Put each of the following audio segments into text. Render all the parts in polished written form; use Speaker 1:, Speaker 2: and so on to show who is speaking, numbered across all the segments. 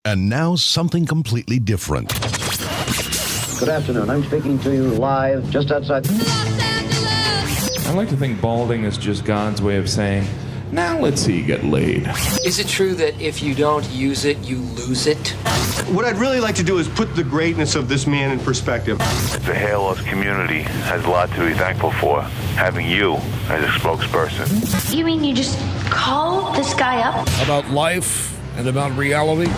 Speaker 1: And now something completely different.
Speaker 2: Good afternoon. I'm speaking to you live just outside
Speaker 3: Los Angeles.
Speaker 4: I like to think balding is just God's way of saying, now let's see you get laid.
Speaker 5: Is it true that if you don't use it, you lose it?
Speaker 6: What I'd really like to do is put the greatness of this man in perspective.
Speaker 7: The hair loss community has a lot to be thankful for, having you as a spokesperson.
Speaker 8: You mean you just call this guy up?
Speaker 9: About life and about reality.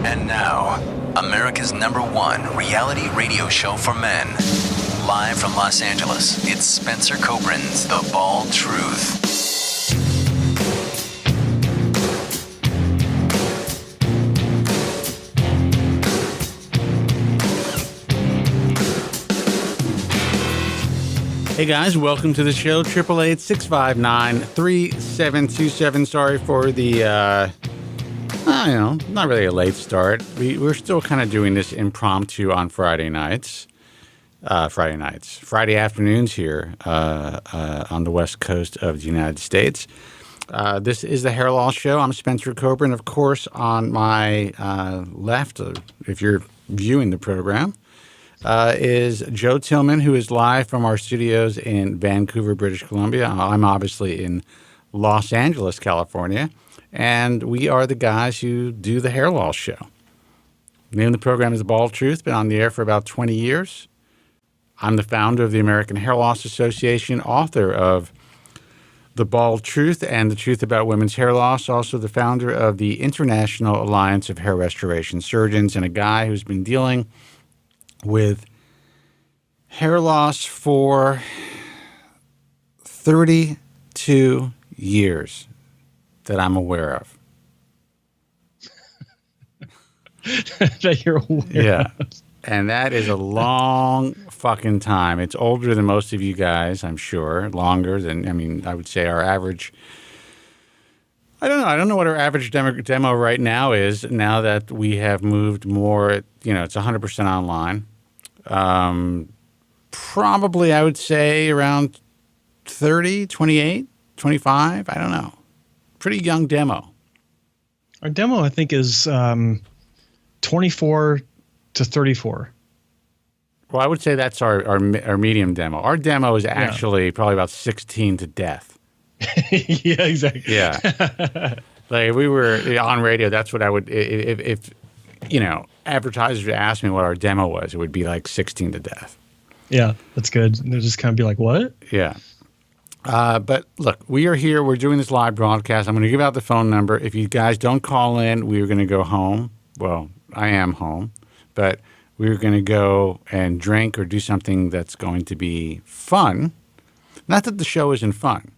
Speaker 10: And now, America's #1 reality radio show for men. Live from Los Angeles, it's Spencer Kobren's The Bald Truth.
Speaker 11: Hey guys, welcome to the show. 888-659-3727. Sorry for the, not really a late start. We're still kind of doing this impromptu on Friday nights. Friday afternoons here on the west coast of the United States. This is the Hair Loss Show. I'm Spencer Kobren. Of course, on my left, if you're viewing the program, is Joe Tillman, who is live from our studios in Vancouver, British Columbia. I'm obviously in Los Angeles, California, and we are the guys who do the Hair Loss Show. The name of the program is The Bald Truth, been on the air for about 20 years. I'm the founder of the American Hair Loss Association, author of The Bald Truth and the Truth About Women's Hair Loss, also the founder of the International Alliance of Hair Restoration Surgeons, and a guy who's been dealing with hair loss for 32 years that I'm aware of.
Speaker 12: That you're aware
Speaker 11: Yeah.
Speaker 12: of.
Speaker 11: And that is a long fucking time. It's older than most of you guys, I'm sure. Longer than, I would say our average. I don't know what our average demo right now is, now that we have moved more, it's 100% online. Probably, I would say, around 30, 28, 25. I don't know. Pretty young demo.
Speaker 12: Our demo, I think, is 24 to 34.
Speaker 11: Well, I would say that's our medium demo. Our demo is actually probably about 16 to death.
Speaker 12: Yeah, exactly.
Speaker 11: Yeah. Like if we were on radio, that's what I would, if advertisers would ask me what our demo was, it would be like 16 to death.
Speaker 12: Yeah, that's good. And they'll just kind of be like, what?
Speaker 11: Yeah. But look, we are here. We're doing this live broadcast. I'm going to give out the phone number. If you guys don't call in, we are going to go home. Well, I am home, but we're going to go and drink or do something that's going to be fun. Not that the show isn't fun,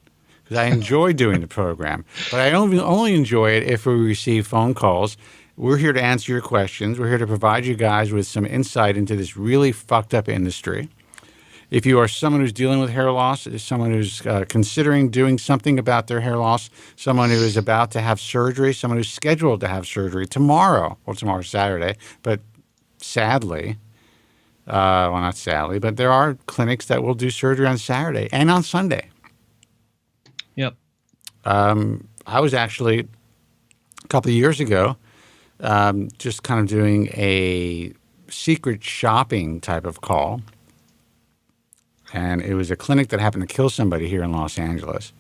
Speaker 11: because I enjoy doing the program, but I only enjoy it if we receive phone calls. We're here to answer your questions. We're here to provide you guys with some insight into this really fucked up industry. If you are someone who's dealing with hair loss, someone who's considering doing something about their hair loss, someone who is about to have surgery, someone who's scheduled to have surgery tomorrow. Well, tomorrow's Saturday, but sadly, not sadly, but there are clinics that will do surgery on Saturday and on Sunday.
Speaker 12: Yep.
Speaker 11: I was actually, a couple of years ago, just kind of doing a secret shopping type of call. And it was a clinic that happened to kill somebody here in Los Angeles.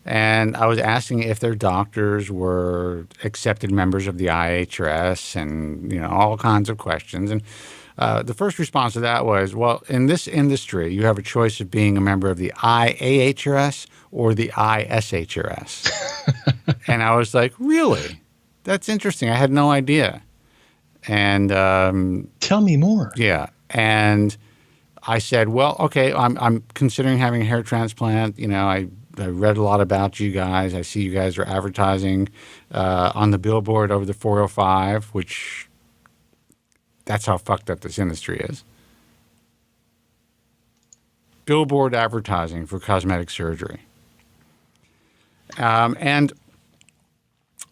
Speaker 11: And I was asking if their doctors were accepted members of the IHRS and, all kinds of questions. And the first response to that was, well, in this industry, you have a choice of being a member of the IAHRS or the ISHRS. And I was like, really? That's interesting. I had no idea. And
Speaker 12: tell me more.
Speaker 11: Yeah. And I said, well, okay, I'm considering having a hair transplant. I read a lot about you guys. I see you guys are advertising on the billboard over the 405, which that's how fucked up this industry is. Billboard advertising for cosmetic surgery. And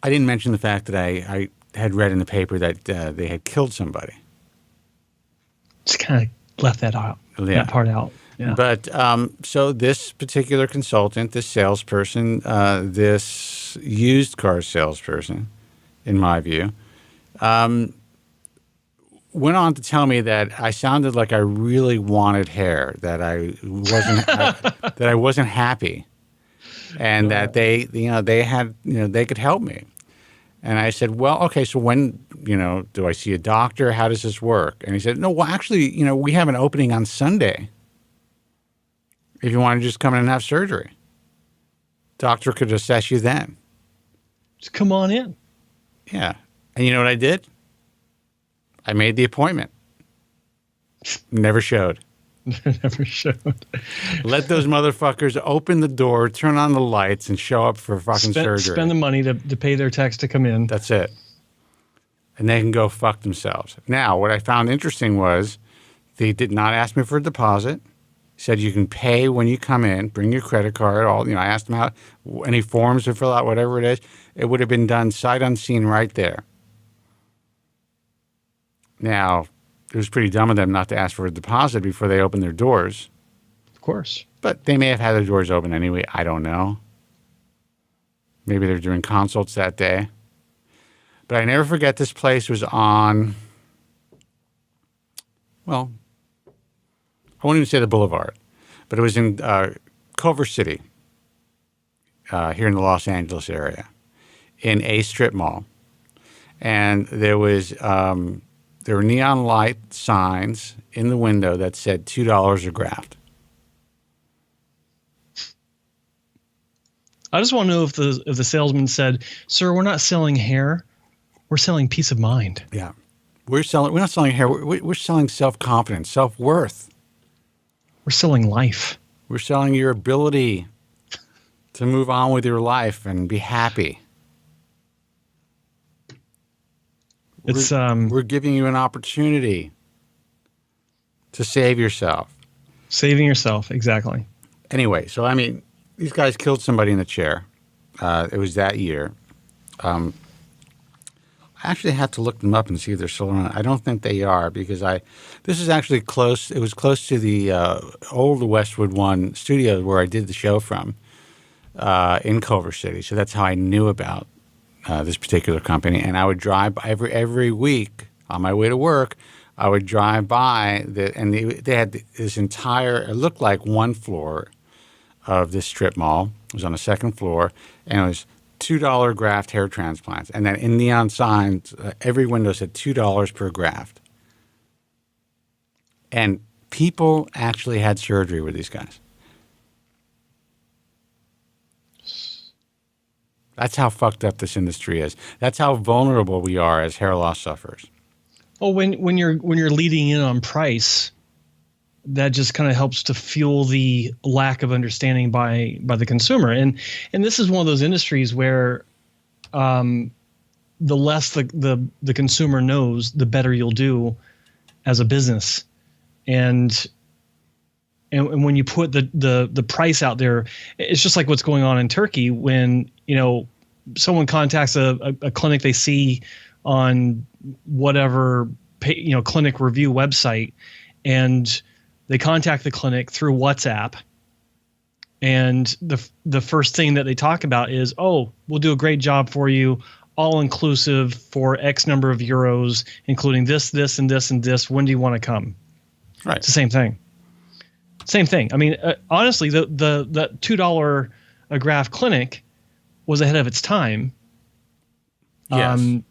Speaker 11: I didn't mention the fact that I had read in the paper that they had killed somebody.
Speaker 12: Just kind of left that out, that part out. Yeah.
Speaker 11: But so this particular consultant, this salesperson, this used car salesperson, in my view, Went on to tell me that I sounded like I really wanted hair, that I wasn't that I wasn't happy, and that they had they could help me. And I said, well, okay, so when do I see a doctor? How does this work? And he said, no, well, actually, we have an opening on Sunday. If you want to just come in and have surgery, doctor could assess you then.
Speaker 12: Just come on in.
Speaker 11: Yeah, and you know what I did? I made the appointment. Never showed.
Speaker 12: Never showed.
Speaker 11: Let those motherfuckers open the door, turn on the lights, and show up for fucking surgery.
Speaker 12: Spend the money to pay their techs to come in.
Speaker 11: That's it. And they can go fuck themselves. Now, what I found interesting was they did not ask me for a deposit. Said you can pay when you come in, bring your credit card. I asked them how any forms to fill out, whatever it is. It would have been done sight unseen right there. Now, it was pretty dumb of them not to ask for a deposit before they opened their doors.
Speaker 12: Of course.
Speaker 11: But they may have had their doors open anyway. I don't know. Maybe they're doing consults that day. But I never forget this place was on, well, I won't even say the boulevard, but it was in Culver City, here in the Los Angeles area, in a strip mall. And there were neon light signs in the window that said $2 a graft.
Speaker 12: I just want to know if the salesman said, "Sir, we're not selling hair, we're selling peace of mind."
Speaker 11: Yeah, we're not selling hair. We're selling self-confidence, self-worth.
Speaker 12: We're selling life.
Speaker 11: We're selling your ability to move on with your life and be happy. We're giving you an opportunity to save yourself.
Speaker 12: Saving yourself, exactly.
Speaker 11: Anyway, so I mean, these guys killed somebody in the chair. It was that year. I actually have to look them up and see if they're still around. I don't think they are because this is actually close. It was close to the old Westwood One studio where I did the show from in Culver City. So that's how I knew about this particular company. And I would drive by every week on my way to work. I would drive by and they had this entire. It looked like one floor of this strip mall. It was on the second floor, and it was $2 graft hair transplants. And then in neon signs, every window said $2 per graft. And people actually had surgery with these guys. That's how fucked up this industry is. That's how vulnerable we are as hair loss sufferers.
Speaker 12: Well, when you're leading in on price, that just kind of helps to fuel the lack of understanding by the consumer. And this is one of those industries where the less the consumer knows, the better you'll do as a business. And when you put the price out there, it's just like what's going on in Turkey when, someone contacts a clinic they see on whatever, clinic review website, and they contact the clinic through WhatsApp, and the first thing that they talk about is, "Oh, we'll do a great job for you, all inclusive for X number of euros, including this, this, and this, and this. When do you want to come?"
Speaker 11: Right.
Speaker 12: It's the same thing. Same thing. I mean, honestly, the $2 a graft clinic was ahead of its time.
Speaker 11: Yes.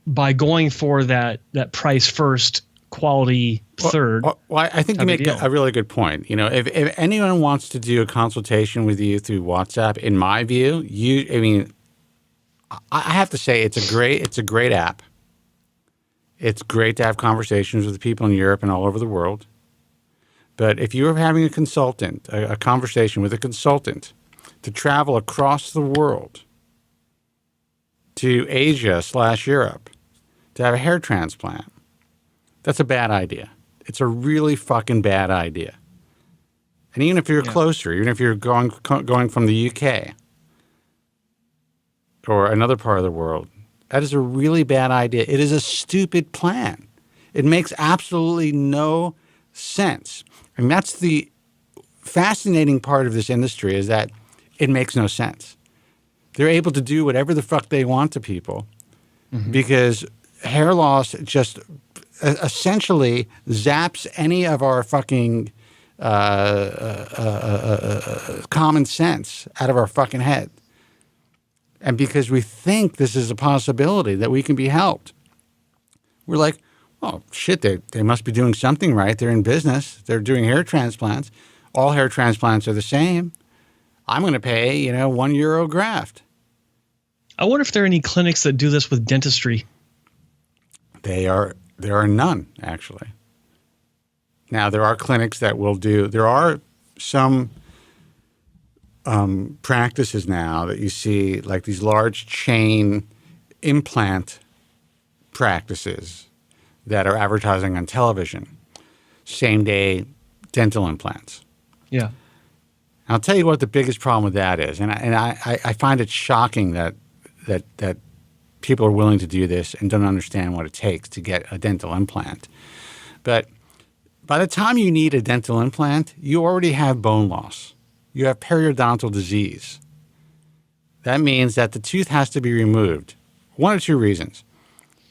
Speaker 12: By going for that price first, quality third.
Speaker 11: Well, I think you make a really good point. If anyone wants to do a consultation with you through WhatsApp, in my view, I have to say it's a great app. It's great to have conversations with people in Europe and all over the world. But if you're having a conversation with a consultant to travel across the world to Asia/Europe to have a hair transplant, that's a bad idea. It's a really fucking bad idea. And even if you're closer, even if you're going from the UK or another part of the world, that is a really bad idea. It is a stupid plan. It makes absolutely no sense. And that's the fascinating part of this industry, is that it makes no sense. They're able to do whatever the fuck they want to people because hair loss just essentially zaps any of our fucking common sense out of our fucking head. And because we think this is a possibility that we can be helped, we're like, oh, shit, they must be doing something right. They're in business. They're doing hair transplants. All hair transplants are the same. I'm going to pay, €1 graft.
Speaker 12: I wonder if there are any clinics that do this with dentistry.
Speaker 11: There are none, actually. Now, there are clinics that will do, there are some practices now that you see, like these large chain implant practices that are advertising on television, same-day dental implants.
Speaker 12: Yeah.
Speaker 11: I'll tell you what the biggest problem with that is, and I find it shocking that people are willing to do this and don't understand what it takes to get a dental implant. But by the time you need a dental implant, you already have bone loss. You have periodontal disease. That means that the tooth has to be removed. One or two reasons.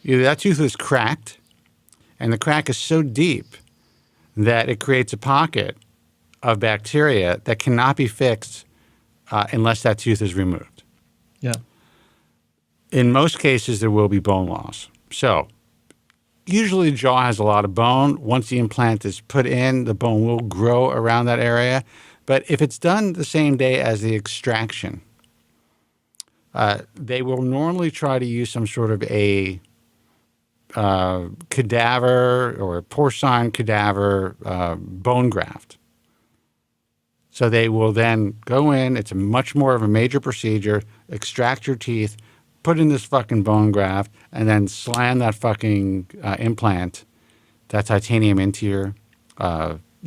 Speaker 11: Either that tooth is cracked, and the crack is so deep that it creates a pocket of bacteria that cannot be fixed unless that tooth is removed.
Speaker 12: Yeah.
Speaker 11: In most cases, there will be bone loss. So usually the jaw has a lot of bone. Once the implant is put in, the bone will grow around that area. But if it's done the same day as the extraction, they will normally try to use some sort of a cadaver or a porcine cadaver bone graft. So they will then go in. It's much more of a major procedure, extract your teeth, put in this fucking bone graft, and then slam that fucking implant, that titanium, into your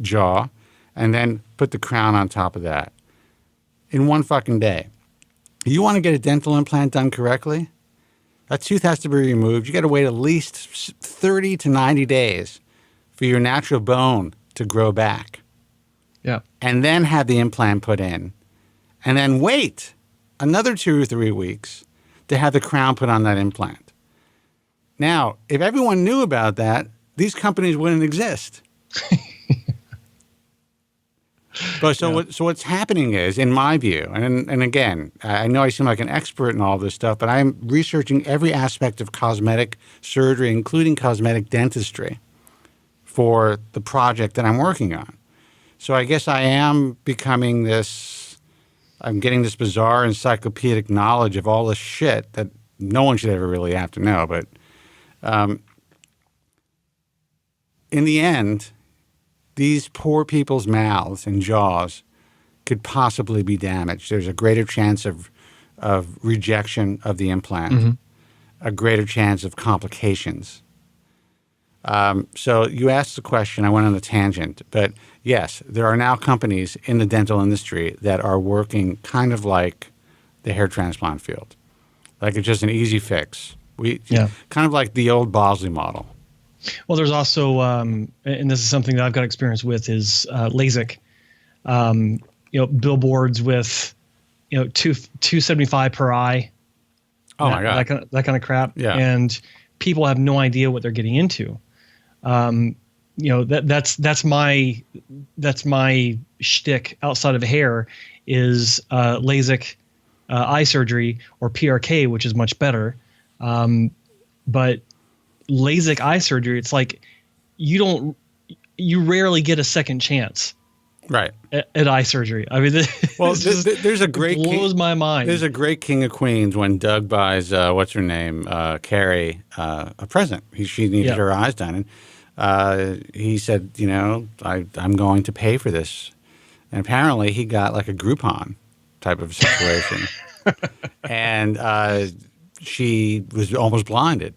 Speaker 11: jaw, and then put the crown on top of that in one fucking day. You want to get a dental implant done correctly? That tooth has to be removed. You got to wait at least 30 to 90 days for your natural bone to grow back.
Speaker 12: Yeah.
Speaker 11: And then have the implant put in. And then wait another 2 or 3 weeks to have the crown put on that implant. Now, if everyone knew about that, these companies wouldn't exist. But so what's happening is, in my view, and again, I know I seem like an expert in all this stuff, but I'm researching every aspect of cosmetic surgery, including cosmetic dentistry, for the project that I'm working on. So I guess I am becoming this, I'm getting this bizarre encyclopedic knowledge of all this shit that no one should ever really have to know. But in the end, these poor people's mouths and jaws could possibly be damaged. There's a greater chance of rejection of the implant, a greater chance of complications. So you asked the question, I went on a tangent, but yes, there are now companies in the dental industry that are working kind of like the hair transplant field. Like it's just an easy fix. Kind of like the old Bosley model.
Speaker 12: Well, there's also, and this is something that I've got experience with, is LASIK. BillBoards with, $275 per eye.
Speaker 11: Oh my God,
Speaker 12: that kind of crap.
Speaker 11: Yeah,
Speaker 12: and people have no idea what they're getting into. That's my shtick outside of hair is LASIK eye surgery, or PRK, which is much better. But LASIK eye surgery, it's like you rarely get a second chance,
Speaker 11: right?
Speaker 12: At eye surgery. I mean,
Speaker 11: there's a great
Speaker 12: blows my mind.
Speaker 11: There's a great King of Queens when Doug buys what's her name, Carrie, a present. She needed her eyes done, and he said, I'm going to pay for this, and apparently he got like a Groupon type of situation, and she was almost blinded.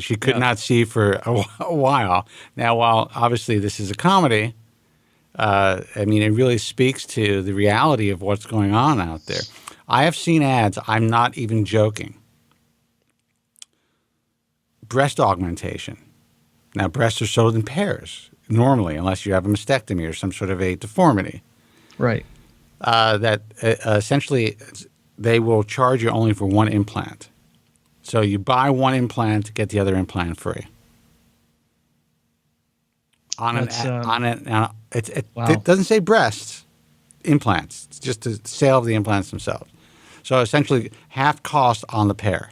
Speaker 11: She could not see for a while. Now, while obviously this is a comedy, it really speaks to the reality of what's going on out there. I have seen ads, I'm not even joking. Breast augmentation. Now, breasts are sold in pairs, normally, unless you have a mastectomy or some sort of a deformity.
Speaker 12: Right.
Speaker 11: That essentially they will charge you only for one implant. So you buy one implant to get the other implant free. It doesn't say breasts, implants. It's just the sale of the implants themselves. So essentially, half cost on the pair.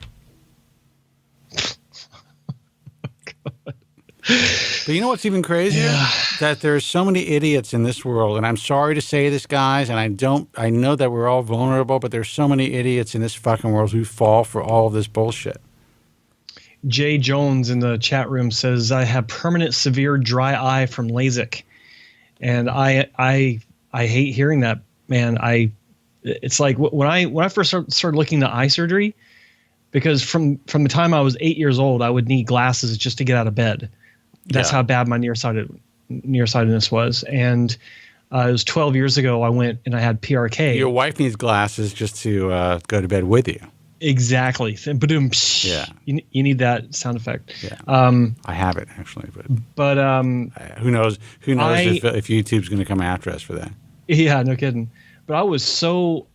Speaker 11: But you know what's even crazier? Yeah. That there's so many idiots in this world, and I'm sorry to say this, guys, and I know that we're all vulnerable, but there's so many idiots in this fucking world who fall for all of this bullshit.
Speaker 12: Jay Jones in the chat room says, I have permanent severe dry eye from LASIK. And I hate hearing that, man. It's like when I first started looking at eye surgery, because from the time I was 8 years old, I would need glasses just to get out of bed. That's how bad my nearsightedness was. And it was 12 years ago I went and I had PRK.
Speaker 11: Your wife needs glasses just to go to bed with you.
Speaker 12: Exactly. Ba-doom,
Speaker 11: yeah.
Speaker 12: You need that sound effect.
Speaker 11: Yeah. I have it actually,
Speaker 12: but
Speaker 11: who knows if YouTube's going to come after us for that.
Speaker 12: Yeah, no kidding. But I was so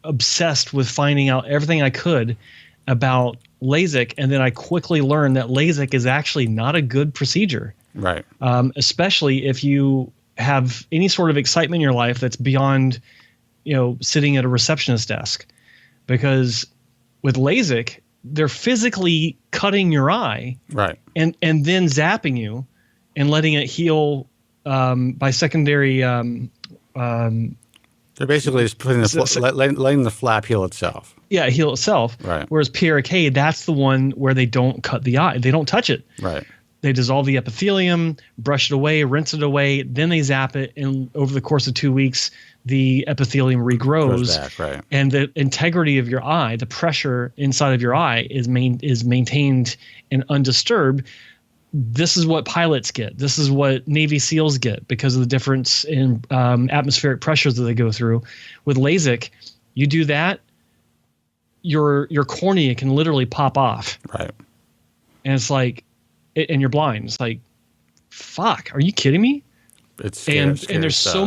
Speaker 12: obsessed with finding out everything I could about LASIK, and then I quickly learned that LASIK is actually not a good procedure.
Speaker 11: Right.
Speaker 12: Especially if you have any sort of excitement in your life that's beyond, sitting at a receptionist desk. Because with LASIK, they're physically cutting your eye,
Speaker 11: right,
Speaker 12: and then zapping you and letting it heal by secondary.
Speaker 11: They're basically just putting letting the flap heal itself.
Speaker 12: Yeah, heal itself.
Speaker 11: Right.
Speaker 12: Whereas PRK, that's the one where they don't cut the eye. They don't touch it.
Speaker 11: Right.
Speaker 12: They dissolve the epithelium, brush it away, rinse it away, then they zap it, and over the course of 2 weeks, the epithelium regrows.
Speaker 11: Back, right.
Speaker 12: And the integrity of your eye, the pressure inside of your eye is maintained and undisturbed. This is what pilots get. This is what Navy SEALs get because of the difference in atmospheric pressures that they go through. With LASIK, you do that, your cornea can literally pop off.
Speaker 11: Right.
Speaker 12: And it's like, and you're blind. It's like, fuck, are you kidding me?
Speaker 11: It's scary,
Speaker 12: and there's stuff. so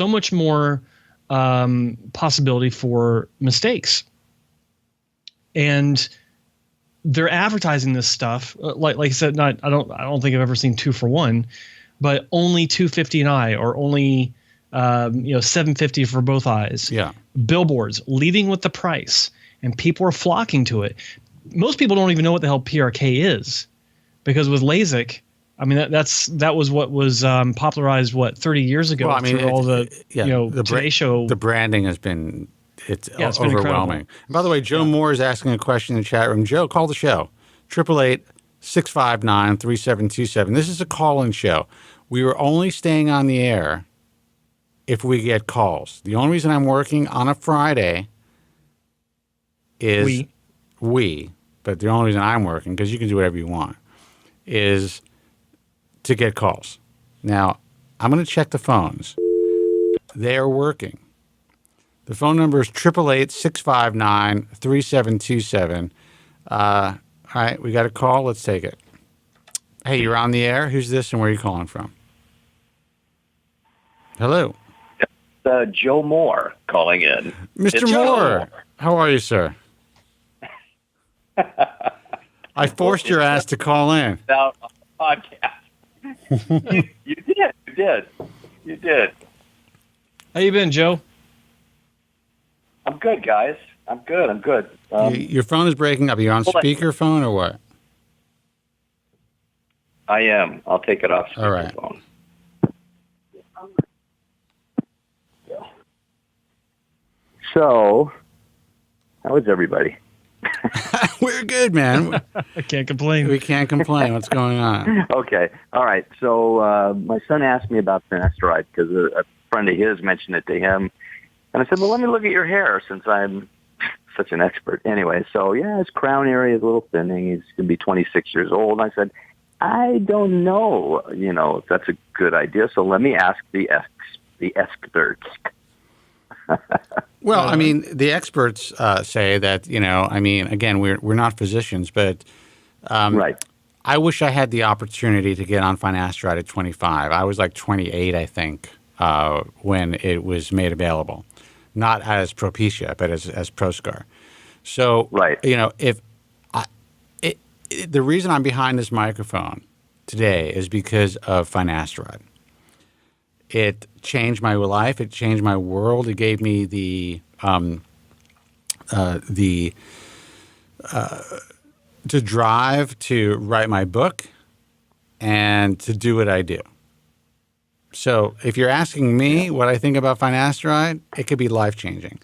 Speaker 12: much more possibility for mistakes. And they're advertising this stuff like I said. I don't think I've ever seen 2-for-1, but only $250 an eye, or only $750 for both eyes.
Speaker 11: Yeah,
Speaker 12: billboards leading with the price, and people are flocking to it. Most people don't even know what the hell PRK is, because with LASIK, I mean that was what was popularized 30 years ago.
Speaker 11: Well, I mean,
Speaker 12: through all the Today Show.
Speaker 11: The branding has been. It's overwhelming.
Speaker 12: Been
Speaker 11: by the way, Joe Moore is asking a question in the chat room. Joe, call the show. 888-659-3727. This is a call-in show. We are only staying on the air if we get calls. The only reason I'm working on a Friday is but the only reason I'm working, because you can do whatever you want, is to get calls. Now, I'm going to check the phones. They are working. The phone number is 888-659-3727. All right, we got a call. Let's take it. Hey, you're on the air. Who's this and where are you calling from? Hello.
Speaker 13: Joe Moore calling in.
Speaker 11: Mr. Moore, how are you, sir? I forced your ass to call in.
Speaker 13: Out on the podcast. You did.
Speaker 12: How you been, Joe?
Speaker 13: I'm good, guys. I'm good.
Speaker 11: Your phone is breaking up. Are you on speakerphone or what?
Speaker 13: I am. I'll take it off speakerphone.
Speaker 11: All right.
Speaker 13: So, how is everybody?
Speaker 11: We're good, man.
Speaker 12: I can't complain.
Speaker 11: We can't complain. What's going on?
Speaker 13: Okay. All right. So, my son asked me about finasteride because a friend of his mentioned it to him. And I said, well, let me look at your hair since I'm such an expert. Anyway, so, yeah, his crown area is a little thinning. He's going to be 26 years old. And I said, I don't know, if that's a good idea. So let me ask the experts.
Speaker 11: Well, I mean, the experts say that, again, we're not physicians, but
Speaker 13: right.
Speaker 11: I wish I had the opportunity to get on finasteride at 25. I was like 28, I think, when it was made available. Not as Propecia, but as Proscar. So,
Speaker 13: right.
Speaker 11: If the reason I'm behind this microphone today is because of finasteride. It changed my life. It changed my world. It gave me to drive to write my book and to do what I do. So if you're asking me what I think about finasteride, it could be life-changing.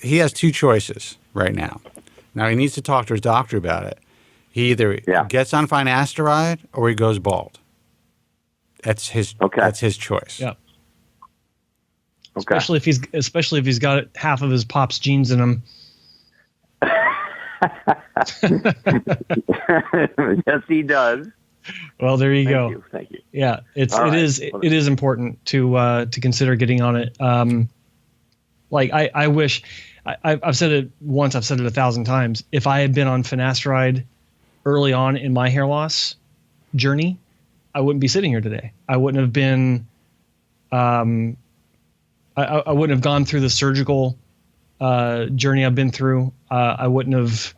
Speaker 11: He has two choices right now. Now, he needs to talk to his doctor about it. He either gets on finasteride or he goes bald. That's his choice.
Speaker 12: Yeah. Okay. Especially if he's got half of his pop's genes in him.
Speaker 13: Yes, he does.
Speaker 12: Well, there you go.
Speaker 13: Thank you.
Speaker 12: Yeah, it is important to consider getting on it. I wish I've said it once. I've said it 1,000 times. If I had been on finasteride early on in my hair loss journey, I wouldn't be sitting here today. I wouldn't have been. I wouldn't have gone through the surgical journey I've been through. I wouldn't have.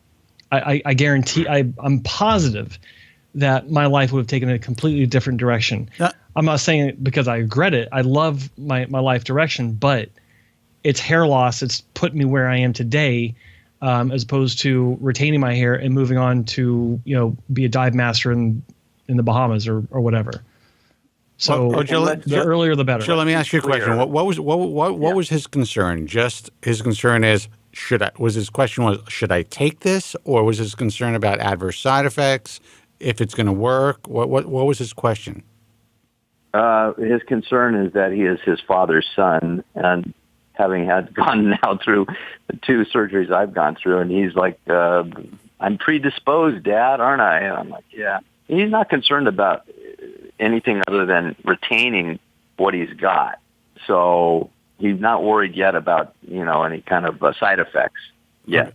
Speaker 12: I guarantee. I'm positive that my life would have taken a completely different direction. I'm not saying it because I regret it. I love my life direction, but it's hair loss. It's put me where I am today, as opposed to retaining my hair and moving on to be a dive master in the Bahamas or whatever. So the earlier the better.
Speaker 11: Joe, let me ask you a question. What was his concern? Just his concern is should I take this, or was his concern about adverse side effects? If it's going to work, what was his question?
Speaker 13: His concern is that he is his father's son, and having gone now through the 2 surgeries I've gone through, and he's like, I'm predisposed, Dad, aren't I? And I'm like, yeah. He's not concerned about anything other than retaining what he's got. So he's not worried yet about, any kind of side effects yet,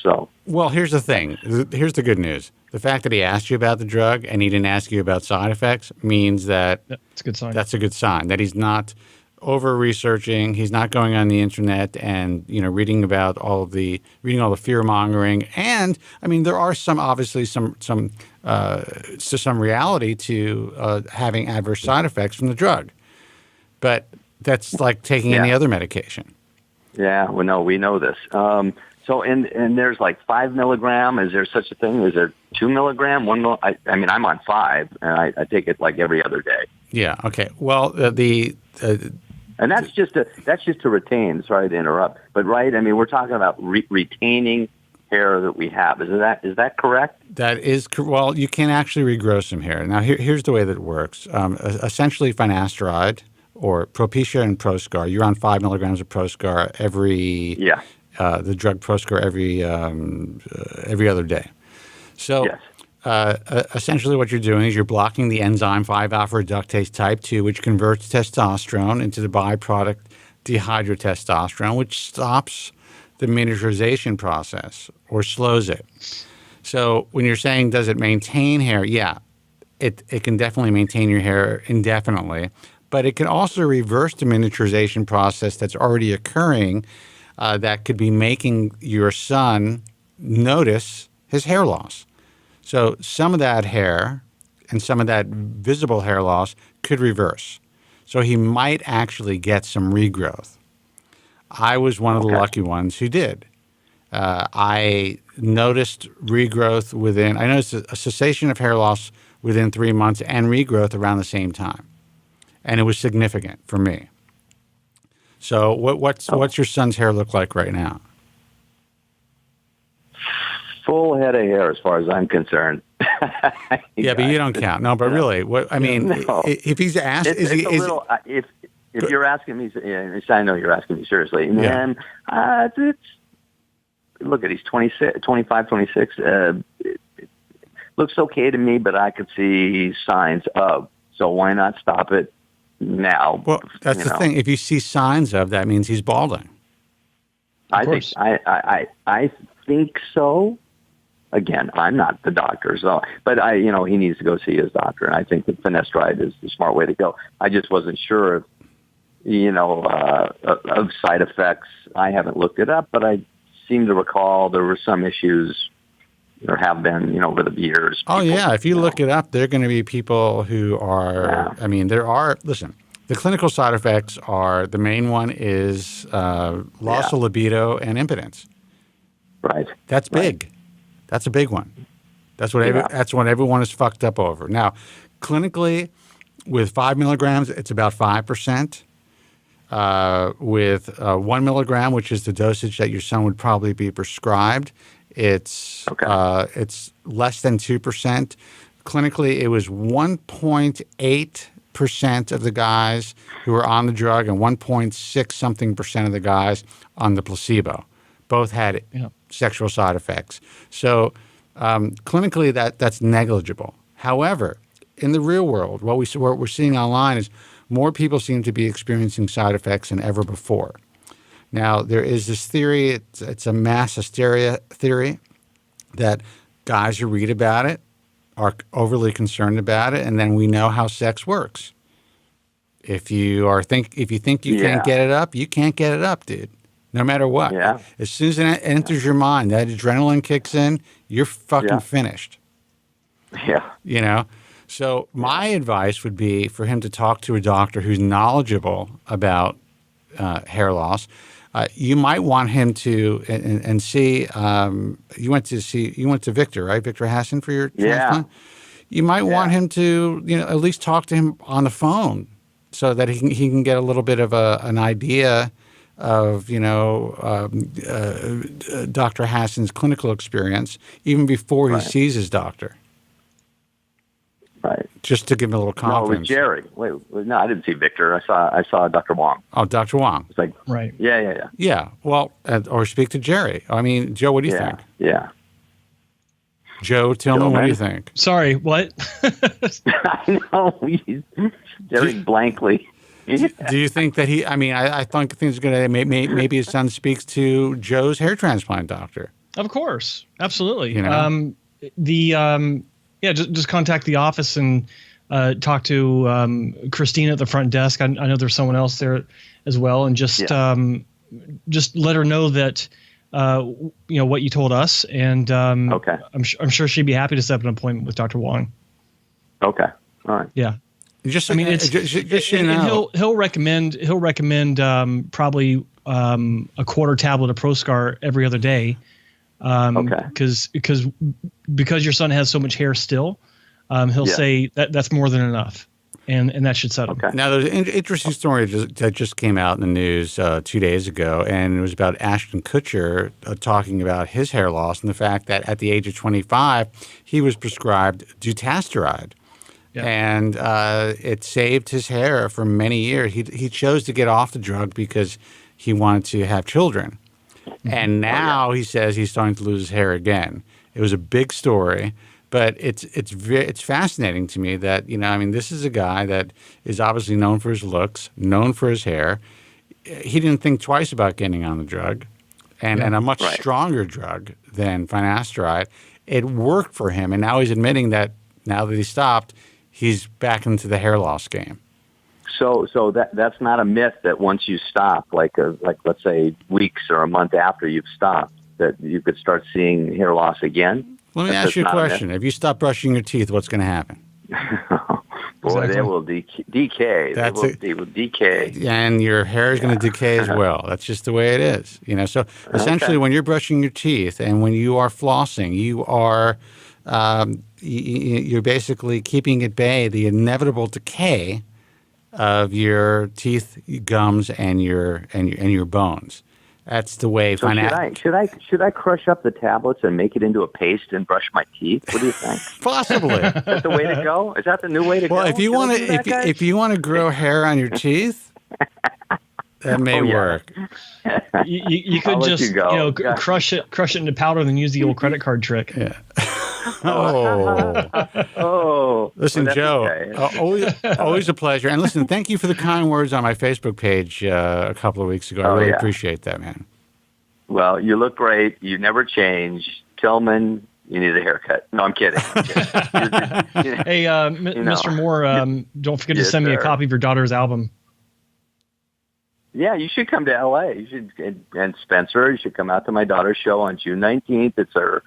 Speaker 13: so.
Speaker 11: Well, here's the thing. Here's the good news. The fact that he asked you about the drug and he didn't ask you about side effects means that
Speaker 12: that's a good sign.
Speaker 11: That's a good sign that he's not over-researching. He's not going on the internet and, reading all the fear mongering. And I mean, there are obviously some reality to having adverse side effects from the drug, but that's like taking any other medication.
Speaker 13: Yeah, well, no, we know this. So, and there's like 5 milligram. Is there such a thing? Is there 2 milligram? 1 mil? I mean, I'm on 5, and I take it like every other day.
Speaker 11: Yeah. Okay. Well,
Speaker 13: and that's just to retain. Sorry to interrupt, but right. I mean, we're talking about retaining hair that we have. Is that correct?
Speaker 11: That is well. You can actually regrow some hair. Now, here's the way that it works. Essentially, finasteride or Propecia and Proscar. You're on 5 milligrams of Proscar every. Yeah. The drug Proscar every other day. So essentially what you're doing is you're blocking the enzyme 5-alpha reductase type 2, which converts testosterone into the byproduct dehydrotestosterone, which stops the miniaturization process or slows it. So when you're saying does it maintain hair, yeah, it can definitely maintain your hair indefinitely, but it can also reverse the miniaturization process that's already occurring that could be making your son notice his hair loss. So some of that hair and some of that visible hair loss could reverse. So he might actually get some regrowth. I was one of the lucky ones who did. I noticed regrowth I noticed a cessation of hair loss within 3 months and regrowth around the same time. And it was significant for me. So what's your son's hair look like right now?
Speaker 13: Full head of hair, as far as I'm concerned.
Speaker 11: Yeah, but you don't count. No, but really, if he's asked,
Speaker 13: if you're asking me, I know you're asking me seriously, man. It's look at he's 26, 25, 26. It looks okay to me, but I could see signs of. So why not stop it now?
Speaker 11: Well, that's the thing. If you see signs of, that means he's balding.
Speaker 13: I think so. Again, I'm not the doctor, so but he needs to go see his doctor, and I think that finasteride is the smart way to go. I just wasn't sure if of side effects. I haven't looked it up, but I seem to recall there were some issues. There have been, over the years.
Speaker 11: Oh, yeah. If you look it up, there are going to be people who are,
Speaker 13: Yeah.
Speaker 11: I mean, listen, the clinical side effects are, the main one is loss of libido and impotence.
Speaker 13: Right.
Speaker 11: That's big. That's a big one. That's what everyone is fucked up over. Now, clinically, with 5 milligrams, it's about 5%. With 1 milligram, which is the dosage that your son would probably be prescribed, it's less than 2%. Clinically, it was 1.8% of the guys who were on the drug and 1.6 something percent of the guys on the placebo. Both had sexual side effects. So clinically, that's negligible. However, in the real world, what we're seeing online is more people seem to be experiencing side effects than ever before. Now, there is this theory, it's a mass hysteria theory, that guys who read about it are overly concerned about it, and then we know how sex works. If you think you can't get it up, you can't get it up, dude. No matter what.
Speaker 13: Yeah.
Speaker 11: As soon as it enters your mind, that adrenaline kicks in, you're fucking finished.
Speaker 13: Yeah.
Speaker 11: So my advice would be for him to talk to a doctor who's knowledgeable about hair loss. You might want him to and see. You went to Victor, right? Victor Hassan for your transplant. You might want him to, at least talk to him on the phone, so that he can get a little bit of an idea of Dr. Hassan's clinical experience even before he sees his doctor.
Speaker 13: Right.
Speaker 11: Just to give him a little confidence.
Speaker 13: No, it was Jerry. Wait, no, I didn't see Victor. I saw Dr. Wong.
Speaker 11: Oh, Dr. Wong.
Speaker 13: It's like,
Speaker 12: right.
Speaker 13: Yeah.
Speaker 11: Yeah. Well, or speak to Jerry. I mean, Joe, what do you think?
Speaker 13: Yeah.
Speaker 11: Joe Tillman, what do you think?
Speaker 12: Sorry, what?
Speaker 13: I know. Jerry blankly.
Speaker 11: Do you think that I think things are going to, maybe his son speaks to Joe's hair transplant doctor?
Speaker 12: Of course. Absolutely. Just contact the office and talk to Christina at the front desk. I know there's someone else there as well, and just let her know that what you told us, and I'm sure she'd be happy to set up an appointment with Dr. Wong.
Speaker 13: Okay, all right.
Speaker 12: Yeah,
Speaker 11: just
Speaker 12: he'll recommend probably a quarter tablet of ProScar every other day. Because your son has so much hair still, he'll say that's more than enough, and that should settle.
Speaker 13: Okay.
Speaker 11: Now, there's an interesting story that just came out in the news 2 days ago, and it was about Ashton Kutcher talking about his hair loss and the fact that at the age of 25, he was prescribed dutasteride. Yeah. And it saved his hair for many years. He chose to get off the drug because he wanted to have children. And now he says he's starting to lose his hair again. It was a big story, but it's fascinating to me that, this is a guy that is obviously known for his looks, known for his hair. He didn't think twice about getting on the drug, and a much stronger drug than finasteride. It worked for him, and now he's admitting that now that he stopped, he's back into the hair loss game.
Speaker 13: So that's not a myth that once you stop, like let's say weeks or a month after you've stopped, that you could start seeing hair loss again?
Speaker 11: Let me ask you a question. If you stop brushing your teeth, what's going to happen?
Speaker 13: Boy, they will decay. They will decay.
Speaker 11: And your hair is going to decay as well. That's just the way it is. So essentially when you're brushing your teeth and when you are flossing, you are you're basically keeping at bay the inevitable decay of your teeth, gums, and your bones. That's the way.
Speaker 13: So should I crush up the tablets and make it into a paste and brush my teeth? What do you think?
Speaker 11: Possibly.
Speaker 13: Is that the way to go? Is that the new way to go?
Speaker 11: Well, if you want to grow hair on your teeth, that may work.
Speaker 12: You could just crush it into powder, and then use the old credit card trick.
Speaker 11: Yeah. Listen, Joe, always a pleasure. And listen, thank you for the kind words on my Facebook page a couple of weeks ago. I really appreciate that, man.
Speaker 13: Well, you look great. You never change. Tillman, you need a haircut. No, I'm kidding.
Speaker 12: Hey, Mr. Moore, don't forget to send me a copy of your daughter's album.
Speaker 13: Yeah, you should come to LA. You should, and Spencer, you should come out to my daughter's show on June 19th. It's her.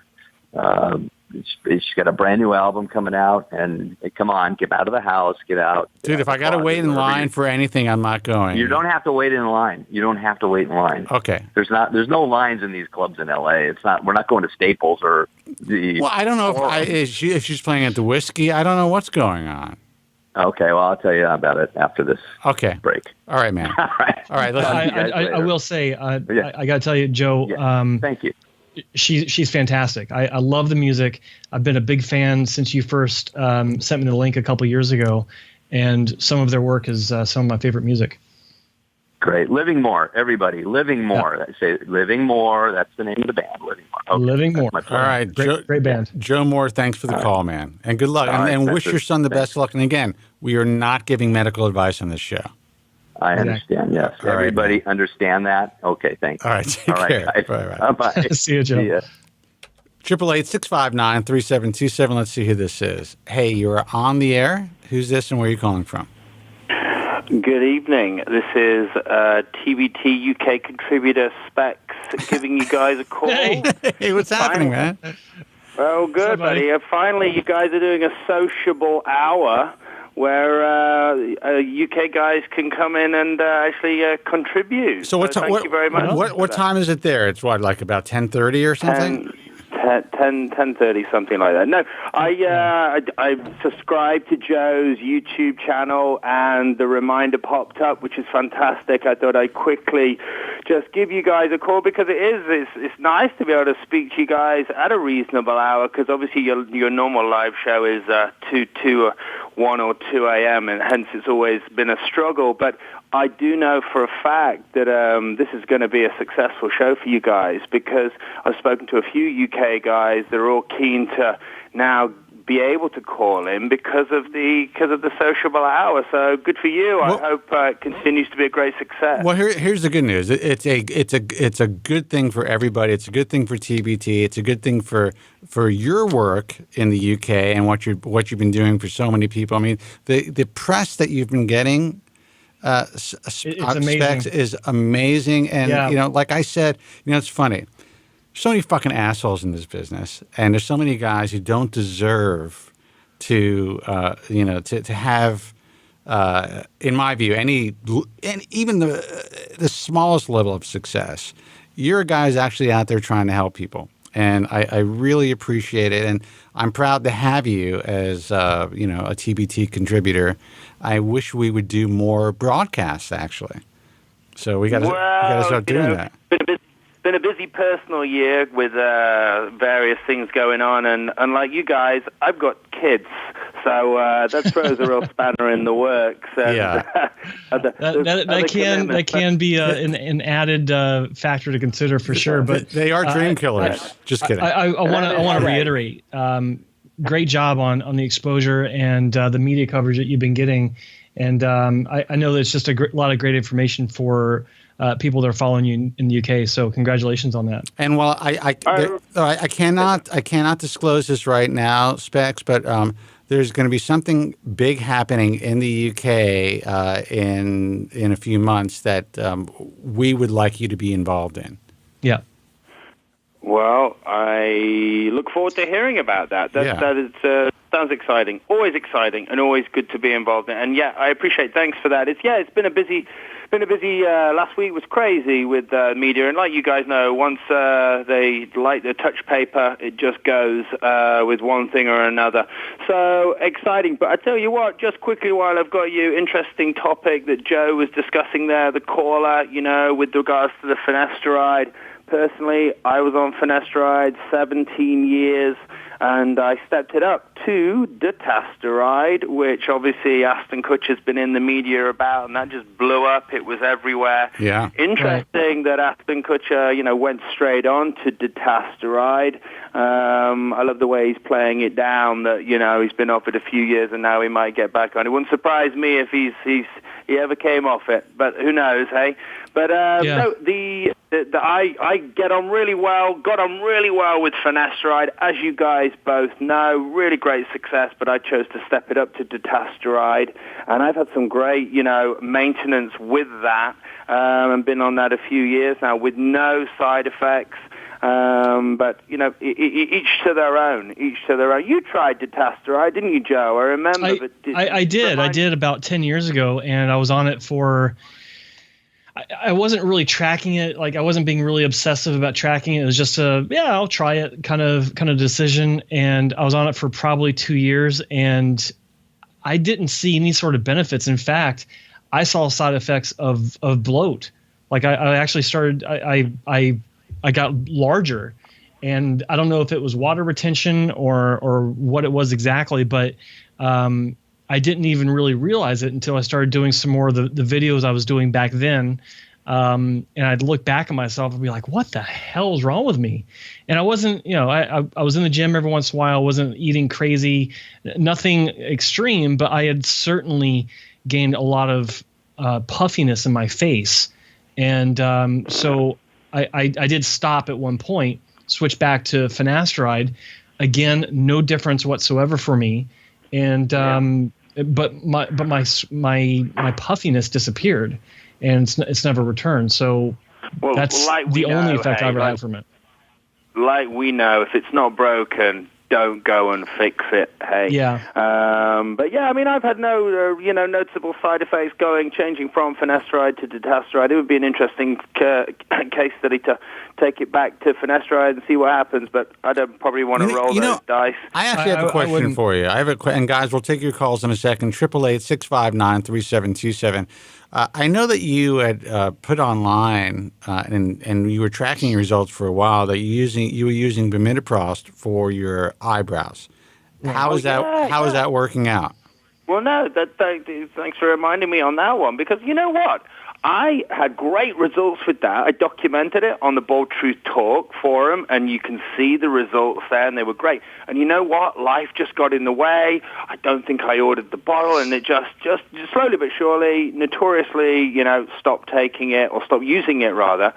Speaker 13: She's got a brand new album coming out, and come on, get out of the house, get out.
Speaker 11: Dude, if I got to wait in line for anything, I'm not going.
Speaker 13: You don't have to wait in line.
Speaker 11: Okay.
Speaker 13: There's no lines in these clubs in LA. It's not. We're not going to Staples or the.
Speaker 11: Well, I don't know if she's playing at the Whiskey. I don't know what's going on.
Speaker 13: Okay, well, I'll tell you about it after this break.
Speaker 11: All right, man. All right.
Speaker 12: I will say, I got to tell you, Joe.
Speaker 13: Yeah. Thank you.
Speaker 12: She's fantastic. I love the music. I've been a big fan since you first sent me the link a couple years ago, and some of their work is some of my favorite music.
Speaker 13: Great. Living More, everybody. Living More. Yeah. I say Living More. That's the name of the band, Living More. Okay.
Speaker 12: Living More.
Speaker 11: All right.
Speaker 12: Great band.
Speaker 11: Joe Moore, thanks for the call, man. And good luck. And wish your son the best luck. And again, we are not giving medical advice on this show.
Speaker 13: I understand, yes.
Speaker 11: All
Speaker 13: everybody
Speaker 11: right,
Speaker 13: understand that? Okay, thanks.
Speaker 11: All right, take care.
Speaker 13: Guys.
Speaker 11: Bye-bye.
Speaker 12: See you, Joe.
Speaker 13: See ya.
Speaker 11: 888-659-3727. Let's see who this is. Hey, you're on the air. Who's this and where are you calling from?
Speaker 14: Good evening. This is TBT UK contributor Specs giving you guys a call.
Speaker 11: Hey, what's happening, man?
Speaker 14: Well, good, buddy. Finally, you guys are doing a sociable hour where UK guys can come in and actually contribute.
Speaker 11: So
Speaker 14: thank you very much.
Speaker 11: What time is it there? It's what, like about 10:30 or something?
Speaker 14: 10:30, something like that. No, I subscribed to Joe's YouTube channel, and the reminder popped up, which is fantastic. I thought I'd quickly just give you guys a call because it's nice to be able to speak to you guys at a reasonable hour, because obviously your normal live show is 1 or 2 a.m., and hence it's always been a struggle. But I do know for a fact that this is going to be a successful show for you guys, because I've spoken to a few UK guys. They're all keen to now be able to call in because of the sociable hour. So good for you. I hope it continues to be a great success.
Speaker 11: Well, here's the good news. It's a good thing for everybody. It's a good thing for TBT. It's a good thing for your work in the UK and what you've been doing for so many people. I mean, the press that you've been getting.
Speaker 12: It's amazing.
Speaker 11: Specs is amazing, and like I said, it's funny. There's so many fucking assholes in this business, and there's so many guys who don't deserve to have, in my view, and even the smallest level of success. You're guys actually out there trying to help people, and I really appreciate it, and I'm proud to have you as a TBT contributor. I wish we would do more broadcasts, actually. So we got to start doing that.
Speaker 14: It's been a busy personal year with various things going on, and like you guys, I've got kids, so that throws a real spanner in the works.
Speaker 11: Yeah,
Speaker 12: that can be an added factor to consider for sure. But
Speaker 11: they are dream killers. Just kidding.
Speaker 12: I want to reiterate. Great job on the exposure and the media coverage that you've been getting, and I know that it's just a lot of great information for people that are following you in the UK. So congratulations on that.
Speaker 11: And while I cannot disclose this right now, Specs, but there's going to be something big happening in the UK in a few months that we would like you to be involved in.
Speaker 12: Yeah.
Speaker 14: Well, I look forward to hearing about that. That sounds exciting. Always exciting, and always good to be involved in. And I appreciate. Thanks for that. It's been a busy. Last week was crazy with media, and like you guys know, once they light the touch paper, it just goes with one thing or another. So exciting. But I tell you what, just quickly while I've got you, interesting topic that Joe was discussing there, the caller, with regards to the finasteride. Personally, I was on finasteride 17 years, and I stepped it up to dutasteride, which obviously Ashton Kutcher's been in the media about, and that just blew up. It was everywhere.
Speaker 11: Yeah.
Speaker 14: Interesting that Ashton Kutcher, went straight on to dutasteride. I love the way he's playing it down, that, he's been off it a few years and now he might get back on. It wouldn't surprise me if he ever came off it, but who knows, hey? But no, I got on really well with finasteride, as you guys both know. Really great success, but I chose to step it up to dutasteride, and I've had some great, maintenance with that, and been on that a few years now with no side effects. But each to their own. You tried dutasteride, didn't you, Joe? I remember.
Speaker 12: I did about 10 years ago, and I was on it for. I wasn't really tracking it. Like, I wasn't being really obsessive about tracking it. It was just I'll try it kind of decision. And I was on it for probably 2 years, and I didn't see any sort of benefits. In fact, I saw side effects of bloat. Like, I actually started. I got larger, and I don't know if it was water retention or what it was exactly, but I didn't even really realize it until I started doing some more of the videos I was doing back then. And I'd look back at myself and be like, what the hell is wrong with me? And I wasn't, I was in the gym every once in a while. I wasn't eating crazy, nothing extreme, but I had certainly gained a lot of puffiness in my face. And so I did stop at one point, switch back to finasteride. Again, no difference whatsoever for me. And but my puffiness disappeared, and it's never returned. So that's the only effect I ever had from it.
Speaker 14: Like we know, if it's not broken, don't go and fix it. Hey.
Speaker 12: Yeah.
Speaker 14: But yeah, I mean, I've had no, noticeable side effects changing from finasteride to dutasteride. It would be an interesting case study to take it back to finasteride and see what happens. But I don't probably want to roll those dice.
Speaker 11: I actually have a question for you. And guys, we'll take your calls in a second. 888-659-3727. I know that you had put online and you were tracking your results for a while that you were using bimidprost for your eyebrows. How is that working out?
Speaker 14: Well, no, thanks for reminding me on that one, because you know what? I had great results with that. I documented it on the Bold Truth Talk forum, and you can see the results there, and they were great. And you know what? Life just got in the way. I don't think I ordered the bottle, and it just slowly but surely, notoriously, stopped taking it, or stopped using it, rather.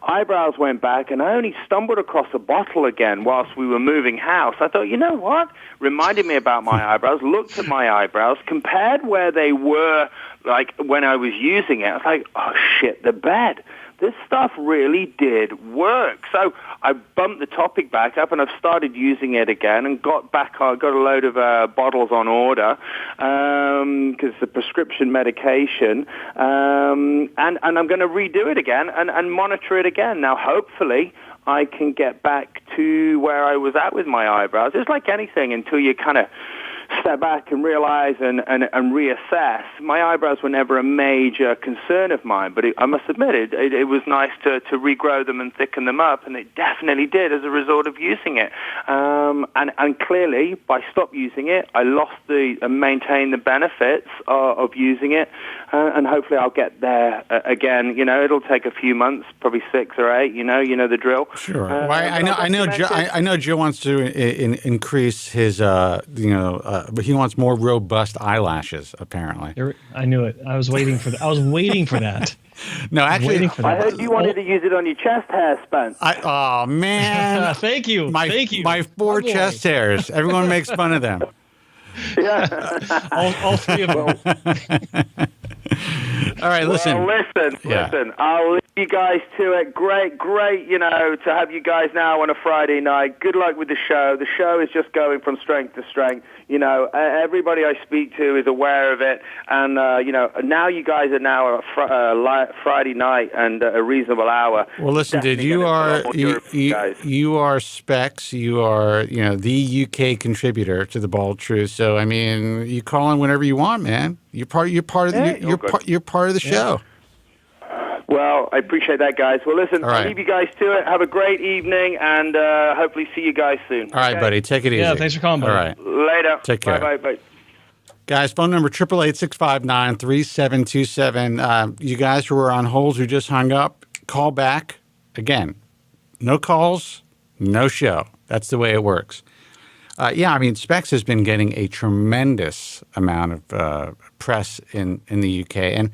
Speaker 14: Eyebrows went back, and I only stumbled across a bottle again whilst we were moving house. I thought, you know what? Reminded me about my eyebrows, looked at my eyebrows, compared where they were like when I was using it. I was like, oh shit, they're bad. This stuff really did work. So I bumped the topic back up, and I've started using it again, and got a load of bottles on order because it's a prescription medication, and I'm going to redo it again and monitor it again. Now, hopefully, I can get back to where I was at with my eyebrows. It's like anything until you kind of step back and realize and reassess. My eyebrows were never a major concern of mine, but I must admit it was nice to regrow them and thicken them up, and it definitely did as a result of using it. And clearly, by stop using it, I lost maintained the benefits of using it, and hopefully I'll get there again. It'll take a few months, probably 6 or 8. You know the drill.
Speaker 11: Sure. Well, I know Joe wants to increase his but he wants more robust eyelashes, apparently.
Speaker 12: I knew it. I was waiting for that. No,
Speaker 11: actually,
Speaker 14: I heard you wanted to use it on your chest hair, Spence.
Speaker 11: Oh, man.
Speaker 12: Thank you.
Speaker 11: My 4 chest hairs. Everyone makes fun of them.
Speaker 14: Yeah.
Speaker 12: all 3 of them.
Speaker 11: All right, listen.
Speaker 14: Well, listen. I'll leave you guys to it. Great, to have you guys now on a Friday night. Good luck with the show. The show is just going from strength to strength. Everybody I speak to is aware of it. And, now you guys are now a Friday night and a reasonable hour.
Speaker 11: Well, listen, dude, you are Specs. You are, the UK contributor to the Bald Truth. So, I mean, you call in whenever you want, man. You're part of the show.
Speaker 14: Well, I appreciate that, guys. Well, listen, I'll leave you guys to it. Have a great evening, and hopefully see you guys soon.
Speaker 11: All right, buddy. Take it easy.
Speaker 12: Yeah, thanks for calling, buddy.
Speaker 11: All right.
Speaker 14: Later.
Speaker 11: Take care.
Speaker 14: Bye.
Speaker 11: Guys, phone number 888-659-3727. You guys who are on hold who just hung up, call back. Again, no calls, no show. That's the way it works. Specs has been getting a tremendous amount of press in the UK, and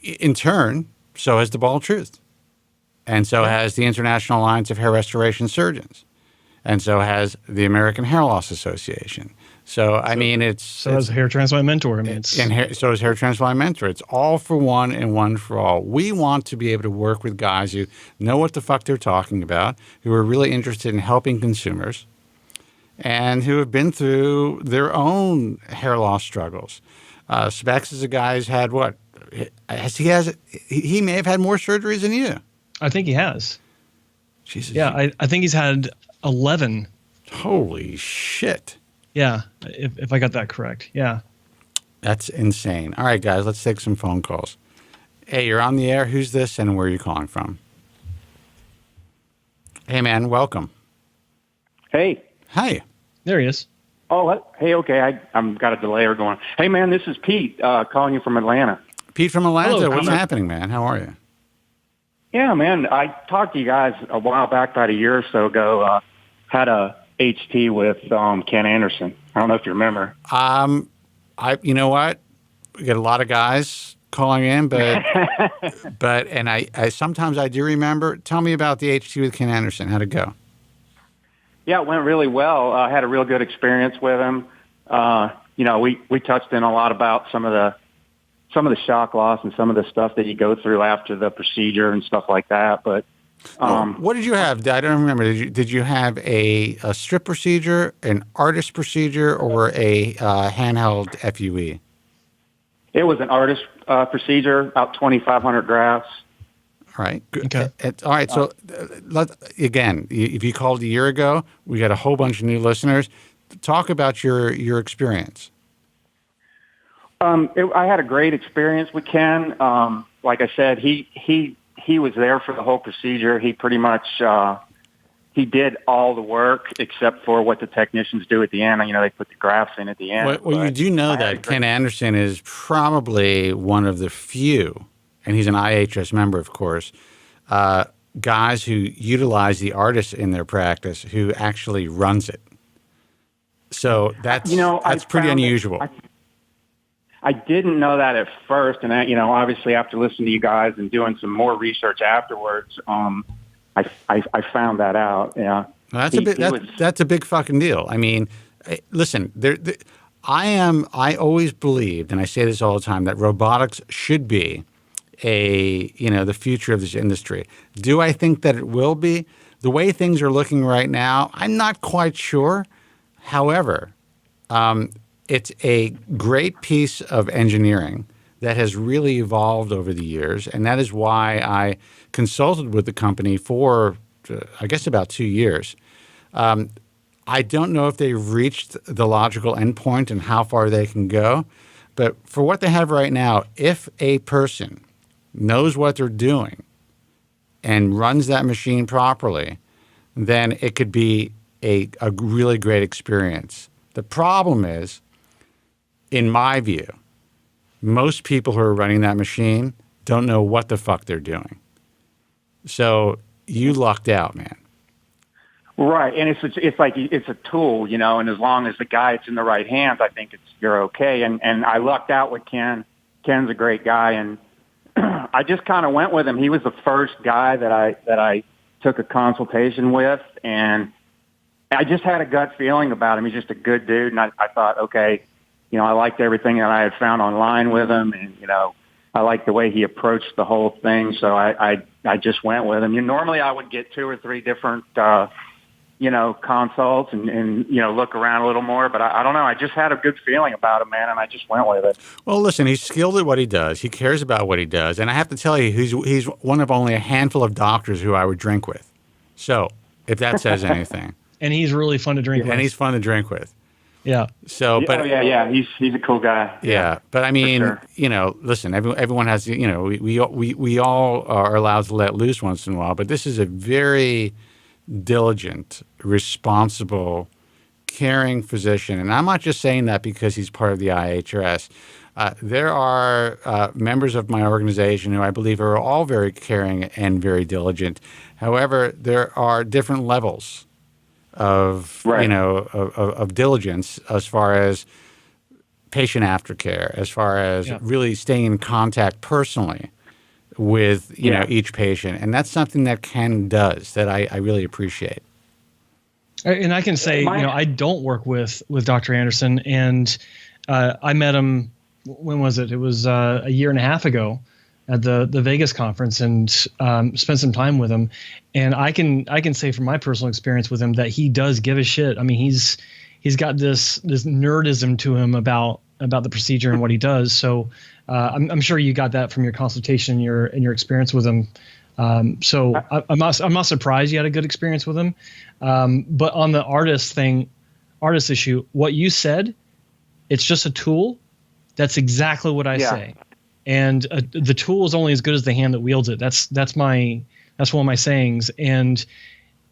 Speaker 11: in turn, So has the Bald Truth. And so has the International Alliance of Hair Restoration Surgeons. And so has the American Hair Loss Association. So I mean,
Speaker 12: so has Hair Transplant Mentor. I mean,
Speaker 11: so is Hair Transplant Mentor. It's all for one and one for all. We want to be able to work with guys who know what the fuck they're talking about, who are really interested in helping consumers, and who have been through their own hair loss struggles. Specs is a guy who's had what? He may have had more surgeries than you.
Speaker 12: I think he has.
Speaker 11: Jesus.
Speaker 12: Yeah, I think he's had 11.
Speaker 11: Holy shit.
Speaker 12: Yeah, if I got that correct. Yeah.
Speaker 11: That's insane. All right, guys, let's take some phone calls. Hey, you're on the air. Who's this and where are you calling from? Hey, man, welcome.
Speaker 15: Hey.
Speaker 11: Hi.
Speaker 12: There he is.
Speaker 15: Oh, hey, okay. I'm got a delayer going. Hey, man, this is Pete calling you from Atlanta.
Speaker 11: Pete from Atlanta.
Speaker 12: Hello,
Speaker 11: what's happening, man? How are you?
Speaker 15: Yeah, man, I talked to you guys a while back, about a year or so ago. Had a HT with Ken Anderson. I don't know if you remember.
Speaker 11: You know what? We get a lot of guys calling in, but I sometimes I do remember. Tell me about the HT with Ken Anderson. How'd it go?
Speaker 15: Yeah, it went really well. I had a real good experience with him. We touched in a lot about some of the shock loss and some of the stuff that you go through after the procedure and stuff like that. But
Speaker 11: what did you have? I don't remember. Did you have a strip procedure, an artist procedure, or a handheld FUE?
Speaker 15: It was an artist procedure, about 2,500 grafts.
Speaker 11: All right.
Speaker 12: Okay.
Speaker 11: All right. So, again, if you called a year ago, we got a whole bunch of new listeners. Talk about your experience.
Speaker 15: I had a great experience with Ken. Like I said, he was there for the whole procedure. He pretty much he did all the work except for what the technicians do at the end. They put the grafts in at the end.
Speaker 11: Well, you do know that Ken Anderson is probably one of the few, and he's an IHS member, of course, guys who utilize the artist in their practice who actually runs it. So that's pretty unusual.
Speaker 15: I didn't know that at first, and obviously after listening to you guys and doing some more research afterwards, I found that out. Yeah,
Speaker 11: well, that's a big fucking deal. I mean, listen, I always believed, and I say this all the time, that robotics should be the future of this industry. Do I think that it will be? The way things are looking right now, I'm not quite sure. However, it's a great piece of engineering that has really evolved over the years, and that is why I consulted with the company for, I guess, about 2 years. I don't know if they've reached the logical endpoint and how far they can go, but for what they have right now, if a person knows what they're doing and runs that machine properly, then it could be a really great experience. The problem is, in my view, most people who are running that machine don't know what the fuck they're doing. So you lucked out, man.
Speaker 15: Right, and it's a tool, and as long as the guy is in the right hands, I think you're okay. And I lucked out with Ken. Ken's a great guy, and I just kind of went with him. He was the first guy that I took a consultation with, and I just had a gut feeling about him. He's just a good dude, and I thought, okay, I liked everything that I had found online with him, and I liked the way he approached the whole thing. So I just went with him. Normally I would get 2 or 3 different consults and look around a little more, but I don't know. I just had a good feeling about him, man, and I just went with it.
Speaker 11: Well, listen, he's skilled at what he does. He cares about what he does, and I have to tell you, he's one of only a handful of doctors who I would drink with. So if that says anything.
Speaker 12: And he's really fun to drink with.
Speaker 11: And he's fun to drink with.
Speaker 12: Yeah.
Speaker 11: So, but
Speaker 15: yeah, he's a cool guy.
Speaker 11: Yeah, but I mean,
Speaker 15: sure.
Speaker 11: Listen, everyone has, we all are allowed to let loose once in a while, but this is a very diligent, responsible, caring physician, and I'm not just saying that because he's part of the IHRS. There are members of my organization who I believe are all very caring and very diligent. However, there are different levels of of diligence as far as patient aftercare, as far as really staying in contact personally with each patient, and that's something that Ken does that I really appreciate.
Speaker 12: And I can say, I don't work with Dr. Anderson, and I met him. When was it? It was a year and a half ago at the Vegas conference, and spent some time with him. And I can say from my personal experience with him that he does give a shit. I mean, he's got this nerdism to him about the procedure and what he does. So I'm sure you got that from your consultation and your experience with him. So I'm not surprised you had a good experience with him. But on the artist issue, what you said, it's just a tool. That's exactly what I say. And the tool is only as good as the hand that wields it. That's one of my sayings. And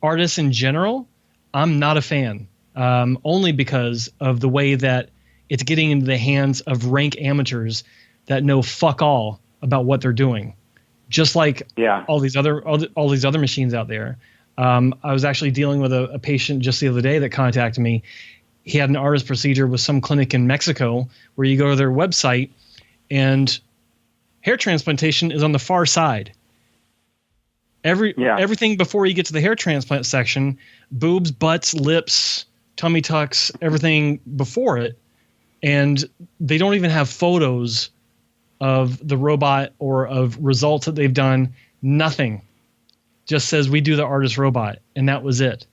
Speaker 12: artists in general, I'm not a fan, only because of the way that it's getting into the hands of rank amateurs that know fuck all about what they're doing. Just like all these other machines out there. I was actually dealing with a patient just the other day that contacted me. He had an artist procedure with some clinic in Mexico where you go to their website and hair transplantation is on the far side. Everything before you get to the hair transplant section, boobs, butts, lips, tummy tucks, everything before it. And they don't even have photos of the robot or of results that they've done. Nothing. Just says we do the artist robot, and that was it.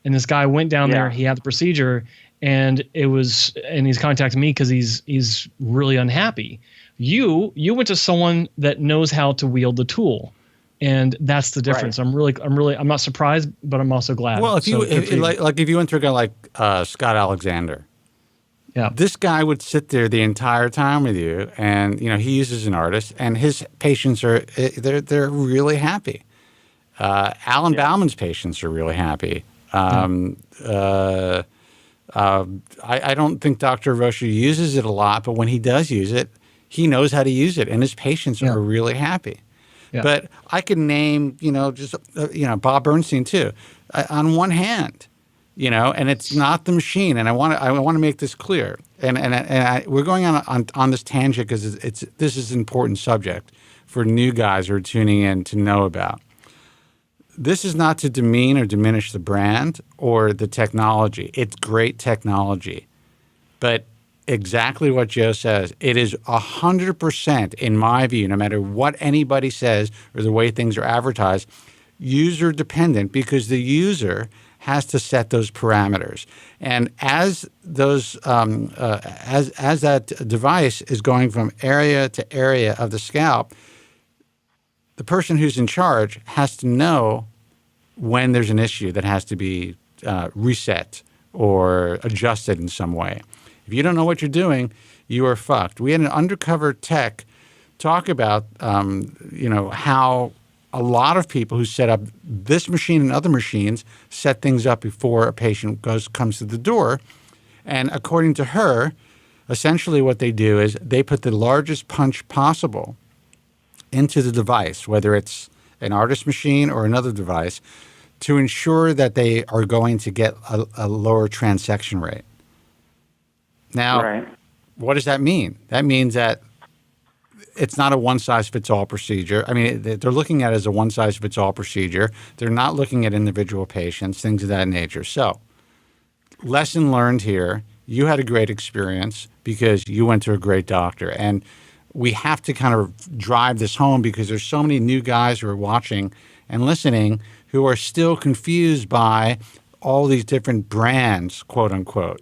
Speaker 12: And this guy went down there, he had the procedure, and he's contacting me because he's really unhappy. You went to someone that knows how to wield the tool, and that's the difference. Right. I'm not surprised, but I'm also glad.
Speaker 11: Well, if you went to a guy like Scott Alexander, this guy would sit there the entire time with you, and he uses an artist, and his patients they're really happy. Alan Bauman's patients are really happy. I don't think Dr. Rocha uses it a lot, but when he does use it, he knows how to use it, and his patients are really happy. Yeah. But I could name, Bob Bernstein too, on one hand, and it's not the machine. And I want to make this clear. And we're going on this tangent because this is an important subject for new guys who are tuning in to know about. This is not to demean or diminish the brand or the technology. It's great technology. But exactly what Joe says, it is 100%, in my view, no matter what anybody says or the way things are advertised, user dependent, because the user has to set those parameters. And as those as that device is going from area to area of the scalp, the person who's in charge has to know when there's an issue that has to be reset or adjusted in some way. If you don't know what you're doing, you are fucked. We had an undercover tech talk about, how a lot of people who set up this machine and other machines set things up before a patient comes to the door. And according to her, essentially what they do is they put the largest punch possible into the device, whether it's an artist machine or another device, to ensure that they are going to get a lower transection rate. Now, what does that mean? That means that it's not a one-size-fits-all procedure. I mean, they're looking at it as a one-size-fits-all procedure. They're not looking at individual patients, things of that nature. So, lesson learned here, you had a great experience because you went to a great doctor. And we have to kind of drive this home because there's so many new guys who are watching and listening who are still confused by all these different brands, quote unquote.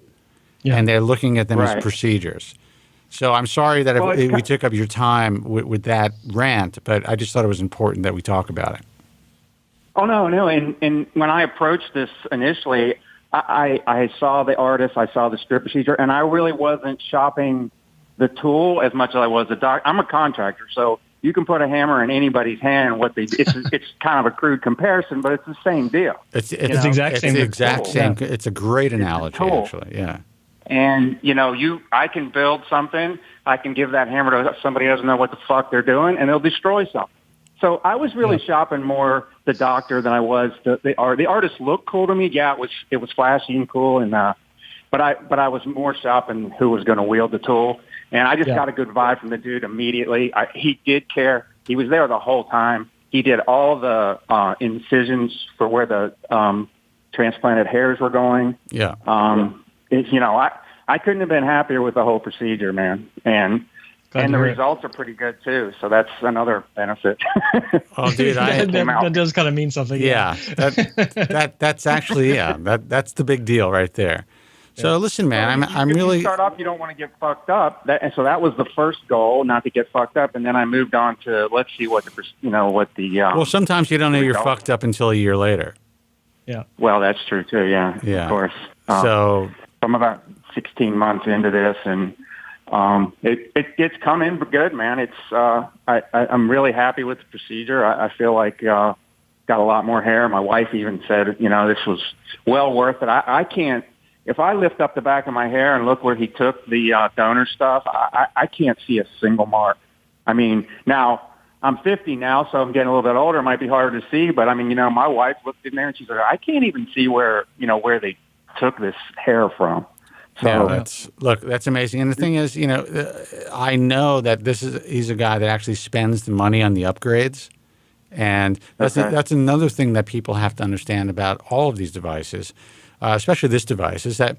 Speaker 11: Yeah. And they're looking at them as procedures. So I'm sorry that we took up your time with that rant, but I just thought it was important that we talk about it.
Speaker 15: Oh, no. And when I approached this initially, I saw the artist, I saw the strip procedure, and I really wasn't shopping the tool as much as I was the doc. I'm a contractor, so you can put a hammer in anybody's hand. It's kind of a crude comparison, but it's the same deal.
Speaker 11: It's the exact same. Yeah. It's a great analogy, actually. Yeah.
Speaker 15: And I can build something. I can give that hammer to somebody who doesn't know what the fuck they're doing, and they'll destroy something. So I was really shopping more the doctor than I was the art. The artist looked cool to me. Yeah, it was flashy and cool, and but I was more shopping who was going to wield the tool. And I just got a good vibe from the dude immediately. He did care he was there the whole time. He did all the incisions for where the transplanted hairs were going.
Speaker 11: Yeah.
Speaker 15: I couldn't have been happier with the whole procedure, man. And the results are pretty good too. So that's another benefit.
Speaker 11: Oh, dude,
Speaker 12: that does kind of mean something.
Speaker 11: Yeah, that's actually that's the big deal right there. So listen, man, I'm really.
Speaker 15: You start off, you don't want to get fucked up, and so that was the first goal, not to get fucked up, and then I moved on to let's see what the
Speaker 11: well, sometimes you don't know you're fucked up until a year later.
Speaker 12: Yeah.
Speaker 15: Well, that's true too. Yeah. Of course. So I'm about 16 months into this, and it's come in good, man. It's I'm really happy with the procedure. I feel like got a lot more hair. My wife even said, this was well worth it. I can't. If I lift up the back of my hair and look where he took the donor stuff, I can't see a single mark. I mean, now I'm 50 now, so I'm getting a little bit older. It might be harder to see, but I mean, my wife looked in there and she's like, I can't even see where they took this hair from. So,
Speaker 11: that's amazing. And the thing is, I know that he's a guy that actually spends the money on the upgrades. And that's another thing that people have to understand about all of these devices. Especially this device, is that,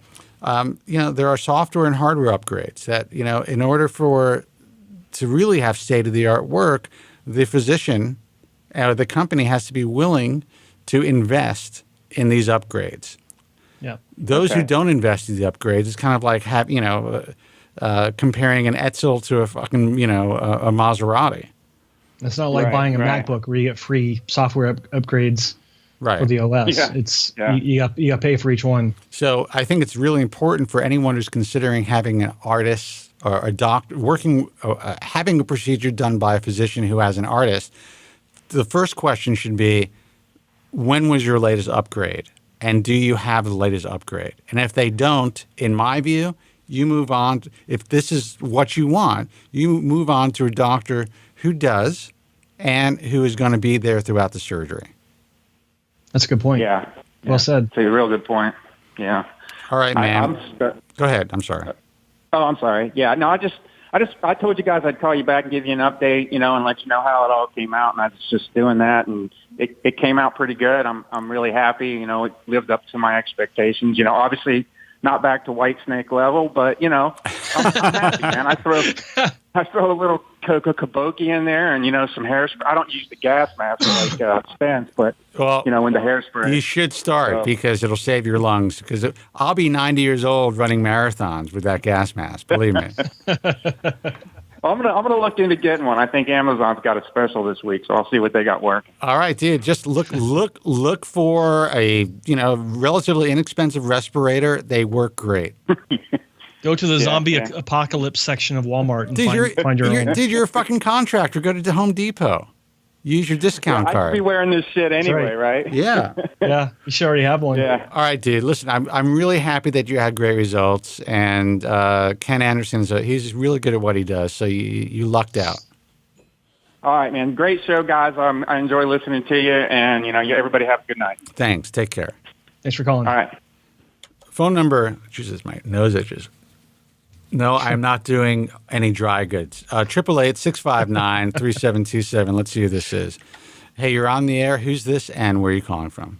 Speaker 11: there are software and hardware upgrades that, in order to really have state-of-the-art work, the physician or the company has to be willing to invest in these upgrades.
Speaker 12: Yeah.
Speaker 11: Those who don't invest in the upgrades, it's kind of like comparing an Edsel to a fucking, a Maserati.
Speaker 12: It's not like buying a MacBook where you get free software upgrades.
Speaker 11: Right.
Speaker 12: For the OS. Yeah. You got to pay for each one.
Speaker 11: So I think it's really important for anyone who's considering having an artist or a doctor having a procedure done by a physician who has an artist. The first question should be, when was your latest upgrade? And do you have the latest upgrade? And if they don't, in my view, you move on. If this is what you want, you move on to a doctor who does and who is going to be there throughout the surgery.
Speaker 12: That's a good point.
Speaker 15: Yeah.
Speaker 12: Well said.
Speaker 15: That's a real good point. Yeah.
Speaker 11: All right, man. Go ahead. I'm sorry.
Speaker 15: Oh, I'm sorry. Yeah. No, I told you guys I'd call you back and give you an update, and let you know how it all came out. And I was just doing that, and it came out pretty good. I'm really happy. It lived up to my expectations. Obviously not back to White Snake level, but I'm happy, man. I throw a little Coco Kabuki in there and, some hairspray. I don't use the gas mask like Spence, but, when the hairspray.
Speaker 11: You should start because it'll save your lungs. Because I'll be 90 years old running marathons with that gas mask, believe me.
Speaker 15: I'm gonna look into getting one. I think Amazon's got a special this week, so I'll see what they got working.
Speaker 11: All right, dude. Just look for a relatively inexpensive respirator. They work great.
Speaker 12: Go to the zombie apocalypse section of Walmart and find your own.
Speaker 11: Dude, you're a fucking contractor. Go to the Home Depot. Use your discount card.
Speaker 15: I could be wearing this shit anyway, right?
Speaker 11: Yeah.
Speaker 12: Yeah, you should already have one.
Speaker 15: Yeah.
Speaker 11: All right, dude. Listen, I'm really happy that you had great results, and Ken Anderson, he's really good at what he does. So you lucked out.
Speaker 15: All right, man. Great show, guys. I enjoy listening to you, and everybody have a good night.
Speaker 11: Thanks. Take care.
Speaker 12: Thanks for calling.
Speaker 15: All right.
Speaker 11: Phone number. Jesus, my nose itches. No, I'm not doing any dry goods. 888-659-3727. Let's see who this is. Hey, you're on the air. Who's this and where are you calling from?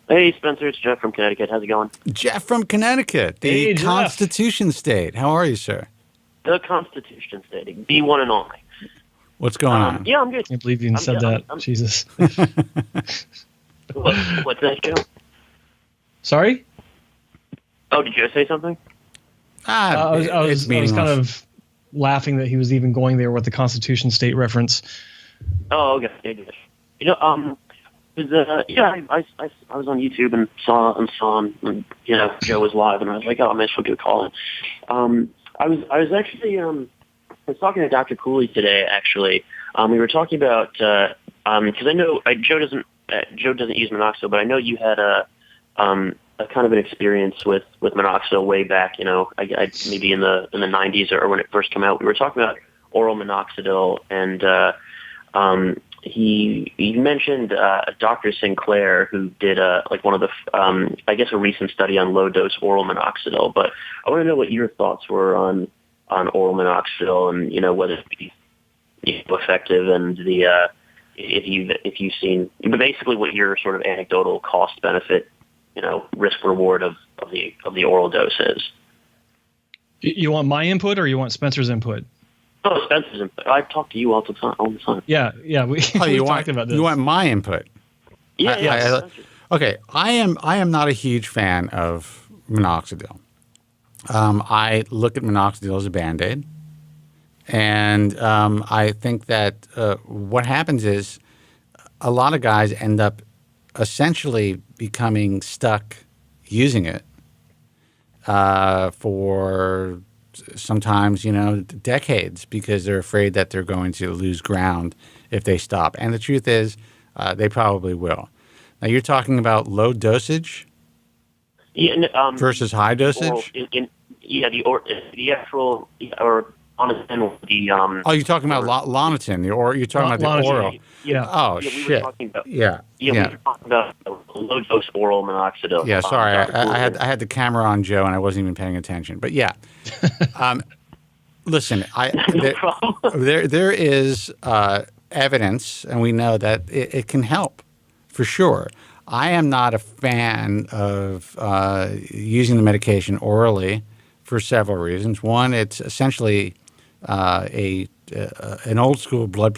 Speaker 16: Hey, Spencer. It's Jeff from Connecticut. How's it going?
Speaker 11: Jeff from Connecticut, the Constitution State. How are you, sir?
Speaker 16: The Constitution State. The one and only.
Speaker 11: What's going on?
Speaker 16: Yeah, I'm good.
Speaker 12: I can't believe you even said that. Jesus.
Speaker 16: What's that, Joe?
Speaker 12: Sorry?
Speaker 16: Oh, did you say something?
Speaker 12: I was kind of laughing that he was even going there with the Constitution State reference.
Speaker 16: Oh, okay. I was on YouTube and saw him, and Joe was live, and I was like, oh, I might as well give a call in. I was actually I was talking to Dr. Cooley today. Actually, we were talking about because I know Joe doesn't use minoxidil, but I know you had a kind of an experience with minoxidil way back, I maybe in the 90s or when it first came out. We were talking about oral minoxidil, and he mentioned Dr. Sinclair, who did one of the I guess a recent study on low dose oral minoxidil. But I want to know what your thoughts were on oral minoxidil, and whether it be effective, and the if you've seen, but basically what your sort of anecdotal cost benefit, risk reward of the oral dose is.
Speaker 12: You want my input or you want Spencer's input?
Speaker 16: Oh, Spencer's input. I talk to you all the time.
Speaker 12: Yeah. We talked about this.
Speaker 11: You want my input?
Speaker 16: Yeah.
Speaker 11: Okay. I am not a huge fan of minoxidil. I look at minoxidil as a Band-Aid. And I think that what happens is a lot of guys end up essentially becoming stuck using it for sometimes, decades, because they're afraid that they're going to lose ground if they stop. And the truth is they probably will. Now, you're talking about low dosage versus high dosage?
Speaker 16: The actual or Lonatan,
Speaker 11: oh, you're talking about Lonatan, or you're talking about the oral?
Speaker 12: Yeah.
Speaker 11: Oh,
Speaker 16: we
Speaker 11: shit.
Speaker 16: were talking about,
Speaker 11: We were
Speaker 16: talking about low dose oral minoxidil.
Speaker 11: Yeah, sorry, I had the camera on Joe, and I wasn't even paying attention. But yeah, listen, there is evidence, and we know that it can help for sure. I am not a fan of using the medication orally for several reasons. One, it's essentially an old school blood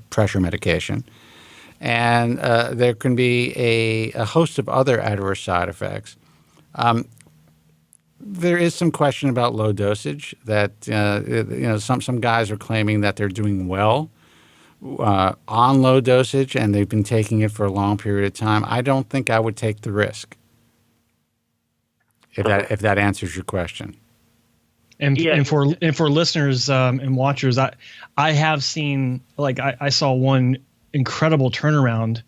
Speaker 11: pressure medication, and there can be a host of other adverse side effects. There is some question about low dosage. That some guys are claiming that they're doing well on low dosage, and they've been taking it for a long period of time. I don't think I would take the risk. If that answers your question.
Speaker 12: And for listeners and watchers, I have seen, I saw one incredible turnaround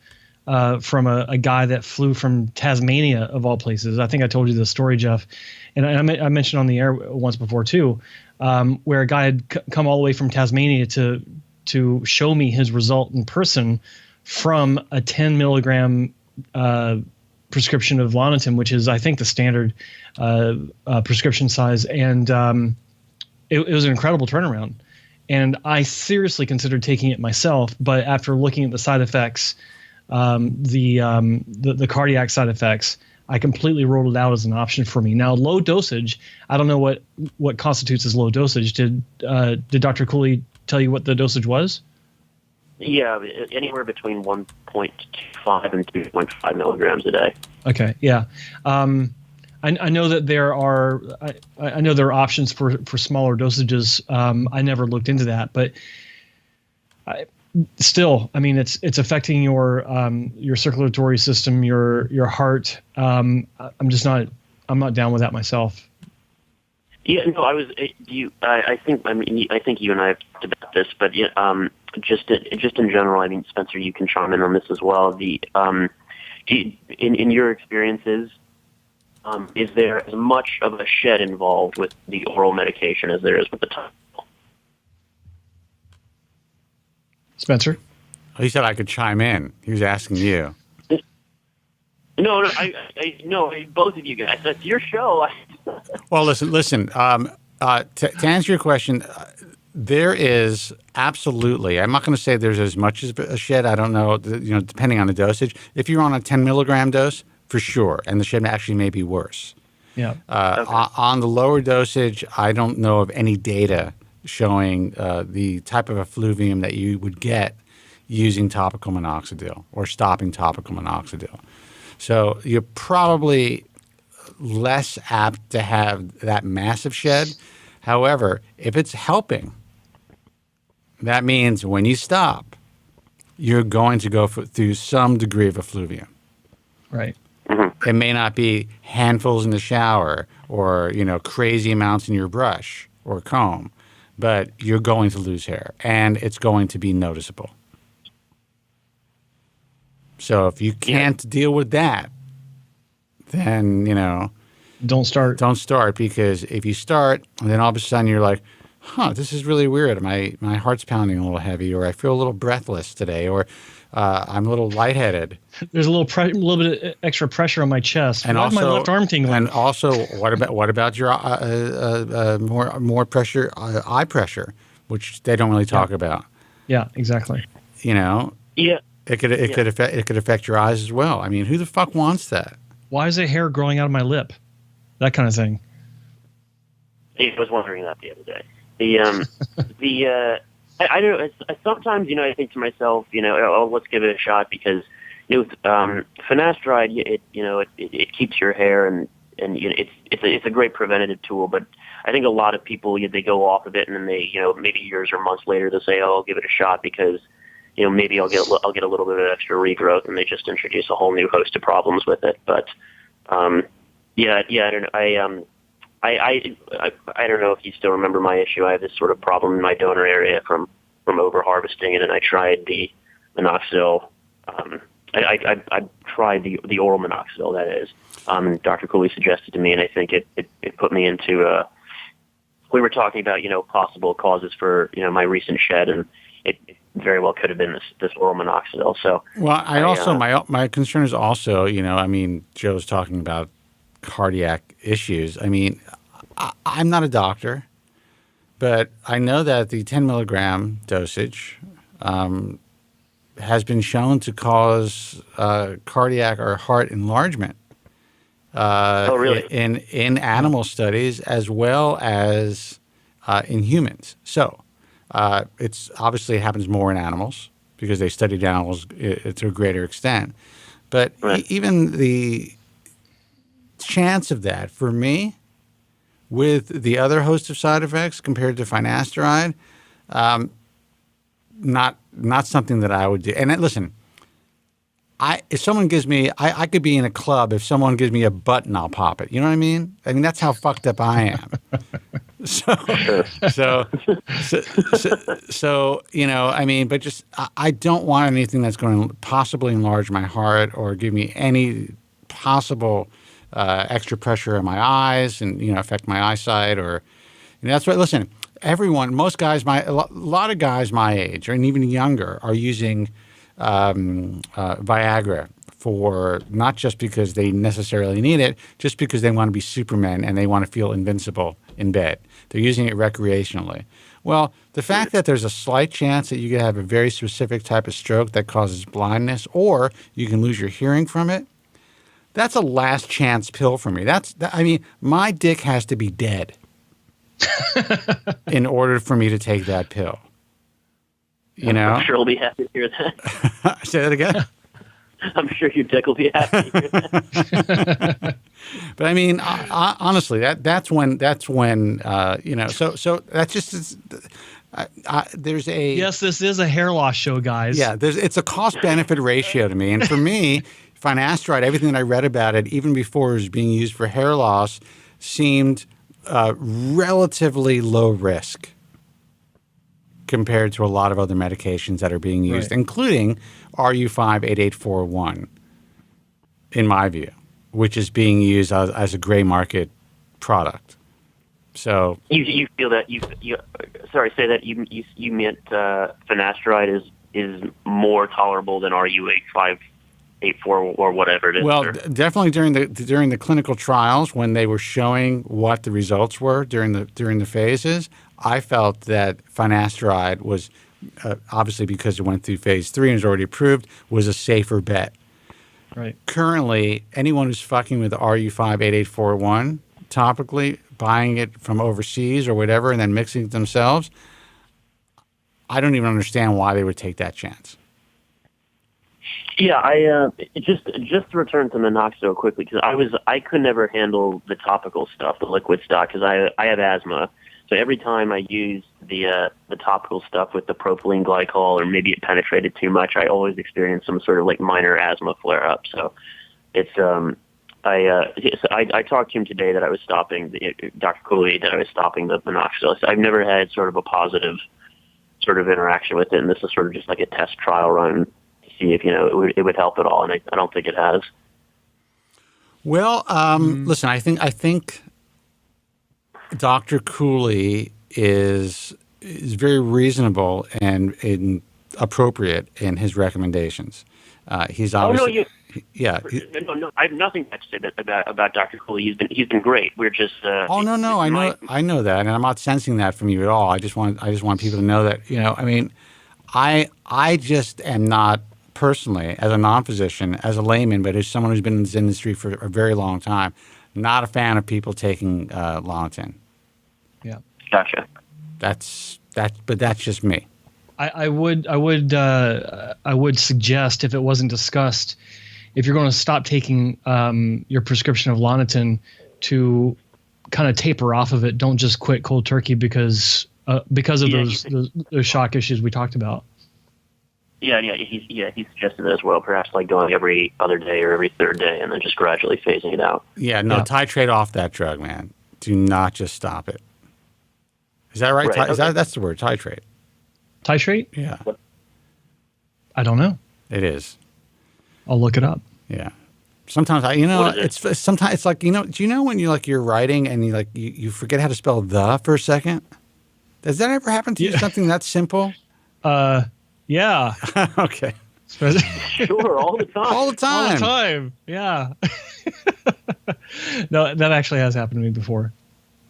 Speaker 12: from a guy that flew from Tasmania, of all places. I think I told you the story, Jeff, and I mentioned on the air once before too, where a guy had come all the way from Tasmania to show me his result in person from a 10 milligram prescription of Lonatan, which is, I think, the standard prescription size. And it was an incredible turnaround. And I seriously considered taking it myself. But after looking at the side effects, the cardiac side effects, I completely ruled it out as an option for me. Now, low dosage, I don't know what constitutes as low dosage. Did Dr. Cooley tell you what the dosage was?
Speaker 16: Yeah, anywhere between 1.25 and 2.5 milligrams a day.
Speaker 12: Okay, yeah. I know that there are I know there are options for smaller dosages. I never looked into that, but still, I mean, it's affecting your circulatory system, your heart. I'm not down with that myself.
Speaker 16: Yeah, no, I think you and I have talked about this, but just in general, I mean, Spencer, you can chime in on this as well. In your experiences, is there as much of a shed involved with the oral medication as there is with the topical?
Speaker 12: Spencer?
Speaker 11: He said I could chime in. He was asking you.
Speaker 16: No, both of you guys. That's your show.
Speaker 11: Well, listen. To answer your question, there is absolutely. I'm not going to say there's as much as a shed. I don't know. Depending on the dosage. If you're on a 10 milligram dose, for sure, and the shed actually may be worse.
Speaker 12: Yeah.
Speaker 11: On the lower dosage, I don't know of any data showing the type of effluvium that you would get using topical minoxidil or stopping topical minoxidil. So you're probably less apt to have that massive shed. However, if it's helping, that means when you stop, you're going to go through some degree of effluvium.
Speaker 12: Right.
Speaker 11: Mm-hmm. It may not be handfuls in the shower or, crazy amounts in your brush or comb, but you're going to lose hair, and it's going to be noticeable. So if you can't deal with that, then,
Speaker 12: don't start.
Speaker 11: Don't start, because if you start, and then all of a sudden you're like, this is really weird. My heart's pounding a little heavy, or I feel a little breathless today, or I'm a little lightheaded.
Speaker 12: There's a little bit of extra pressure on my chest.
Speaker 11: And
Speaker 12: why
Speaker 11: also,
Speaker 12: is my left arm tingling?
Speaker 11: And also, what about your more pressure, eye pressure? which they don't really talk about.
Speaker 12: Yeah, exactly.
Speaker 11: You know.
Speaker 16: Yeah.
Speaker 11: It could affect your eyes as well. I mean, who the fuck wants that?
Speaker 12: Why is there hair growing out of my lip? That kind of thing.
Speaker 16: I was wondering that the other day. I don't know. Sometimes, I think to myself, oh, let's give it a shot because, finasteride, it keeps your hair and it's a great preventative tool. But I think a lot of people, they go off of it and then they, maybe years or months later they say, oh, I'll give it a shot because, maybe I'll get a little bit of extra regrowth, and they just introduce a whole new host of problems with it. But I don't know. I don't know if you still remember my issue. I have this sort of problem in my donor area from over harvesting it, and I tried the minoxidil. I tried the oral minoxidil, that is. Dr. Cooley suggested to me, and I think it put me into. We were talking about possible causes for my recent shed, and it very well could have been this oral minoxidil. So
Speaker 11: my concern is also Joe's talking about cardiac issues. I mean, I'm not a doctor, but I know that the 10 milligram dosage has been shown to cause cardiac or heart enlargement.
Speaker 16: Oh, really?
Speaker 11: In animal studies as well as in humans. So it's obviously happens more in animals because they studied animals to a greater extent. But even the chance of that for me with the other host of side effects compared to finasteride, not something that I would do. And listen, if someone gives me, I could be in a club. If someone gives me a button, I'll pop it. You know what I mean? I mean, that's how fucked up I am. So but just, I don't want anything that's going to possibly enlarge my heart or give me any possible extra pressure in my eyes and, affect my eyesight or, that's what, listen, most guys, a lot of guys my age and even younger are using Viagra for not just because they necessarily need it, just because they want to be Superman and they want to feel invincible in bed. They're using it recreationally. Well, the fact that there's a slight chance that you could have a very specific type of stroke that causes blindness or you can lose your hearing from it, that's a last chance pill for me. My dick has to be dead in order for me to take that pill.
Speaker 16: I'm sure he'll be happy to hear that.
Speaker 11: Say that again?
Speaker 16: I'm sure your dick will be happy to hear that.
Speaker 11: But I mean, honestly, that's when so that's just there's a
Speaker 12: yes, this is a hair loss show, guys.
Speaker 11: Yeah, it's a cost benefit ratio to me, and for me, finasteride, everything that I read about it, even before it was being used for hair loss, seemed relatively low risk compared to a lot of other medications that are being used, including RU58841, in my view, which is being used as a gray market product. So
Speaker 16: you feel that you meant finasteride is more tolerable than RU8584 or whatever it is.
Speaker 11: Well, definitely during the clinical trials when they were showing what the results were during the phases, I felt that finasteride was obviously because it went through phase 3 and is already approved, was a safer bet.
Speaker 12: Right.
Speaker 11: Currently, anyone who's fucking with RU58841 topically, buying it from overseas or whatever, and then mixing it themselves, I don't even understand why they would take that chance.
Speaker 16: Yeah, just to return to minoxidil quickly, because I could never handle the topical stuff, the liquid stuff, because I have asthma. So every time I use the topical stuff with the propylene glycol, or maybe it penetrated too much, I always experience some sort of like minor asthma flare up. So it's I talked to him today that I was stopping Dr. Cooley, that I was stopping the minoxidil. So I've never had sort of a positive sort of interaction with it, and this is sort of just like a test trial run to see if it would help at all, and I don't think it has.
Speaker 11: Well, listen, I think Dr. Cooley is very reasonable and appropriate in his recommendations. He's obviously Yeah.
Speaker 16: No, I have nothing bad to say about Dr. Cooley. He's been great. We're just.
Speaker 11: Oh no, I know that, and I'm not sensing that from you at all. I just want people to know that I mean, I just am not personally, as a non-physician, as a layman, but as someone who's been in this industry for a very long time, not a fan of people taking Lonitin.
Speaker 12: Yeah.
Speaker 16: Gotcha.
Speaker 11: But that's just me.
Speaker 12: I would suggest, if it wasn't discussed, if you're going to stop taking your prescription of Lonitin, to kind of taper off of it. Don't just quit cold turkey because of those shock issues we talked about.
Speaker 16: Yeah, he suggested that as well. Perhaps like going every other day or every third day, and then just gradually phasing it out.
Speaker 11: Yeah, no, titrate off that drug, man. Do not just stop it. Is that right? That's the word, titrate.
Speaker 12: Titrate?
Speaker 11: Yeah.
Speaker 12: I don't know.
Speaker 11: It is.
Speaker 12: I'll look it up.
Speaker 11: Yeah. Sometimes sometimes it's like, do you know when you're writing and you forget how to spell the for a second? Does that ever happen to you? Something that simple?
Speaker 12: Yeah.
Speaker 11: Okay.
Speaker 16: Sure, all the time.
Speaker 11: All the time.
Speaker 12: All the time. Yeah. No, that actually has happened to me before.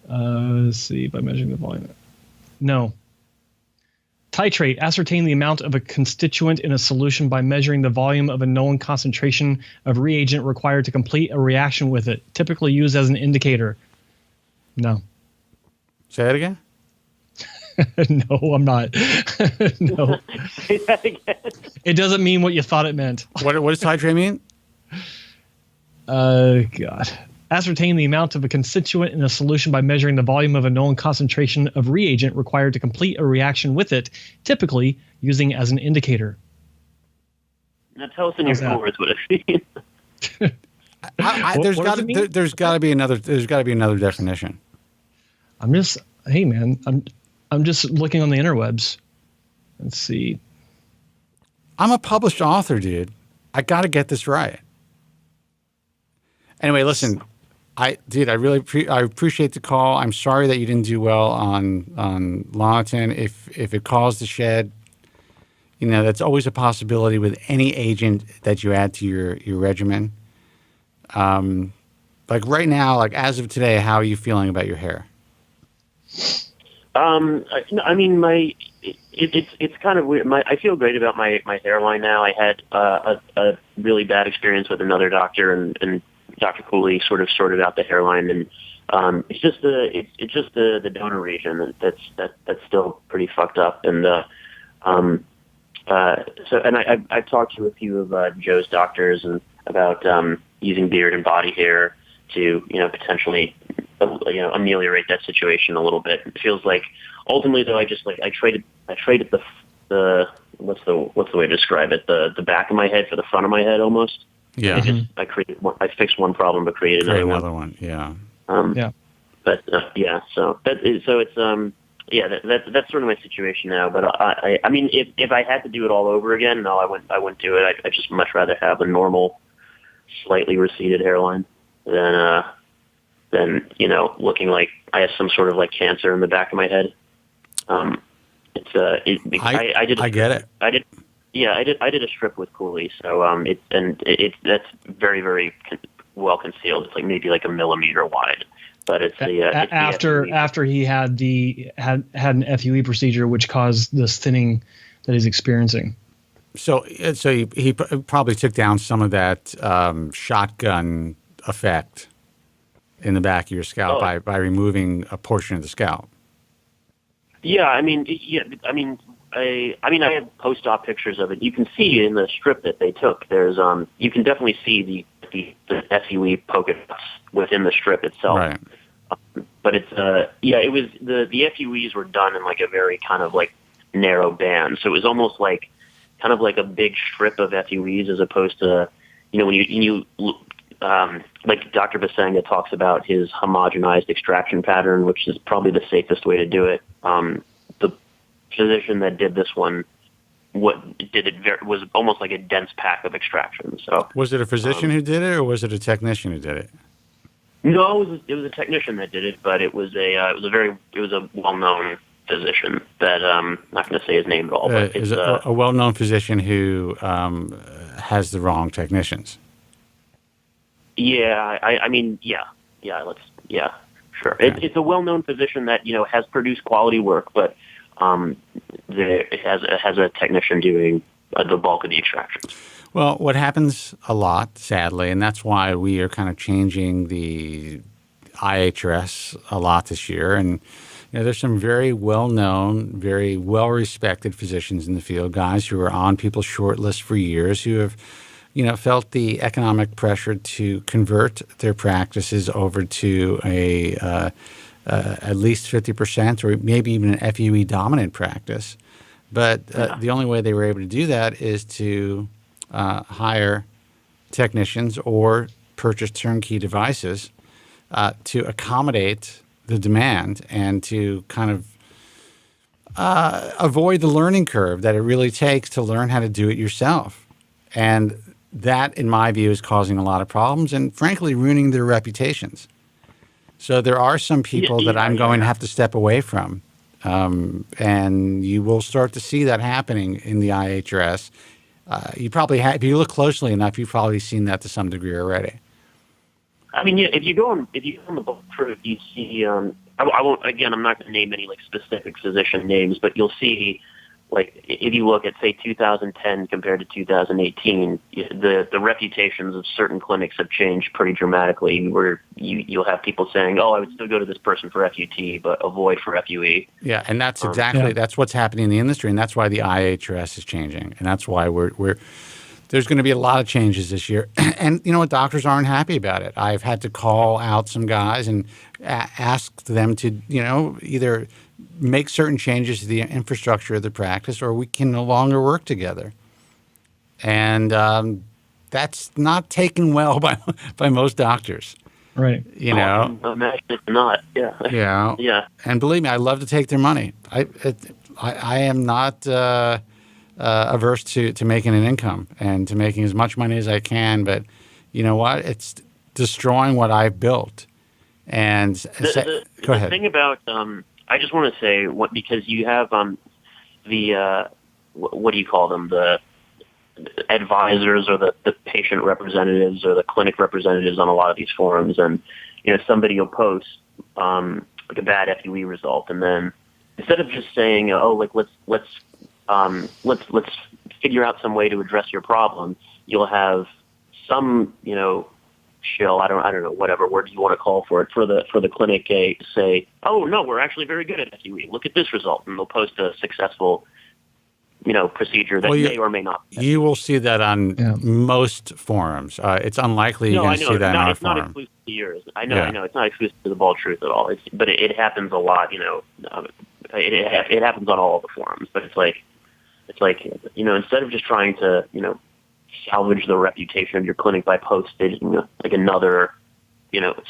Speaker 12: Let's see, by measuring the volume. No. Titrate, ascertain the amount of a constituent in a solution by measuring the volume of a known concentration of reagent required to complete a reaction with it, typically used as an indicator. No.
Speaker 11: Say that again?
Speaker 12: No, I'm not. No.
Speaker 16: Say that again.
Speaker 12: It doesn't mean what you thought it meant.
Speaker 11: What does titrate mean?
Speaker 12: God. Ascertain the amount of a constituent in a solution by measuring the volume of a known concentration of reagent required to complete a reaction with it, typically using as an indicator.
Speaker 16: Now tell us in your own words what it means.
Speaker 11: There's got to be another definition.
Speaker 12: Hey man, I'm just looking on the interwebs. Let's see.
Speaker 11: I'm a published author, dude. I got to get this right. Anyway, listen. I really I appreciate the call. I'm sorry that you didn't do well on Lonitin. If it caused the shed, that's always a possibility with any agent that you add to your regimen. Like right now, like as of today, how are you feeling about your hair?
Speaker 16: I mean, it's kind of weird. I feel great about my hairline now. I had a really bad experience with another doctor, and Dr. Cooley sort of sorted out the hairline, and it's just the donor region that's still pretty fucked up. And I've talked to a few of Joe's doctors and about using beard and body hair to potentially ameliorate that situation a little bit. It feels like ultimately though I traded the what's the way to describe it, the back of my head for the front of my head almost.
Speaker 11: Yeah.
Speaker 16: I fixed one problem but created another one.
Speaker 11: Yeah.
Speaker 16: Yeah. But that's sort of my situation now. But I mean, if I had to do it all over again, no, I wouldn't do it. I'd just much rather have a normal, slightly receded hairline than looking like I have some sort of like cancer in the back of my head. I get it. I did a strip with Cooley, so that's very, very well concealed. It's like maybe like a millimeter wide, but it's
Speaker 12: after he had an FUE procedure, which caused this thinning that he's experiencing.
Speaker 11: So he probably took down some of that shotgun effect in the back of your scalp by removing a portion of the scalp.
Speaker 16: Yeah, I have post-op pictures of it. You can see in the strip that they took. There's you can definitely see the FUE pockets within the strip itself.
Speaker 11: Right.
Speaker 16: But it's it was the FUEs were done in like a very kind of like narrow band, so it was almost like kind of like a big strip of FUEs as opposed to when you like Dr. Basanga talks about his homogenized extraction pattern, which is probably the safest way to do it. The physician that did this one, was almost like a dense pack of extraction. So
Speaker 11: was it a physician who did it, or was it a technician who did it?
Speaker 16: No, it was a technician that did it, but it was a well-known physician that I'm not going to say his name at all. But
Speaker 11: it's a well-known physician who has the wrong technicians.
Speaker 16: Yeah, I mean, yeah, sure.
Speaker 11: Yeah.
Speaker 16: It's a well-known physician that has produced quality work, but it has a technician doing the bulk of the extractions.
Speaker 11: Well, what happens a lot, sadly, and that's why we are kind of changing the IHRS a lot this year. And there's some very well-known, very well-respected physicians in the field, guys who are on people's short lists for years, who have felt the economic pressure to convert their practices over to at least 50% or maybe even an FUE dominant practice. But the only way they were able to do that is to hire technicians or purchase turnkey devices to accommodate the demand and to kind of avoid the learning curve that it really takes to learn how to do it yourself. And that, in my view, is causing a lot of problems and, frankly, ruining their reputations. So there are some people that I'm going to have to step away from. And you will start to see that happening in the IHRS. You probably have, if you look closely enough, you've probably seen that to some degree already.
Speaker 16: I mean, yeah, if you go on the book truth, you see. I won't. Again, I'm not going to name any specific physician names, but you'll see. If you look at, say, 2010 compared to 2018, the reputations of certain clinics have changed pretty dramatically, where you'll have people saying, oh, I would still go to this person for FUT, but avoid for FUE.
Speaker 11: Yeah, and that's exactly that's what's happening in the industry, and that's why the IHRS is changing, and that's why there's going to be a lot of changes this year. And doctors aren't happy about it. I've had to call out some guys and ask them to, either make certain changes to the infrastructure of the practice, or we can no longer work together. And that's not taken well by most doctors.
Speaker 12: Right.
Speaker 16: Imagine it's not. Yeah.
Speaker 11: Yeah.
Speaker 16: Yeah.
Speaker 11: And believe me, I love to take their money. I am not averse to making an income and to making as much money as I can. But you know what? It's destroying what I've built. And go ahead.
Speaker 16: The thing about I just want to say because you have the what do you call them, the advisors or the patient representatives or the clinic representatives on a lot of these forums, and somebody will post like a bad FUE result, and then instead of just saying let's figure out some way to address your problem, you'll have some shill, I don't know, whatever word you want to call for it, for the clinic say, oh no, we're actually very good at FUE. Look at this result, and they'll post a successful procedure that may or may not.
Speaker 11: You will see that on most forums. It's unlikely you're going to see that on our forum.
Speaker 16: It's not exclusive to yours. I know. It's not exclusive to the Bald Truth at all. But it happens a lot. It happens on all of the forums. But it's like instead of just trying to salvage the reputation of your clinic by posting another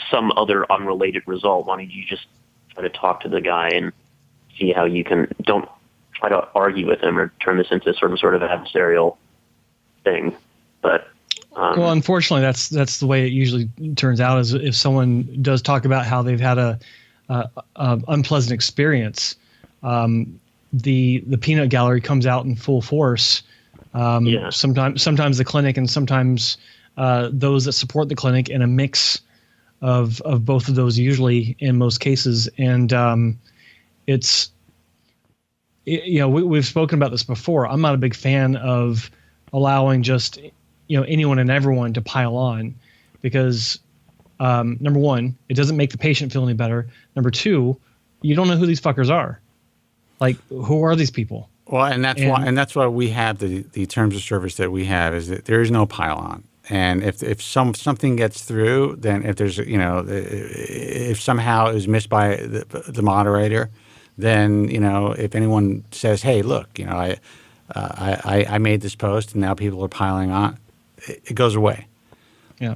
Speaker 16: some other unrelated result, why don't you just try to talk to the guy and see how you can. Don't try to argue with him or turn this into some sort of adversarial thing. But
Speaker 12: well, unfortunately, that's the way it usually turns out. Is if someone does talk about how they've had a unpleasant experience, the peanut gallery comes out in full force. Sometimes the clinic, and sometimes those that support the clinic, in a mix of both of those, usually in most cases. And we've spoken about this before. I'm not a big fan of allowing just anyone and everyone to pile on, because number one, it doesn't make the patient feel any better. Number two, you don't know who these fuckers are. Like, who are these people?
Speaker 11: Well, and that's why we have the terms of service that we have, is that there is no pile on. And if something gets through, then if there's if somehow it was missed by the moderator, then if anyone says, hey, look, I made this post and now people are piling on, it goes away.
Speaker 12: Yeah.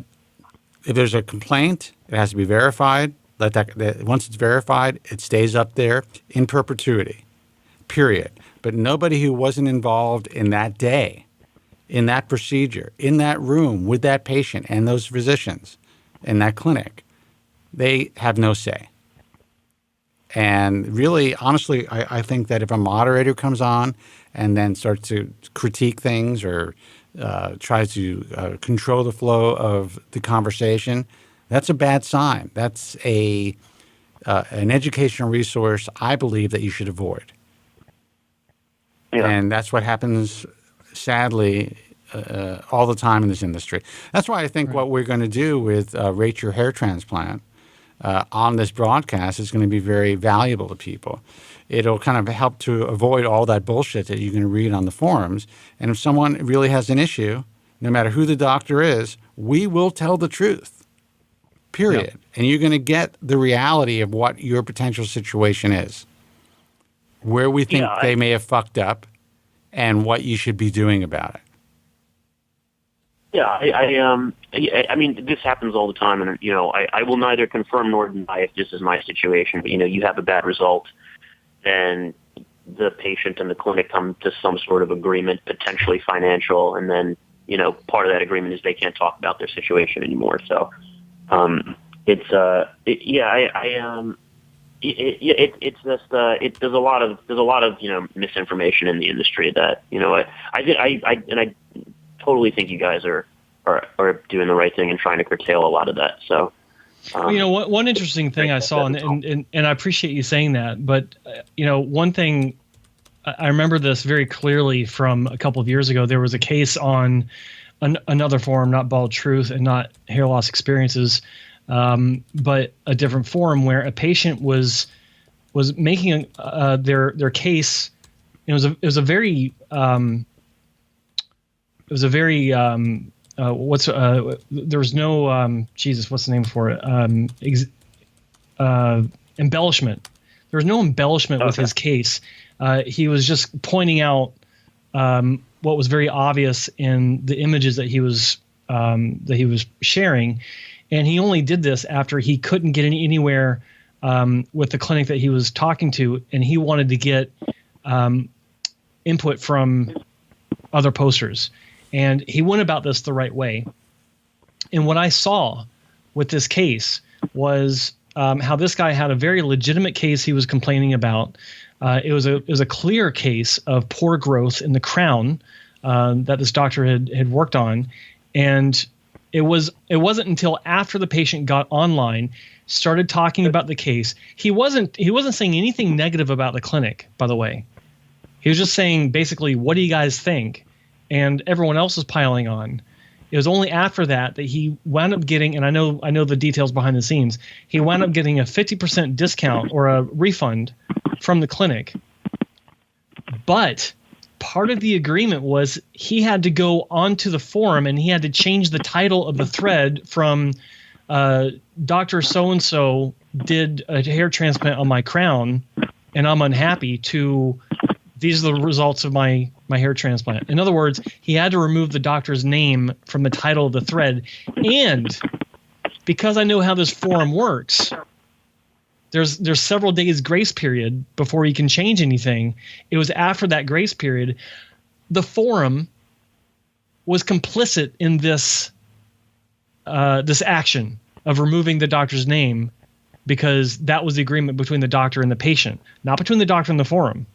Speaker 11: If there's a complaint, it has to be verified. Once it's verified, it stays up there in perpetuity. Period. But nobody who wasn't involved in that day, in that procedure, in that room with that patient and those physicians in that clinic, they have no say. And really, honestly, I think that if a moderator comes on and then starts to critique things or tries to control the flow of the conversation, that's a bad sign. That's an educational resource, I believe, that you should avoid. Yeah. And that's what happens, sadly, all the time in this industry. That's why I think what we're going to do with Rate Your Hair Transplant on this broadcast is going to be very valuable to people. It'll kind of help to avoid all that bullshit that you're going to read on the forums. And if someone really has an issue, no matter who the doctor is, we will tell the truth, period. Yep. And you're going to get the reality of what your potential situation is, where we think they may have fucked up, and what you should be doing about it.
Speaker 16: Yeah, I mean, this happens all the time, and I will neither confirm nor deny if this is my situation. But you have a bad result, and the patient and the clinic come to some sort of agreement, potentially financial, and then part of that agreement is they can't talk about their situation anymore. So, it's just there's a lot of misinformation in the industry that I totally think you guys are doing the right thing and trying to curtail a lot of that. So,
Speaker 12: one interesting thing I saw, and I appreciate you saying that, but one thing I remember this very clearly from a couple of years ago. There was a case on another forum, not Bald Truth and not Hair Loss Experiences, but a different forum where a patient was making their case. It was a very there was no what's the name for it? Embellishment. There was no embellishment with his case. He was just pointing out what was very obvious in the images that he was sharing, and he only did this after he couldn't get anywhere with the clinic that he was talking to, and he wanted to get input from other posters. And he went about this the right way. And what I saw with this case was how this guy had a very legitimate case he was complaining about. It was a clear case of poor growth in the crown that this doctor had worked on, and it wasn't until after the patient got online, started talking about the case. He wasn't saying anything negative about the clinic, by the way. He was just saying basically, what do you guys think? And everyone else was piling on. It was only after that he wound up getting, and I know the details behind the scenes, he wound up getting a 50% discount or a refund from the clinic. But part of the agreement was he had to go onto the forum and he had to change the title of the thread from Dr. So-and-so did a hair transplant on my crown and I'm unhappy to these are the results of my hair transplant. In other words, he had to remove the doctor's name from the title of the thread. And because I know how this forum works, there's several days grace period before you can change anything. It was after that grace period. The forum was complicit in this action of removing the doctor's name because that was the agreement between the doctor and the patient, not between the doctor and the forum.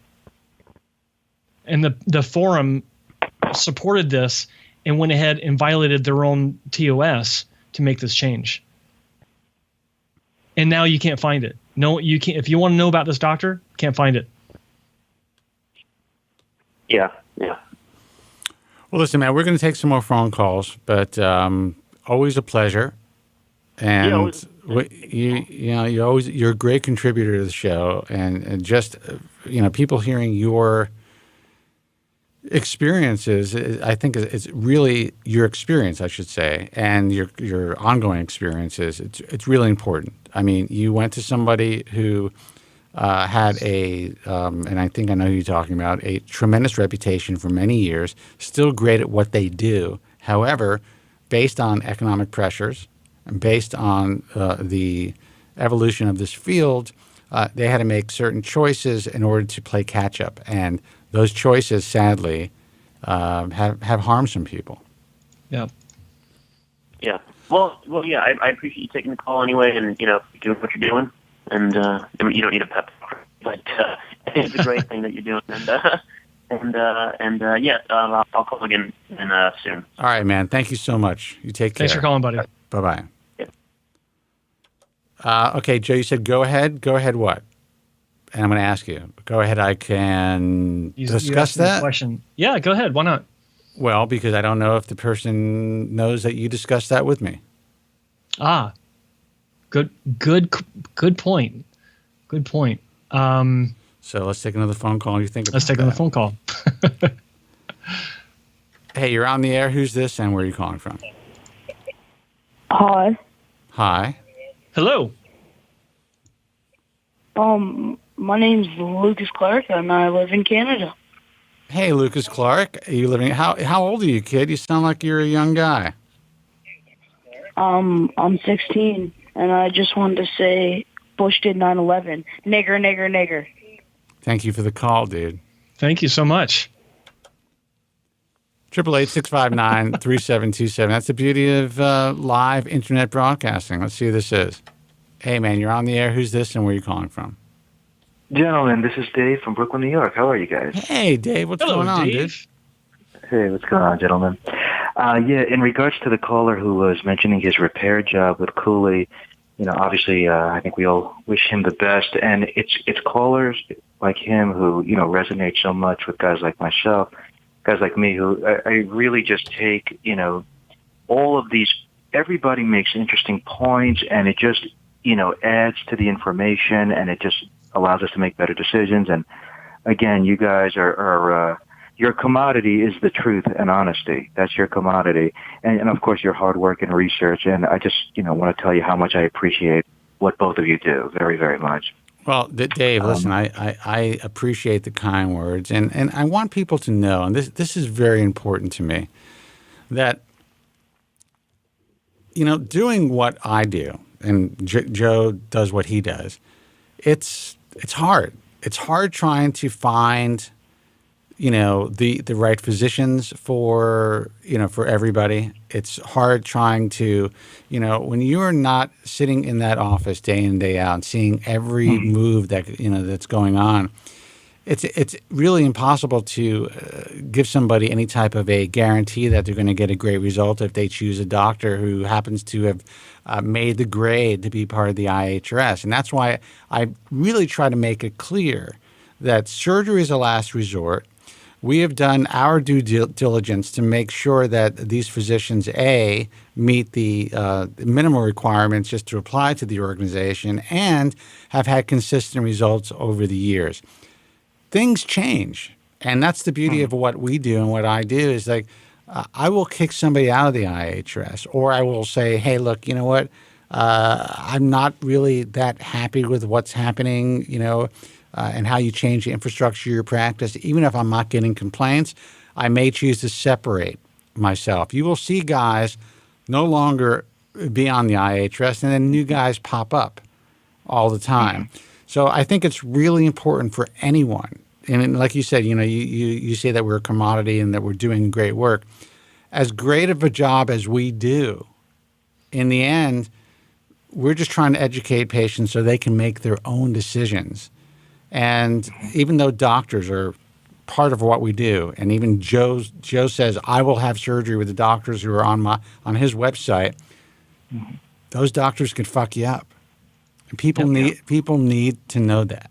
Speaker 12: And the forum supported this and went ahead and violated their own TOS to make this change. And now you can't find it. No, you can't. If you want to know about this doctor, can't find it.
Speaker 16: Yeah.
Speaker 11: Well, listen, man, we're going to take some more phone calls, but always a pleasure. And you're a great contributor to the show, and just people hearing your experiences, I think it's really your experience, I should say, and your ongoing experiences. It's really important. I mean, you went to somebody who had and I think I know who you're talking about, a tremendous reputation for many years, still great at what they do. However, based on economic pressures and based on the evolution of this field, they had to make certain choices in order to play catch up. And those choices, sadly, have harmed some people.
Speaker 12: Yeah.
Speaker 16: Yeah. Well, yeah. I appreciate you taking the call anyway, and doing what you're doing. And you don't need a pep talk, but I think it's a great thing that you're doing. I'll call again soon.
Speaker 11: All right, man. Thank you so much. You take care.
Speaker 12: Thanks for calling, buddy.
Speaker 11: Bye-bye. Okay, Joe, you said go ahead. Go ahead what? And I'm going to ask you. Go ahead. I can discuss that?
Speaker 12: Question. Yeah, go ahead. Why not?
Speaker 11: Well, because I don't know if the person knows that you discussed that with me.
Speaker 12: Ah, good point. Good point.
Speaker 11: So let's take another phone call. You think?
Speaker 12: Let's take another phone call.
Speaker 11: Hey, you're on the air. Who's this, and where are you calling from?
Speaker 17: Hi.
Speaker 11: Hi.
Speaker 12: Hello.
Speaker 17: My name's Lucas Clark, and I live in Canada.
Speaker 11: Hey, Lucas Clark. Are you living? How old are you, kid? You sound like you're a young guy.
Speaker 17: I'm 16, and I just wanted to say Bush did 9/11. Nigger, nigger, nigger.
Speaker 11: Thank you for the call, dude.
Speaker 12: Thank you so much.
Speaker 11: 888-659-3727. That's the beauty of live internet broadcasting. Let's see who this is. Hey, man, you're on the air. Who's this, and where are you calling from?
Speaker 18: Gentlemen, this is Dave from Brooklyn, New York. How are you guys?
Speaker 11: Hey, Dave. What's going on, dude?
Speaker 18: Hey, what's going on, gentlemen? In regards to the caller who was mentioning his repair job with Cooley, obviously, I think we all wish him the best. And it's callers like him who, resonate so much with guys like myself, guys like me who I really just take, all of these, everybody makes interesting points, and it just, adds to the information, and it just allows us to make better decisions. And again, you guys are your commodity is the truth and honesty. That's your commodity. And of course, your hard work and research. And I just, want to tell you how much I appreciate what both of you do very, very much.
Speaker 11: Well, Dave, listen, I appreciate the kind words. And I want people to know, and this is very important to me, that, doing what I do, and Joe does what he does, it's hard. It's hard trying to find, the right physicians for everybody. It's hard trying to, when you are not sitting in that office day in, day out and seeing every move that, that's going on, it's really impossible to give somebody any type of a guarantee that they're going to get a great result if they choose a doctor who happens to have made the grade to be part of the IHRS. And that's why I really try to make it clear that surgery is a last resort. We have done our due diligence to make sure that these physicians, A, meet the minimal requirements just to apply to the organization and have had consistent results over the years. Things change, and that's the beauty of what we do and what I do is like I will kick somebody out of the IHRS, or I will say, hey, look, you know what? I'm not really that happy with what's happening, and how you change the infrastructure of your practice. Even if I'm not getting complaints, I may choose to separate myself. You will see guys no longer be on the IHRS, and then new guys pop up all the time. So I think it's really important for anyone. And like you said, you say that we're a commodity and that we're doing great work. As great of a job as we do, in the end, we're just trying to educate patients so they can make their own decisions. And even though doctors are part of what we do, and even Joe says, I will have surgery with the doctors who are on his website, those doctors can fuck you up. And people need to know that.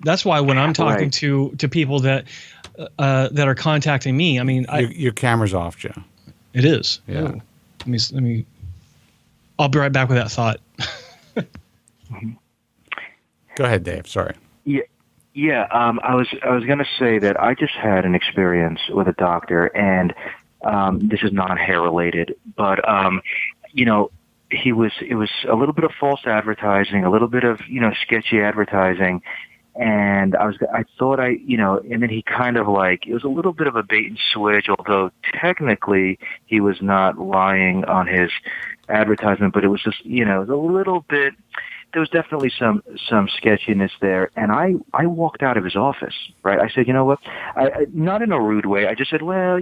Speaker 12: That's why when I'm talking to people that are contacting me, I mean,
Speaker 11: your camera's off, Joe.
Speaker 12: It is.
Speaker 11: Yeah.
Speaker 12: Oh. Let me. I'll be right back with that thought.
Speaker 11: Go ahead, Dave. Sorry.
Speaker 18: Yeah. I was going to say that I just had an experience with a doctor, and this is not hair related, but it was a little bit of false advertising, a little bit of sketchy advertising. And I thought and then he kind of it was a little bit of a bait and switch, although technically he was not lying on his advertisement, but it was just, it was a little bit, there was definitely some sketchiness there. And I walked out of his office, right? I said, you know what? I not in a rude way. I just said, well,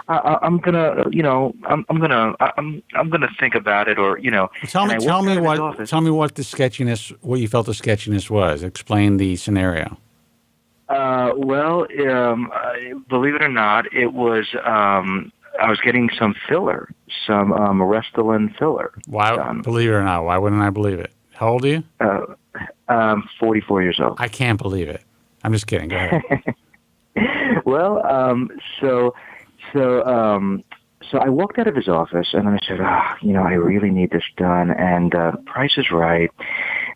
Speaker 18: I'm gonna think about it, or
Speaker 11: Tell me what the sketchiness, what you felt the sketchiness was. Explain the scenario.
Speaker 18: Well, believe it or not, it was. I was getting some filler, some Restylane filler.
Speaker 11: Why? Believe it or not, why wouldn't I believe it? How old are you?
Speaker 18: 44 years old.
Speaker 11: I can't believe it. I'm just kidding. Go ahead.
Speaker 18: Well, so I walked out of his office, and then I said, I really need this done, and price is right.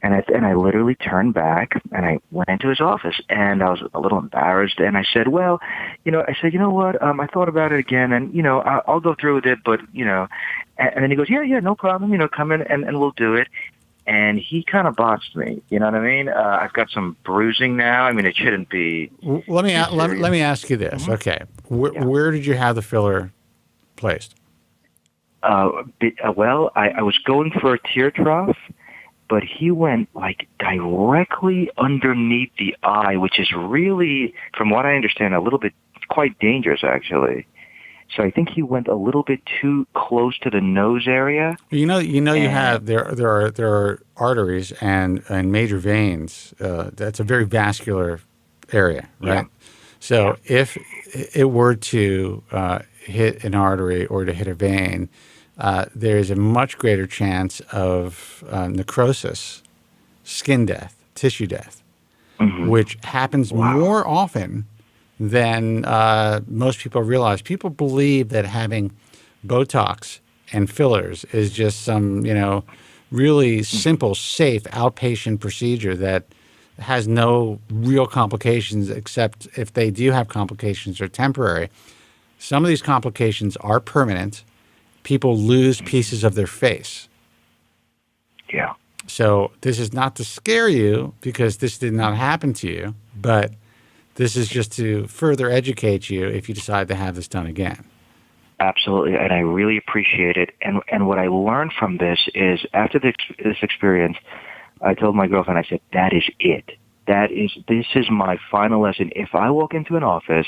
Speaker 18: And I literally turned back, and I went into his office, and I was a little embarrassed, and I said, well, you know what, I thought about it again, and, I'll go through with it, but, and then he goes, yeah, no problem, come in, and we'll do it. And he kind of botched me, you know what I mean? I've got some bruising now. I mean, it shouldn't be.
Speaker 11: Let me ask you this. Okay. Where did you have the filler placed?
Speaker 18: Well, I was going for a tear trough, but he went like directly underneath the eye, which is really, from what I understand, a little bit quite dangerous, actually. So I think he went a little bit too close to the nose area.
Speaker 11: You have there are arteries and major veins. That's a very vascular area, right? Yeah. So if it were to hit an artery or to hit a vein, there is a much greater chance of necrosis, skin death, tissue death, which happens more often than most people realize. People believe that having Botox and fillers is just some, really simple, safe outpatient procedure that has no real complications, except if they do have complications, they're temporary. Some of these complications are permanent. People lose pieces of their face.
Speaker 18: Yeah.
Speaker 11: So this is not to scare you, because this did not happen to you, but this is just to further educate you if you decide to have this done again.
Speaker 18: Absolutely, and I really appreciate it. And what I learned from this is, after this experience, I told my girlfriend, I said, that is it. This is my final lesson. If I walk into an office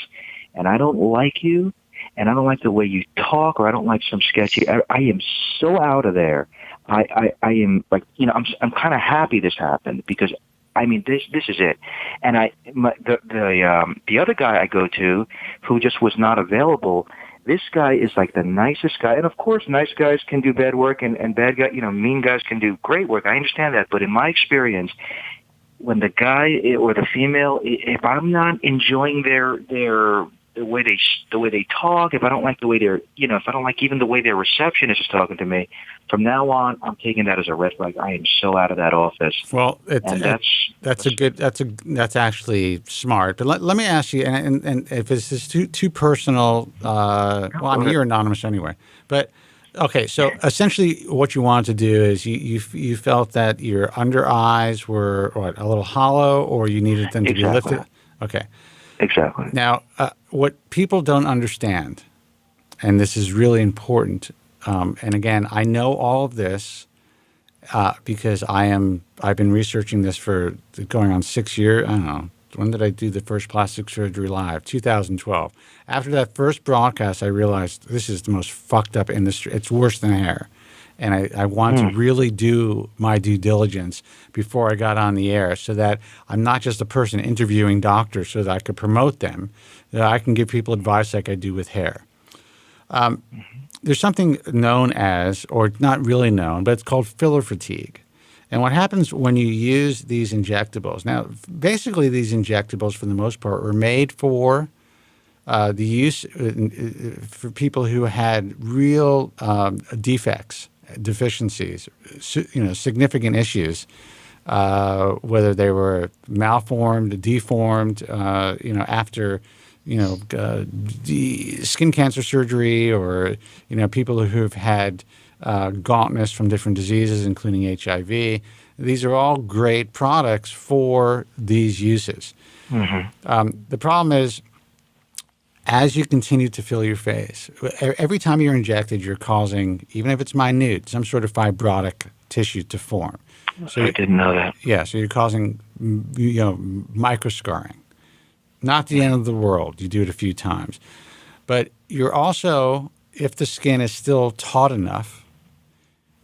Speaker 18: and I don't like you, and I don't like the way you talk, or I don't like some sketchy, I am so out of there. I am like, I'm kind of happy this happened, because this is it. And the other guy I go to, who just was not available, this guy is like the nicest guy. And of course, nice guys can do bad work, and bad guys, mean guys can do great work. I understand that. But in my experience, when the guy or the female, if I'm not enjoying the way they talk, if I don't like the way if I don't like even the way their receptionist is talking to me, from now on, I'm taking that as a red flag. I am so out of that office.
Speaker 11: Well, that's actually smart. But let me ask you, and if this is too personal, you're anonymous anyway. But okay, so essentially, what you wanted to do is you felt that your under eyes were a little hollow, or you needed them to be lifted. Okay.
Speaker 18: Exactly.
Speaker 11: Now, what people don't understand, and this is really important, and again, I know all of this because I've been researching this for going on 6 years. I don't know. When did I do the first plastic surgery live? 2012. After that first broadcast, I realized this is the most fucked up industry. It's worse than hair. And I want to really do my due diligence before I got on the air, so that I'm not just a person interviewing doctors so that I could promote them, that I can give people advice like I do with hair. There's something known as, or not really known, but it's called filler fatigue. And what happens when you use these injectables? Now, basically these injectables, for the most part, were made for the use for people who had real defects, deficiencies, significant issues, whether they were malformed, deformed, after, skin cancer surgery, or, people who have had gauntness from different diseases, including HIV. These are all great products for these uses. The problem is, as you continue to fill your face, every time you're injected, you're causing, even if it's minute, some sort of fibrotic tissue to form. So
Speaker 18: I didn't know that.
Speaker 11: Yeah, so you're causing, microscarring. Not the end of the world. You do it a few times. But you're also, if the skin is still taut enough,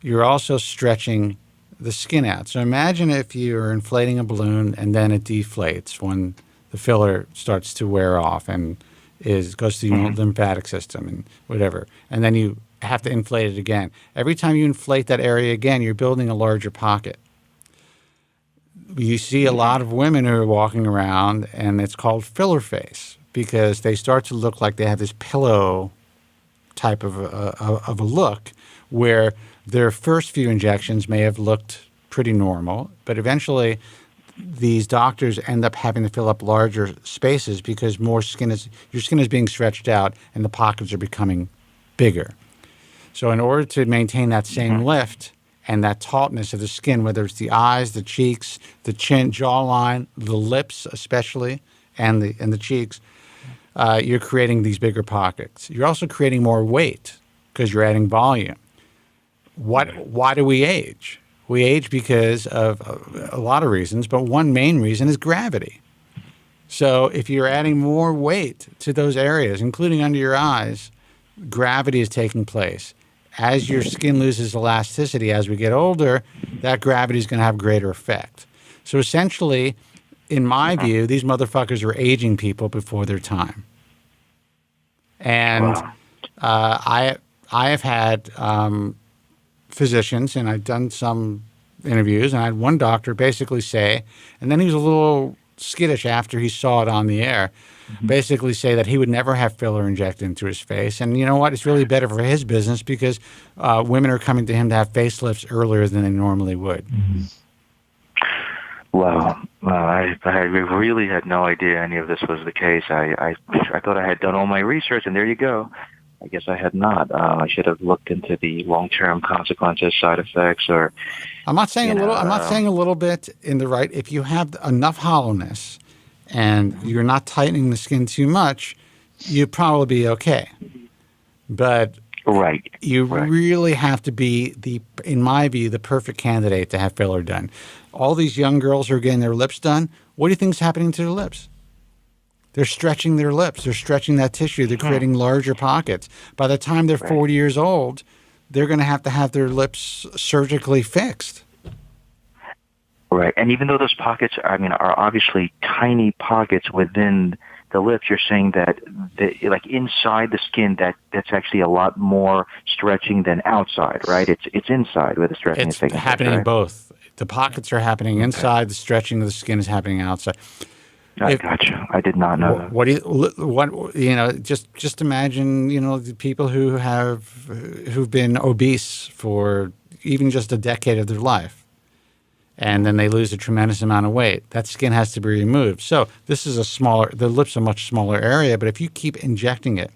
Speaker 11: you're also stretching the skin out. So imagine if you're inflating a balloon and then it deflates when the filler starts to wear off and goes to the lymphatic system and whatever. And then you have to inflate it again. Every time you inflate that area again, you're building a larger pocket. You see a lot of women who are walking around, and it's called filler face because they start to look like they have this pillow type of a look where their first few injections may have looked pretty normal, but eventually these doctors end up having to fill up larger spaces because your skin is being stretched out and the pockets are becoming bigger. So in order to maintain that same lift and that tautness of the skin, whether it's the eyes, the cheeks, the chin, jawline, the lips especially, and the cheeks, you're creating these bigger pockets. You're also creating more weight because you're adding volume. Why do we age? We age because of a lot of reasons, but one main reason is gravity. So if you're adding more weight to those areas, including under your eyes, gravity is taking place. As your skin loses elasticity as we get older, that gravity is going to have greater effect. So essentially, in my view, these motherfuckers are aging people before their time. And I have had physicians, and I've done some interviews, and I had one doctor basically say, and then he was a little skittish after he saw it on the air, basically say that he would never have filler injected into his face. And you know what? It's really better for his business because women are coming to him to have facelifts earlier than they normally would.
Speaker 18: Wow. I really had no idea any of this was the case. I thought I had done all my research, and there you go. I guess I had not. I should have looked into the long-term consequences, side effects, or.
Speaker 11: I'm not saying I'm not saying a little bit in the right. If you have enough hollowness, and you're not tightening the skin too much, you'd probably be okay. But you really have to be in my view, the perfect candidate to have filler done. All these young girls who are getting their lips done, what do you think is happening to their lips? They're stretching their lips. They're stretching that tissue. They're creating larger pockets. By the time they're 40 years old, they're going to have their lips surgically fixed.
Speaker 18: Right. And even though those pockets, are obviously tiny pockets within the lips, you're saying that like inside the skin, that's actually a lot more stretching than outside, right? It's inside where the stretching is taking place. It's
Speaker 11: happening both. The pockets are happening inside. The stretching of the skin is happening outside.
Speaker 18: I gotcha. I did not know that. Just imagine, the people who've been obese for even just a decade of their life, and then they lose a tremendous amount of weight. That skin has to be removed. So this is the lips are a much smaller area, but if you keep injecting it,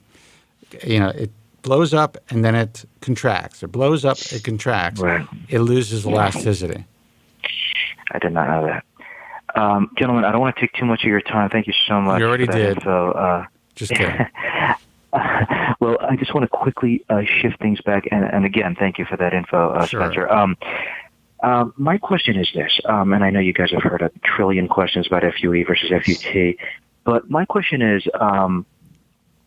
Speaker 18: it blows up and then it contracts. It blows up, it contracts. Right.
Speaker 11: It loses elasticity.
Speaker 18: I did not know that. Gentlemen, I don't want to take too much of your time. Thank you so much.
Speaker 11: You already
Speaker 18: for that
Speaker 11: did.
Speaker 18: Info.
Speaker 11: Just kidding.
Speaker 18: Well, I just want to quickly shift things back, and again, thank you for that info,
Speaker 11: Sure.
Speaker 18: Spencer. My question is this, and I know you guys have heard a trillion questions about FUE versus FUT, but my question is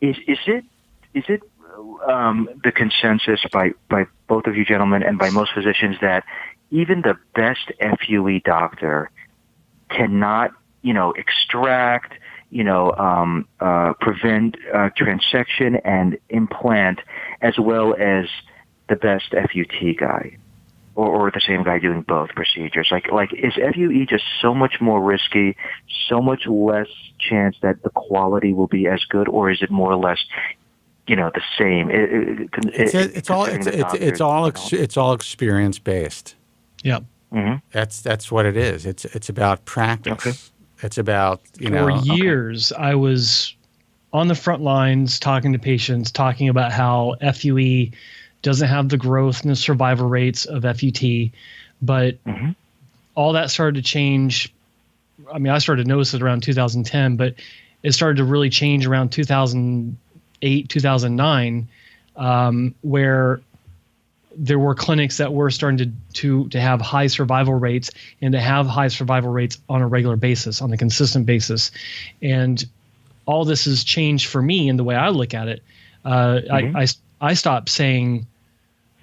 Speaker 18: it the consensus by both of you gentlemen and by most physicians that even the best FUE doctor cannot, extract, prevent transection and implant as well as the best FUT guy, or the same guy doing both procedures? Like is FUE just so much more risky, so much less chance that the quality will be as good, or is it more or less, the same?
Speaker 11: It's all experience based.
Speaker 12: Yep.
Speaker 18: Mm-hmm.
Speaker 11: That's what it is. It's about practice.
Speaker 18: Okay.
Speaker 11: It's about
Speaker 12: For years, I was on the front lines talking to patients, talking about how FUE doesn't have the growth and the survival rates of FUT, but all that started to change. I started to notice it around 2010, but it started to really change around 2008, 2009, where there were clinics that were starting to have high survival rates and to have high survival rates on a regular basis, on a consistent basis. And all this has changed for me in the way I look at it. I stopped saying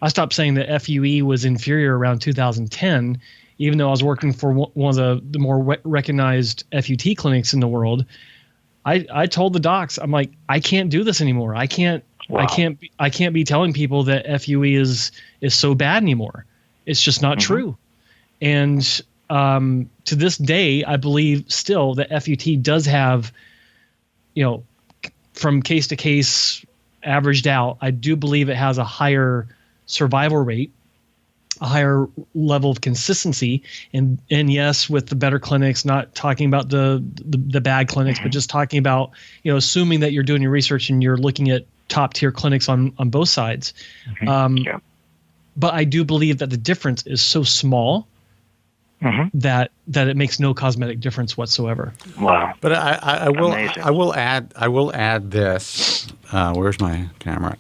Speaker 12: that FUE was inferior around 2010, even though I was working for one of the more recognized FUT clinics in the world, I told the docs, I'm like, I can't do this anymore. I can't be telling people that FUE is so bad anymore. It's just not true. And to this day, I believe still that FUT does have, from case to case averaged out, I do believe it has a higher survival rate, a higher level of consistency. And yes, with the better clinics, not talking about the bad clinics, but just talking about, assuming that you're doing your research and you're looking at top tier clinics on both sides. But I do believe that the difference is so small that it makes no cosmetic difference whatsoever.
Speaker 18: Wow.
Speaker 11: But I will add this. Where's my camera?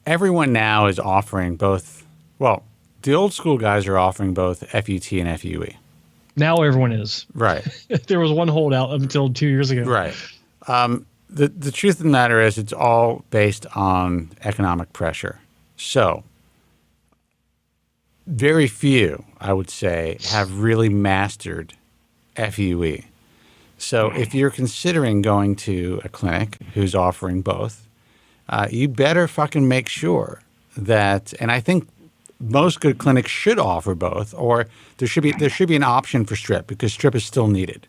Speaker 11: Everyone now is offering both. Well, the old school guys are offering both FUT and FUE.
Speaker 12: Now everyone is.
Speaker 11: Right.
Speaker 12: There was one holdout up until 2 years ago.
Speaker 11: Right. The truth of the matter is it's all based on economic pressure. So very few, I would say, have really mastered FUE. So if you're considering going to a clinic who's offering both, you better fucking make sure that, and I think most good clinics should offer both, or there should be an option for strip because strip is still needed.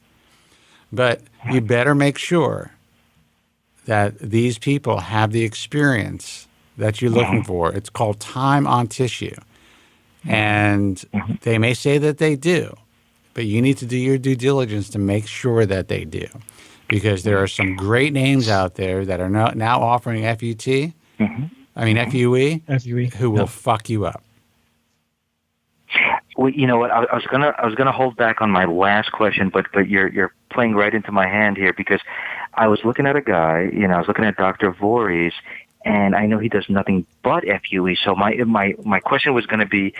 Speaker 11: But you better make sure that these people have the experience that you're looking for. It's called time on tissue. And they may say that they do, but you need to do your due diligence to make sure that they do. Because there are some great names out there that are now offering FUE, who will fuck you up.
Speaker 18: Well, you know what? I was gonna hold back on my last question, but you're playing right into my hand here because I was looking at a guy. I was looking at Dr. Voorhees, and I know he does nothing but FUE. So my question was going to be,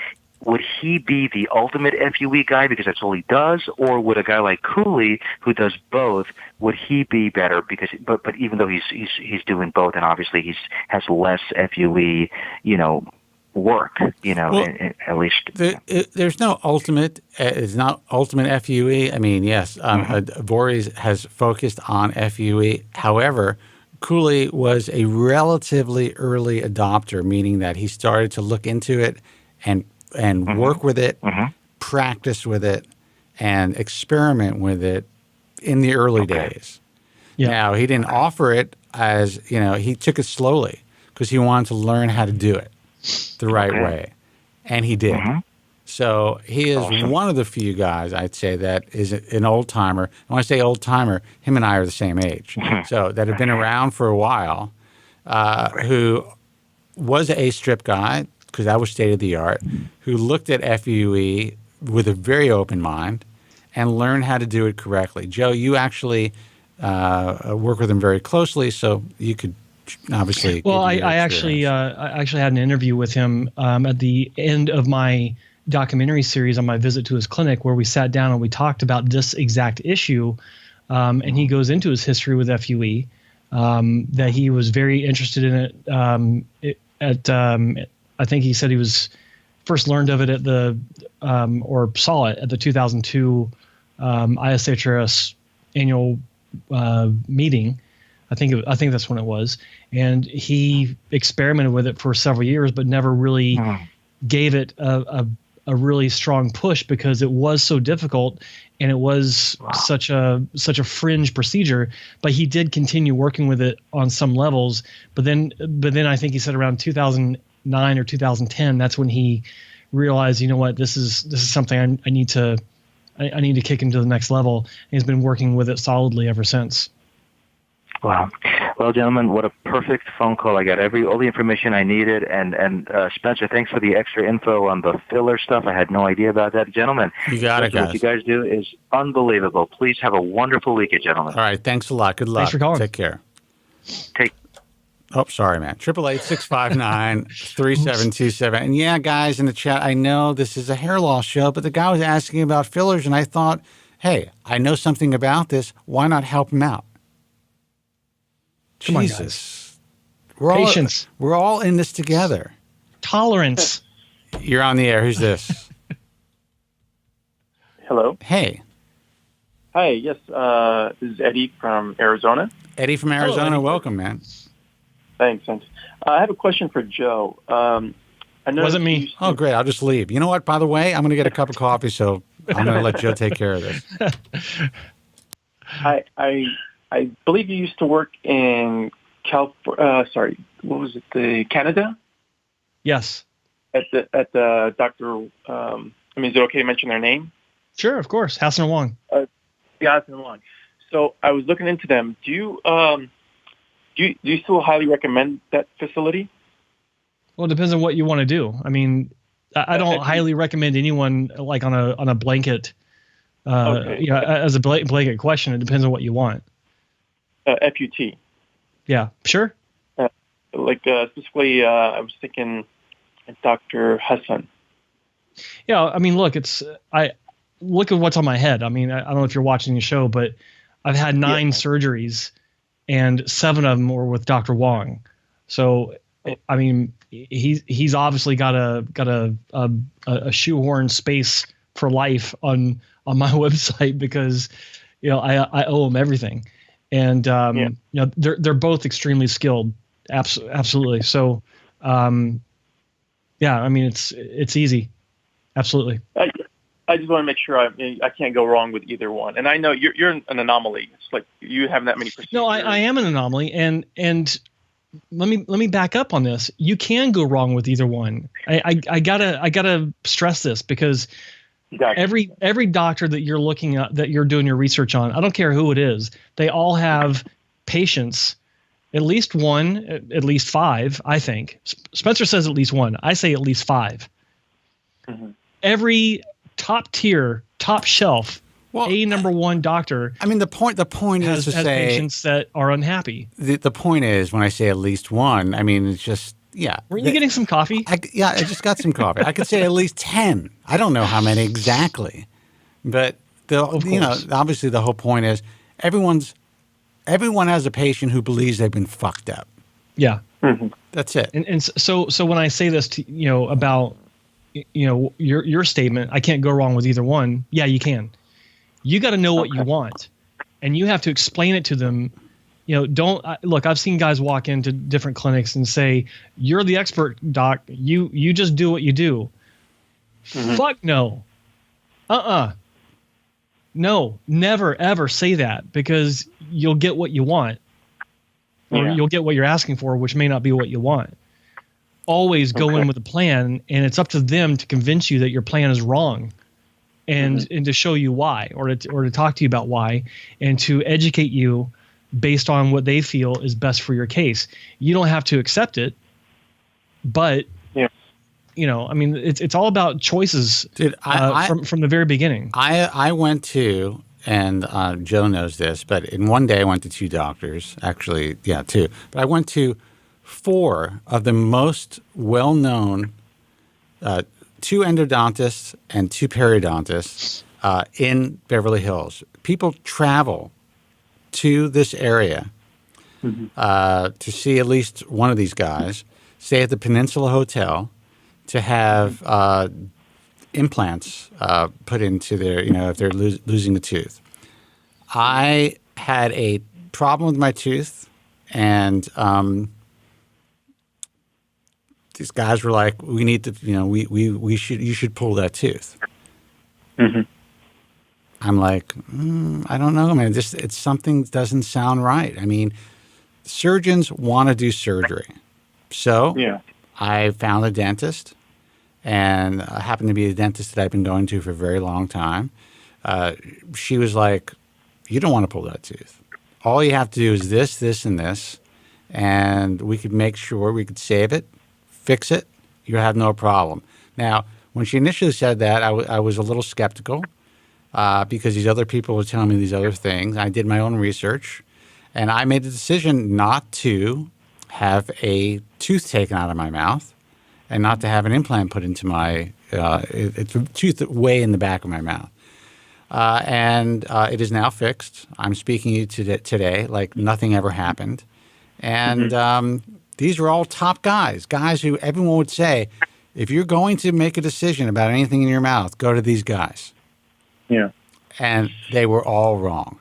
Speaker 18: would he be the ultimate FUE guy because that's all he does, or would a guy like Cooley who does both, would he be better? Because but even though he's doing both, and obviously has less FUE, work, at least.
Speaker 11: There's no ultimate. It's not ultimate FUE. I mean, yes, Voorhees has focused on FUE. However, Cooley was a relatively early adopter, meaning that he started to look into it and work with it, practice with it, and experiment with it in the early days. Yeah. Now, he didn't offer it as, he took it slowly because he wanted to learn how to do it the right way. And he did. So he is one of the few guys, I'd say, that is an old-timer. And when I say old-timer, him and I are the same age. So that have been around for a while, who was a strip guy, because that was state-of-the-art, who looked at FUE with a very open mind and learned how to do it correctly. Joe, you actually work with him very closely, so you could obviously.
Speaker 12: Well, I actually had an interview with him at the end of my documentary series on my visit to his clinic, where we sat down and we talked about this exact issue, and he goes into his history with FUE, that he was very interested in it. I think he said he was first learned of it at or saw it at the 2002 ISHRS annual meeting. I think that's when it was, and he experimented with it for several years, but never really gave it a really strong push because it was so difficult and it was such a fringe procedure. But he did continue working with it on some levels. But then I think he said around 2009 or 2010, that's when he realized, this is something I need to kick into the next level. And he's been working with it solidly ever since.
Speaker 18: Wow. Well, gentlemen, what a perfect phone call. I got all the information I needed. And Spencer, thanks for the extra info on the filler stuff. I had no idea about that. Gentlemen,
Speaker 11: you got it, guys.
Speaker 18: What you guys do is unbelievable. Please have a wonderful weekend, gentlemen.
Speaker 11: All right. Thanks a lot. Good luck.
Speaker 12: Thanks for calling.
Speaker 11: Take care.
Speaker 18: Oh,
Speaker 11: sorry, man. 888-659-3727. And yeah, guys in the chat, I know this is a hair loss show, but the guy was asking about fillers, and I thought, hey, I know something about this. Why not help him out?
Speaker 12: Come
Speaker 11: Jesus.
Speaker 12: On, guys. Patience.
Speaker 11: We're all in this together.
Speaker 12: Tolerance.
Speaker 11: You're on the air. Who's this?
Speaker 19: Hello.
Speaker 11: Hey.
Speaker 19: Hi. Yes. This is Eddie from Arizona.
Speaker 11: Eddie from Arizona.
Speaker 19: Hello, Eddie.
Speaker 11: Welcome, man.
Speaker 19: Thanks. I have a question for Joe. I know
Speaker 12: Wasn't me.
Speaker 11: Oh, great. I'll just leave. You know what? By the way, I'm going to get a cup of coffee, so I'm going to let Joe take care of this.
Speaker 19: I believe you used to work in California. What was it? Canada?
Speaker 12: Yes.
Speaker 19: At the Dr. Is it okay to mention their name?
Speaker 12: Sure, of course. Hassan Wong.
Speaker 19: Hassan Wong. So I was looking into them. Do you still highly recommend that facility?
Speaker 12: Well, it depends on what you want to do. I mean, I don't highly recommend anyone like on a blanket.
Speaker 19: Okay.
Speaker 12: As a blanket question, it depends on what you want.
Speaker 19: FUT.
Speaker 12: Yeah, sure.
Speaker 19: Specifically, I was thinking Dr. Hassan.
Speaker 12: Yeah, I mean, look, I look at what's on my head. I mean, I don't know if you're watching the show, but I've had 9 surgeries, and 7 of them were with Dr. Wong. So, I mean, he's obviously got a shoehorn space for life on my website because, I owe him everything, and they're both extremely skilled. Absolutely. So, yeah, I mean, it's easy. Absolutely.
Speaker 19: I just want to make sure I can't go wrong with either one. And I know you're an anomaly. It's like you have that many procedures.
Speaker 12: No, I am an anomaly, and let me back up on this. You can go wrong with either one. I gotta stress this because every doctor that you're looking at, that you're doing your research on, I don't care who it is, they all have patients. At least one, at least 5, I think. Spencer says at least 1. I say at least 5. Mm-hmm. Every top tier, top shelf, number 1 doctor.
Speaker 11: I mean, the point is to
Speaker 12: has
Speaker 11: say
Speaker 12: patients that are unhappy.
Speaker 11: The point is, when I say at least 1, I mean it's just
Speaker 12: Were you getting some coffee?
Speaker 11: I just got some coffee. I could say at least 10. I don't know how many exactly, but obviously the whole point is everyone has a patient who believes they've been fucked up.
Speaker 12: Yeah.
Speaker 19: Mm-hmm.
Speaker 11: That's it.
Speaker 12: And so when I say this to about your statement, I can't go wrong with either one. Yeah, you can. You got to know what you want, and you have to explain it to them. Don't look. I've seen guys walk into different clinics and say, "You're the expert, doc. You just do what you do." Mm-hmm. Fuck no. No, never ever say that, because you'll get what you want, or you'll get what you're asking for, which may not be what you want. Always go in with a plan, and it's up to them to convince you that your plan is wrong, and to show you why, or to talk to you about why, and to educate you based on what they feel is best for your case. You don't have to accept it, but I mean, it's all about choices.
Speaker 11: Dude,
Speaker 12: from the very beginning.
Speaker 11: I went to, and Joe knows this, but in one day I went to 2 doctors. Actually, 2. But I went to 4 of the most well-known 2 endodontists and 2 periodontists in Beverly Hills. People travel to this area to see at least one of these guys, stay at the Peninsula Hotel, to have implants put into their, if they're losing a tooth. I had a problem with my tooth, and these guys were like, "We need to, you should pull that tooth." Mm-hmm. I'm like, I don't know, man. It's something doesn't sound right. I mean, surgeons want to do surgery, so I found a dentist. And happened to be a dentist that I've been going to for a very long time. She was like, "You don't want to pull that tooth. All you have to do is this, this, and this, and we could make sure we could save it, fix it. You have no problem." Now, when she initially said that, I was a little skeptical because these other people were telling me these other things. I did my own research, and I made the decision not to have a tooth taken out of my mouth, and not to have an implant put into my it's a tooth way in the back of my mouth. And it is now fixed. I'm speaking to you today like nothing ever happened. And these are all top guys who everyone would say, if you're going to make a decision about anything in your mouth, go to these guys.
Speaker 19: Yeah.
Speaker 11: And they were all wrong.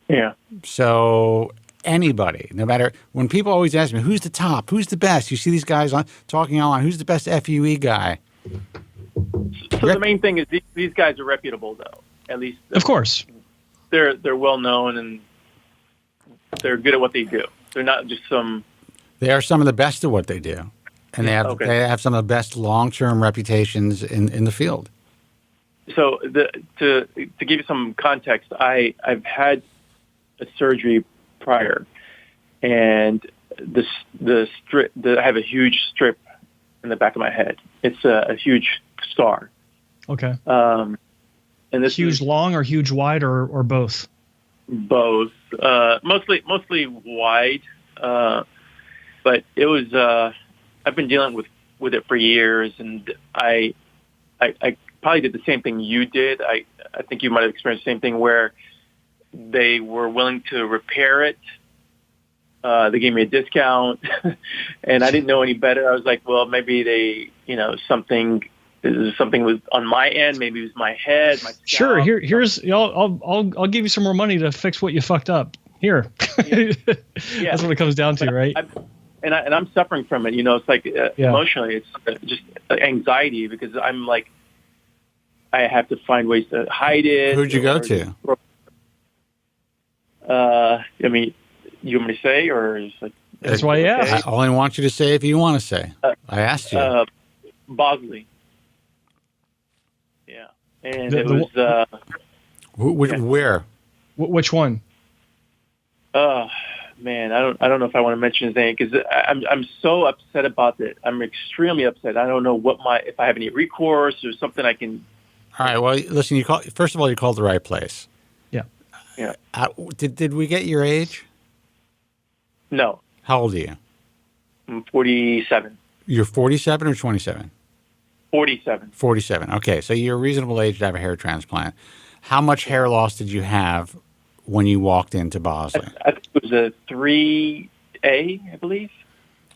Speaker 19: Yeah.
Speaker 11: So anybody, no matter, when people always ask me, who's the top, who's the best? You see these guys talking online, who's the best FUE guy?
Speaker 19: So the main thing is these guys are reputable, though. At least,
Speaker 12: of course,
Speaker 19: they're well known and they're good at what they do. They're not just some.
Speaker 11: They are some of the best at what they do, and they have some of the best long-term reputations in the field.
Speaker 19: So to give you some context, I've had a surgery prior, and I have a huge strip in the back of my head. It's a huge scar.
Speaker 12: Okay.
Speaker 19: And this
Speaker 12: huge long or huge wide or both?
Speaker 19: Both. Mostly wide. But it was. I've been dealing with it for years, and I probably did the same thing you did. I think you might have experienced the same thing where they were willing to repair it. They gave me a discount, and I didn't know any better. I was like, well, maybe they, something was on my end. Maybe it was my head, my scalp.
Speaker 12: Sure. Here's I'll give you some more money to fix what you fucked up. Here. Yeah. That's what it comes down to, right?
Speaker 19: And I'm suffering from it. It's like emotionally, it's just anxiety because I'm like, I have to find ways to hide it.
Speaker 11: Who'd you go to?
Speaker 19: I mean, you want me to say, or is like?
Speaker 12: That's why I asked.
Speaker 11: I only want you to say if you want to say. I asked you.
Speaker 19: Bosley. Yeah, and it was.
Speaker 11: Where?
Speaker 12: Which one?
Speaker 19: Man, I don't know if I want to mention his name because I'm so upset about it. I'm extremely upset. I don't know if I have any recourse or something I can.
Speaker 11: All right. Well, listen. First of all, you called the right place.
Speaker 12: Yeah.
Speaker 19: Yeah.
Speaker 11: Did we get your age?
Speaker 19: No.
Speaker 11: How old are you?
Speaker 19: I'm 47.
Speaker 11: You're 47 or 27?
Speaker 19: 47.
Speaker 11: 47. Okay, so you're a reasonable age to have a hair transplant. How much hair loss did you have when you walked into Bosley?
Speaker 19: I think it was a 3A, I believe.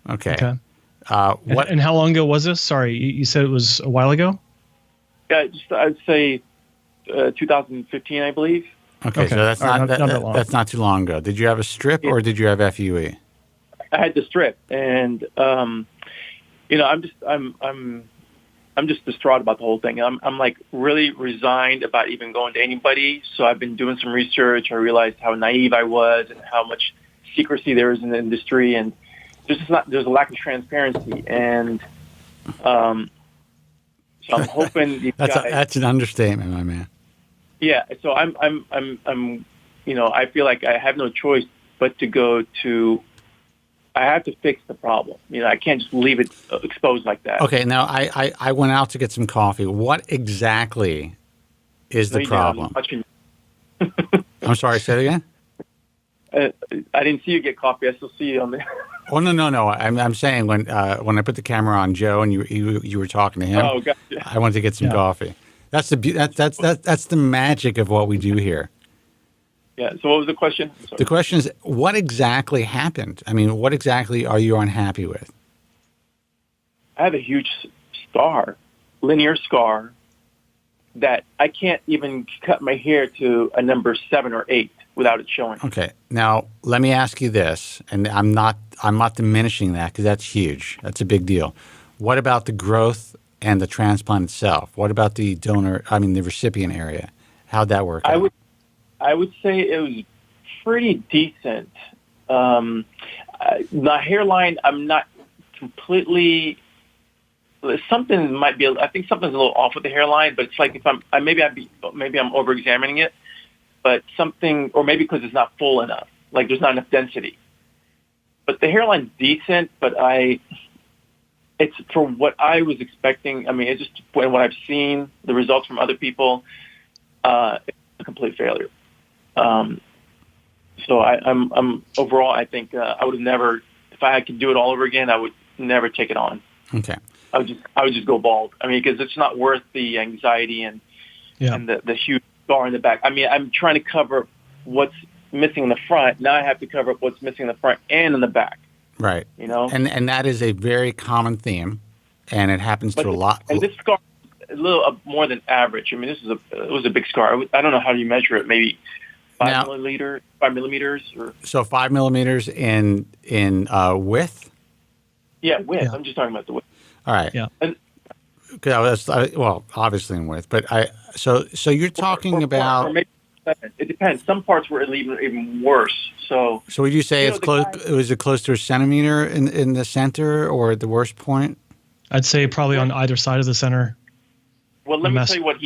Speaker 11: Okay.
Speaker 12: What? And how long ago was this? Sorry, you said it was a while ago?
Speaker 19: Yeah, I'd say 2015, I believe.
Speaker 11: Okay, so that's not that long. That's not too long ago. Did you have a strip or did you have FUE?
Speaker 19: I had the strip, and I'm just distraught about the whole thing. I'm like really resigned about even going to anybody. So I've been doing some research. I realized how naive I was and how much secrecy there is in the industry, and there's a lack of transparency. And so I'm hoping
Speaker 11: that's an understatement, my man.
Speaker 19: Yeah, so I'm I feel like I have no choice but to go to. I have to fix the problem. I can't just leave it exposed like that.
Speaker 11: Okay, now I went out to get some coffee. What exactly is the problem? I'm sorry, say it again?
Speaker 19: I didn't see you get coffee. I still see you on there.
Speaker 11: Oh, no. I'm saying when I put the camera on Joe and you were talking to him,
Speaker 19: gotcha.
Speaker 11: I wanted to get some coffee. That's the magic of what we do here.
Speaker 19: Yeah. So what was the question?
Speaker 11: The question is, what exactly happened? I mean, what exactly are you unhappy with?
Speaker 19: I have a huge scar, linear scar, that I can't even cut my hair to a number 7 or 8 without it showing.
Speaker 11: Okay. Now, let me ask you this, and I'm not diminishing that because that's huge. That's a big deal. What about the growth and the transplant itself? What about the the recipient area? How'd that work out?
Speaker 19: I would say it was pretty decent. The hairline, I'm not completely. Something might be. I think something's a little off with the hairline, but it's like if maybe I'm over examining it, but something, or maybe because it's not full enough. Like there's not enough density. But the hairline's decent, but it's for what I was expecting. I mean, it's just what I've seen, the results from other people. It's a complete failure. So I'm overall, I think I would have never, if I could do it all over again, I would never take it on.
Speaker 11: Okay.
Speaker 19: I would just go bald. I mean, because it's not worth the anxiety and the huge scar in the back. I mean, I'm trying to cover what's missing in the front. Now I have to cover up what's missing in the front and in the back.
Speaker 11: Right.
Speaker 19: You know?
Speaker 11: And that is a very common theme, and it happens to a lot.
Speaker 19: And this scar, a little more than average. I mean, it was a big scar. I don't know how you measure it. Maybe 5 millimeters, or
Speaker 11: 5 millimeters in width.
Speaker 19: Yeah, width. Yeah. I'm just talking about the width.
Speaker 11: All right.
Speaker 12: Yeah.
Speaker 19: And,
Speaker 11: well, obviously in width, but so you're talking about.
Speaker 19: Or maybe 7. It depends. Some parts were even worse. So
Speaker 11: would you say it's close? Was it close to a centimeter in the center or at the worst point?
Speaker 12: I'd say probably on either side of the center.
Speaker 19: Well, let me tell you what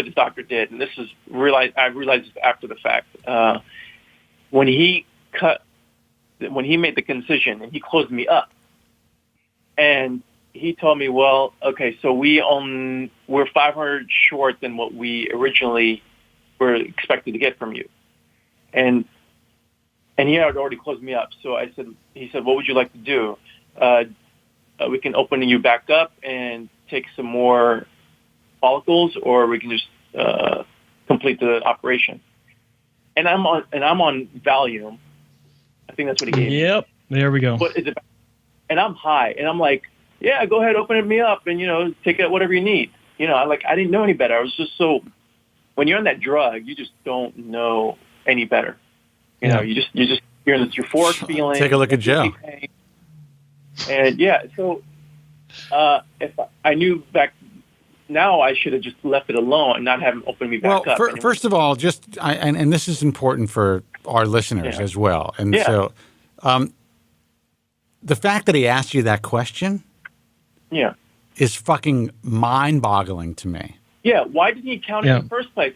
Speaker 19: the doctor did, and this is I realized this after the fact. When he made the concision and he closed me up, and he told me, well, okay, so we're 500 short than what we originally were expected to get from you, and he had already closed me up. So he said, what would you like to do? We can open you back up and take some more follicles, or we can just complete the operation. And I'm on Valium. I think that's what he gave me.
Speaker 12: Yep, there we go.
Speaker 19: What is it? And I'm high, and I'm like, yeah, go ahead, open me up, and take out whatever you need. I didn't know any better. I was just so. When you're on that drug, you just don't know any better. You're in this euphoric feeling.
Speaker 11: Take a look at Joe.
Speaker 19: And yeah, so if I knew back now, I should have just left it alone and not have him open me back up.
Speaker 11: Well, first of all, and this is important for our listeners as well. And so the fact that he asked you that question is fucking mind-boggling to me.
Speaker 19: Yeah, why didn't he count it in the first place?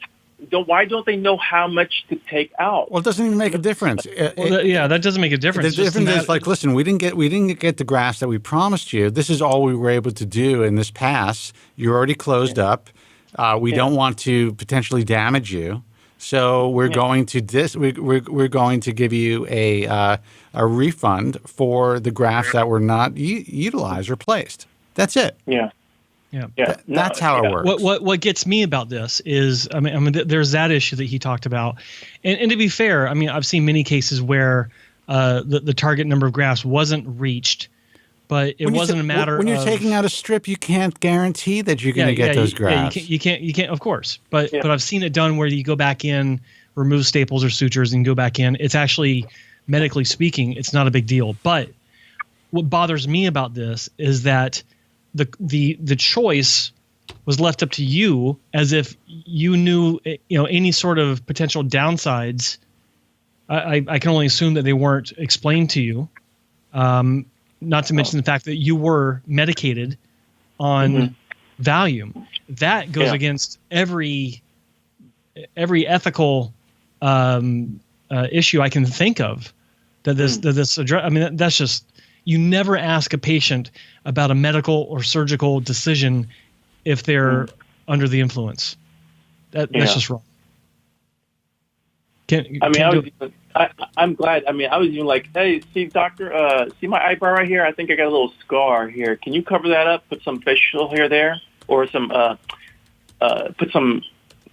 Speaker 19: Why don't they know how much to take out?
Speaker 11: Well, it doesn't even make a difference.
Speaker 12: That doesn't make a difference.
Speaker 11: The difference is like, listen, we didn't get the grafts that we promised you. This is all we were able to do in this pass. You're already closed up. We don't want to potentially damage you, so we're going to we're going to give you a refund for the grafts that were not utilized or placed. That's it.
Speaker 12: Yeah.
Speaker 11: That's how it works.
Speaker 12: What gets me about this is, I mean, there's that issue that he talked about, and to be fair, I mean, I've seen many cases where the target number of grafts wasn't reached, but it wasn't a matter.
Speaker 11: When you're taking out a strip, you can't guarantee that you're going to get those grafts.
Speaker 12: You can't, of course. But I've seen it done where you go back in, remove staples or sutures, and go back in. It's actually, medically speaking, it's not a big deal. But what bothers me about this is that the choice was left up to you, as if you knew any sort of potential downsides. I can only assume that they weren't explained to you. Not to mention the fact that you were medicated on Valium. That goes against every ethical issue I can think of. That this address. I mean, that's just. You never ask a patient about a medical or surgical decision if they're under the influence. That's just wrong.
Speaker 19: I'm glad. I mean, I was even like, hey, see, doctor, see my eyebrow right here? I think I got a little scar here. Can you cover that up? Put some facial hair there, or some put some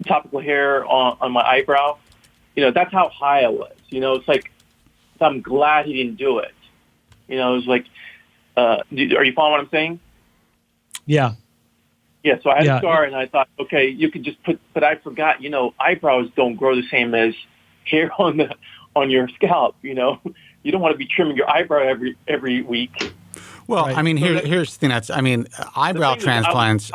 Speaker 19: topical hair on my eyebrow. That's how high I was. It's like, I'm glad he didn't do it. It was like, are you following what I'm saying?
Speaker 12: Yeah.
Speaker 19: Yeah, so I had a scar, and I thought, okay, you could just but I forgot, eyebrows don't grow the same as hair on your scalp, You don't want to be trimming your eyebrow every week.
Speaker 11: Well, right. I mean, here's the thing. Eyebrow transplants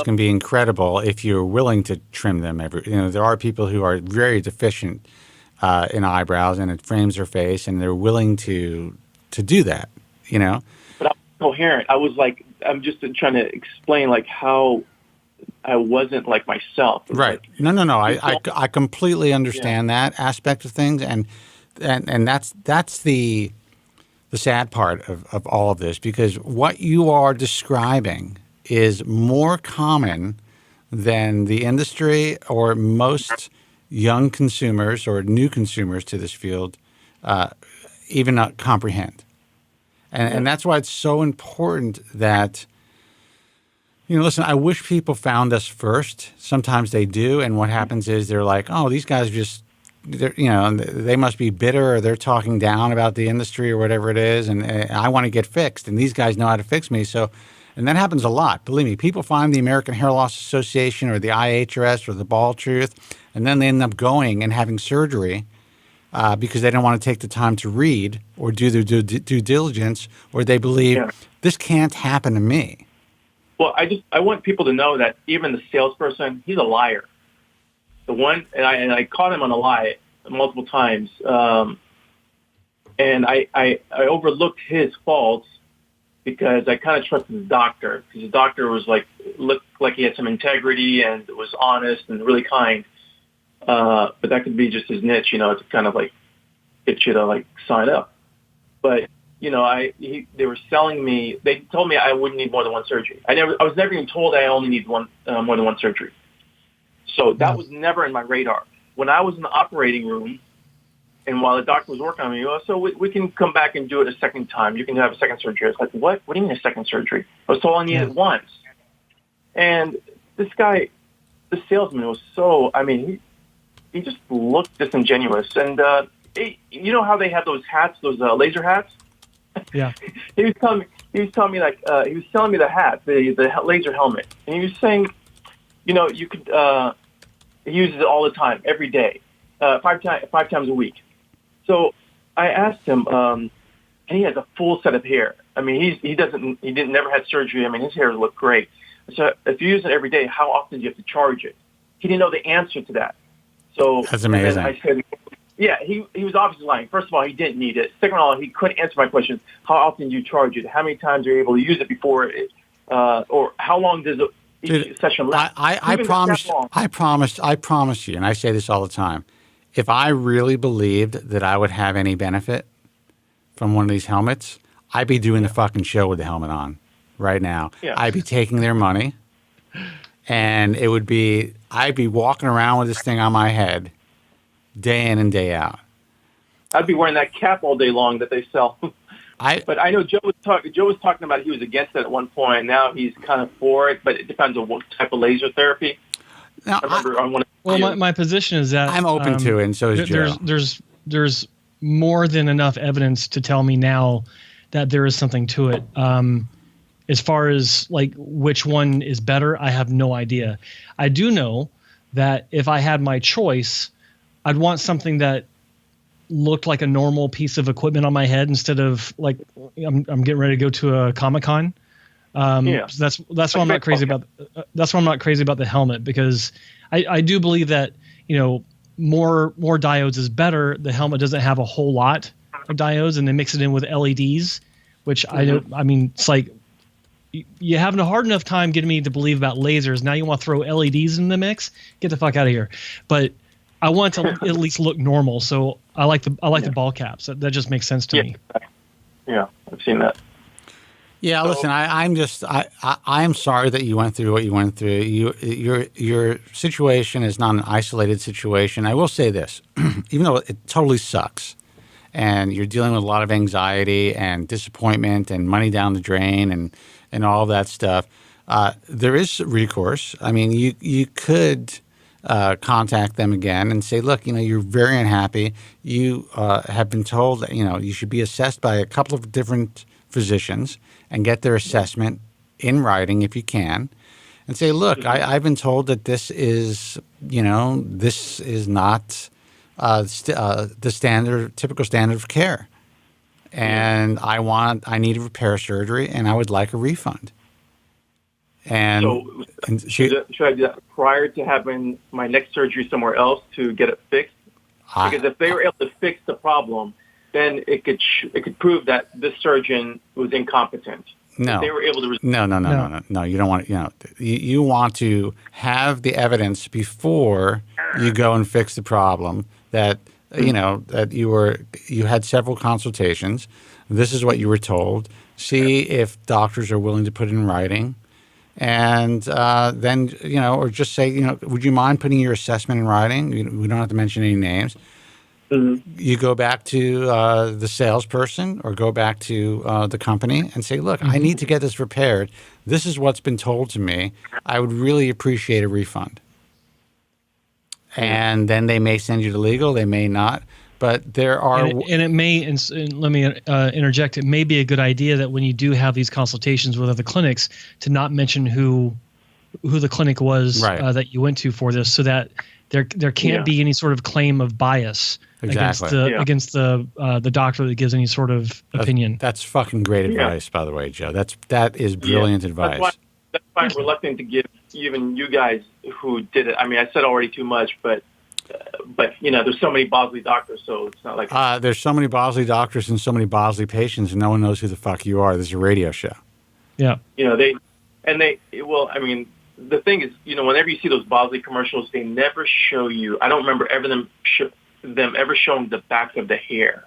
Speaker 11: can be incredible if you're willing to trim them. There are people who are very deficient in eyebrows, and it frames their face, and they're willing to do that,
Speaker 19: But I'm coherent. I was like, I'm just trying to explain like how I wasn't like myself.
Speaker 11: Right. No. I completely understand that aspect of things, and that's the sad part of all of this, because what you are describing is more common than the industry or most young consumers or new consumers to this field even not comprehend. And that's why it's so important that, listen, I wish people found us first. Sometimes they do. And what happens is they're like, oh, these guys they must be bitter, or they're talking down about the industry or whatever it is. And I want to get fixed. And these guys know how to fix me. So And that happens a lot. Believe me, people find the American Hair Loss Association or the IHRS or the Bald Truth, and then they end up going and having surgery because they don't want to take the time to read or do their due diligence, or they believe this can't happen to me.
Speaker 19: Well, I want people to know that even the salesperson, he's a liar. The one, and I caught him on a lie multiple times, and I overlooked his faults because I kind of trusted the doctor, because the doctor was looked like he had some integrity and was honest and really kind. But that could be just his niche, to kind of get you to sign up. But they were selling me. They told me I wouldn't need more than one surgery. I was never even told I only need more than one surgery. So that was never in my radar. When I was in the operating room, and while the doctor was working on me, so we can come back and do it a second time. You can have a second surgery. I was like, what? What do you mean a second surgery? I was told I needed it once. And this guy, the salesman, was so, he just looked disingenuous. And you know how they have those hats, those laser hats?
Speaker 12: Yeah.
Speaker 19: he was telling me he was selling me the hat, the laser helmet, and he was saying, you could he uses it all the time, every day, five times a week. So I asked him, and he has a full set of hair. He never had surgery. His hair looked great. So if you use it every day, how often do you have to charge it? He didn't know the answer to that. So
Speaker 11: that's amazing.
Speaker 19: And I said, yeah, he was obviously lying. First of all, he didn't need it. Second of all, he couldn't answer my question. How often do you charge it? How many times are you able to use it before it, or how long does each session last?
Speaker 11: I promise you, and I say this all the time, if I really believed that I would have any benefit from one of these helmets, I'd be doing the fucking show with the helmet on right now.
Speaker 19: Yeah.
Speaker 11: I'd be taking their money, and I'd be walking around with this thing on my head day in and day out.
Speaker 19: I'd be wearing that cap all day long that they sell. But I know Joe was talking about he was against it at one point. Now he's kind of for it, but it depends on what type of laser therapy.
Speaker 11: Now,
Speaker 12: my position is that
Speaker 11: I'm open to it, and so is Joe.
Speaker 12: There's more than enough evidence to tell me now that there is something to it. As far as which one is better, I have no idea. I do know that if I had my choice, I'd want something that looked like a normal piece of equipment on my head instead of I'm getting ready to go to a Comic-Con. So that's why I'm not crazy about. That's why I'm not crazy about the helmet, because I do believe that more diodes is better. The helmet doesn't have a whole lot of diodes, and they mix it in with LEDs, which it's like you having a hard enough time getting me to believe about lasers. Now you want to throw LEDs in the mix? Get the fuck out of here. But I want it to at least look normal, so I like the ball caps. That just makes sense to me.
Speaker 19: Yeah, I've seen that.
Speaker 11: Yeah, listen, I'm sorry that you went through what you went through. Your situation is not an isolated situation. I will say this, even though it totally sucks, and you're dealing with a lot of anxiety and disappointment and money down the drain and all that stuff, there is recourse. You could contact them again and say, look, you're very unhappy. You have been told that, you should be assessed by a couple of different physicians and get their assessment in writing if you can, and say, look, I've been told that this is not the typical standard of care, and I need a repair surgery, and I would like a refund. And
Speaker 19: should I do that prior to having my next surgery somewhere else to get it fixed? Because if they were able to fix the problem, then it could prove that this surgeon was incompetent.
Speaker 11: No,
Speaker 19: if they were able to.
Speaker 11: No. You don't want to. You want to have the evidence before you go and fix the problem. That that you had several consultations. This is what you were told. See if doctors are willing to put it in writing. And then, or just say, would you mind putting your assessment in writing? We don't have to mention any names.
Speaker 19: Mm-hmm.
Speaker 11: You go back to the salesperson or go back to the company and say, look, I need to get this repaired. This is what's been told to me. I would really appreciate a refund. And then they may send you to legal. They may not. But there are,
Speaker 12: and it may. And let me interject. It may be a good idea that when you do have these consultations with other clinics, to not mention who the clinic was that you went to for this, so that there can't be any sort of claim of bias against the doctor that gives any sort of opinion.
Speaker 11: That's fucking great advice, by the way, Joe. That is brilliant advice.
Speaker 19: That's why I'm reluctant to give even you guys who did it. I mean, I said already too much, but there's so many Bosley doctors, so it's not like
Speaker 11: there's so many Bosley doctors and so many Bosley patients, and no one knows who the fuck you are. This is a radio show.
Speaker 12: Yeah.
Speaker 19: I mean, the thing is, whenever you see those Bosley commercials, they never show you. I don't remember them ever showing the back of the hair,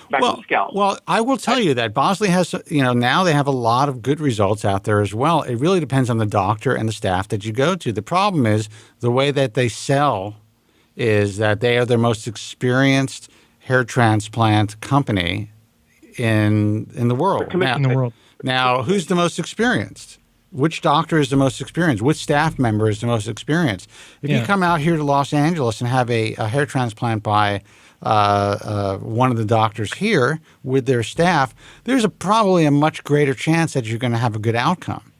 Speaker 19: back of the scalp.
Speaker 11: Well, I will tell you that Bosley has, now they have a lot of good results out there as well. It really depends on the doctor and the staff that you go to. The problem is the way that they sell is that they are the most experienced hair transplant company in the world. Now, who's the most experienced? Which doctor is the most experienced? Which staff member is the most experienced? If you come out here to Los Angeles and have a hair transplant by one of the doctors here with their staff, there's probably a much greater chance that you're going to have a good outcome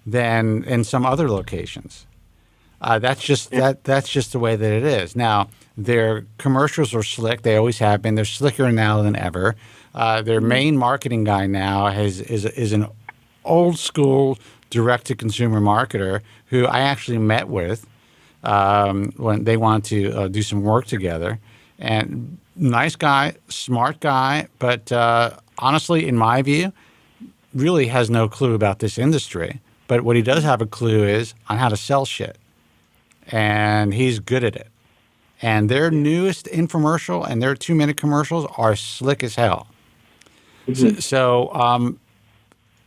Speaker 11: than in some other locations. That's just the way that it is. Now, their commercials are slick. They always have been. They're slicker now than ever. Their main marketing guy now is an old school direct-to-consumer marketer who I actually met with when they wanted to do some work together. And nice guy, smart guy, but honestly, in my view, really has no clue about this industry. But what he does have a clue is on how to sell shit. And he's good at it. And their newest infomercial and their 2-minute commercials are slick as hell. So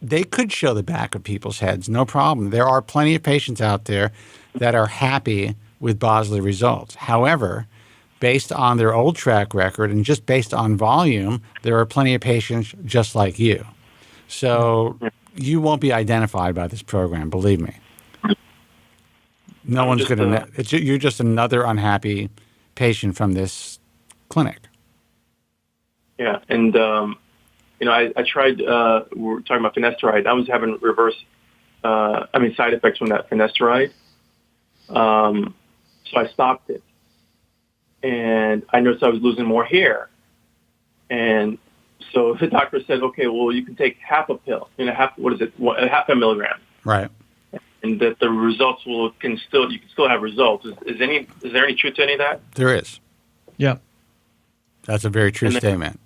Speaker 11: they could show the back of people's heads, no problem. There are plenty of patients out there that are happy with Bosley results. However, based on their old track record and just based on volume, there are plenty of patients just like you. So you won't be identified by this program, believe me. No one's going to. You're just another unhappy patient from this clinic.
Speaker 19: Yeah, and I tried. We were talking about finasteride. I was having side effects from that finasteride. So I stopped it, and I noticed I was losing more hair. And so the doctor said, "Okay, well, you can take half a pill. Half a milligram."
Speaker 11: Right.
Speaker 19: And that the results you can still have results. Is there any truth to any of that?
Speaker 11: There is.
Speaker 12: Yeah.
Speaker 11: That's a very true statement.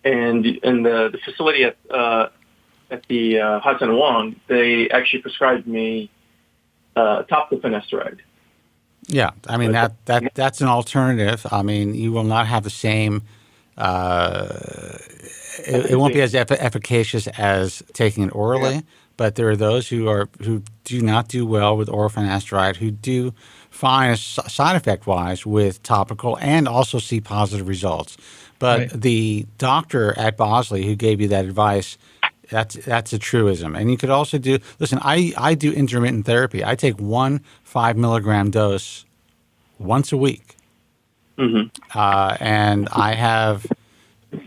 Speaker 19: And in the facility at the Hudson Wong, they actually prescribed me topical finasteride.
Speaker 11: Yeah, I mean that's an alternative. I mean, you will not have the same. It won't be as efficacious as taking it orally. Yeah. But there are those who do not do well with oral finasteride, who do fine side effect wise with topical and also see positive results. But the doctor at Bosley who gave you that advice, that's a truism. And you could also listen, I do intermittent therapy. I take 1 5-milligram dose once a week. Mm-hmm. And I have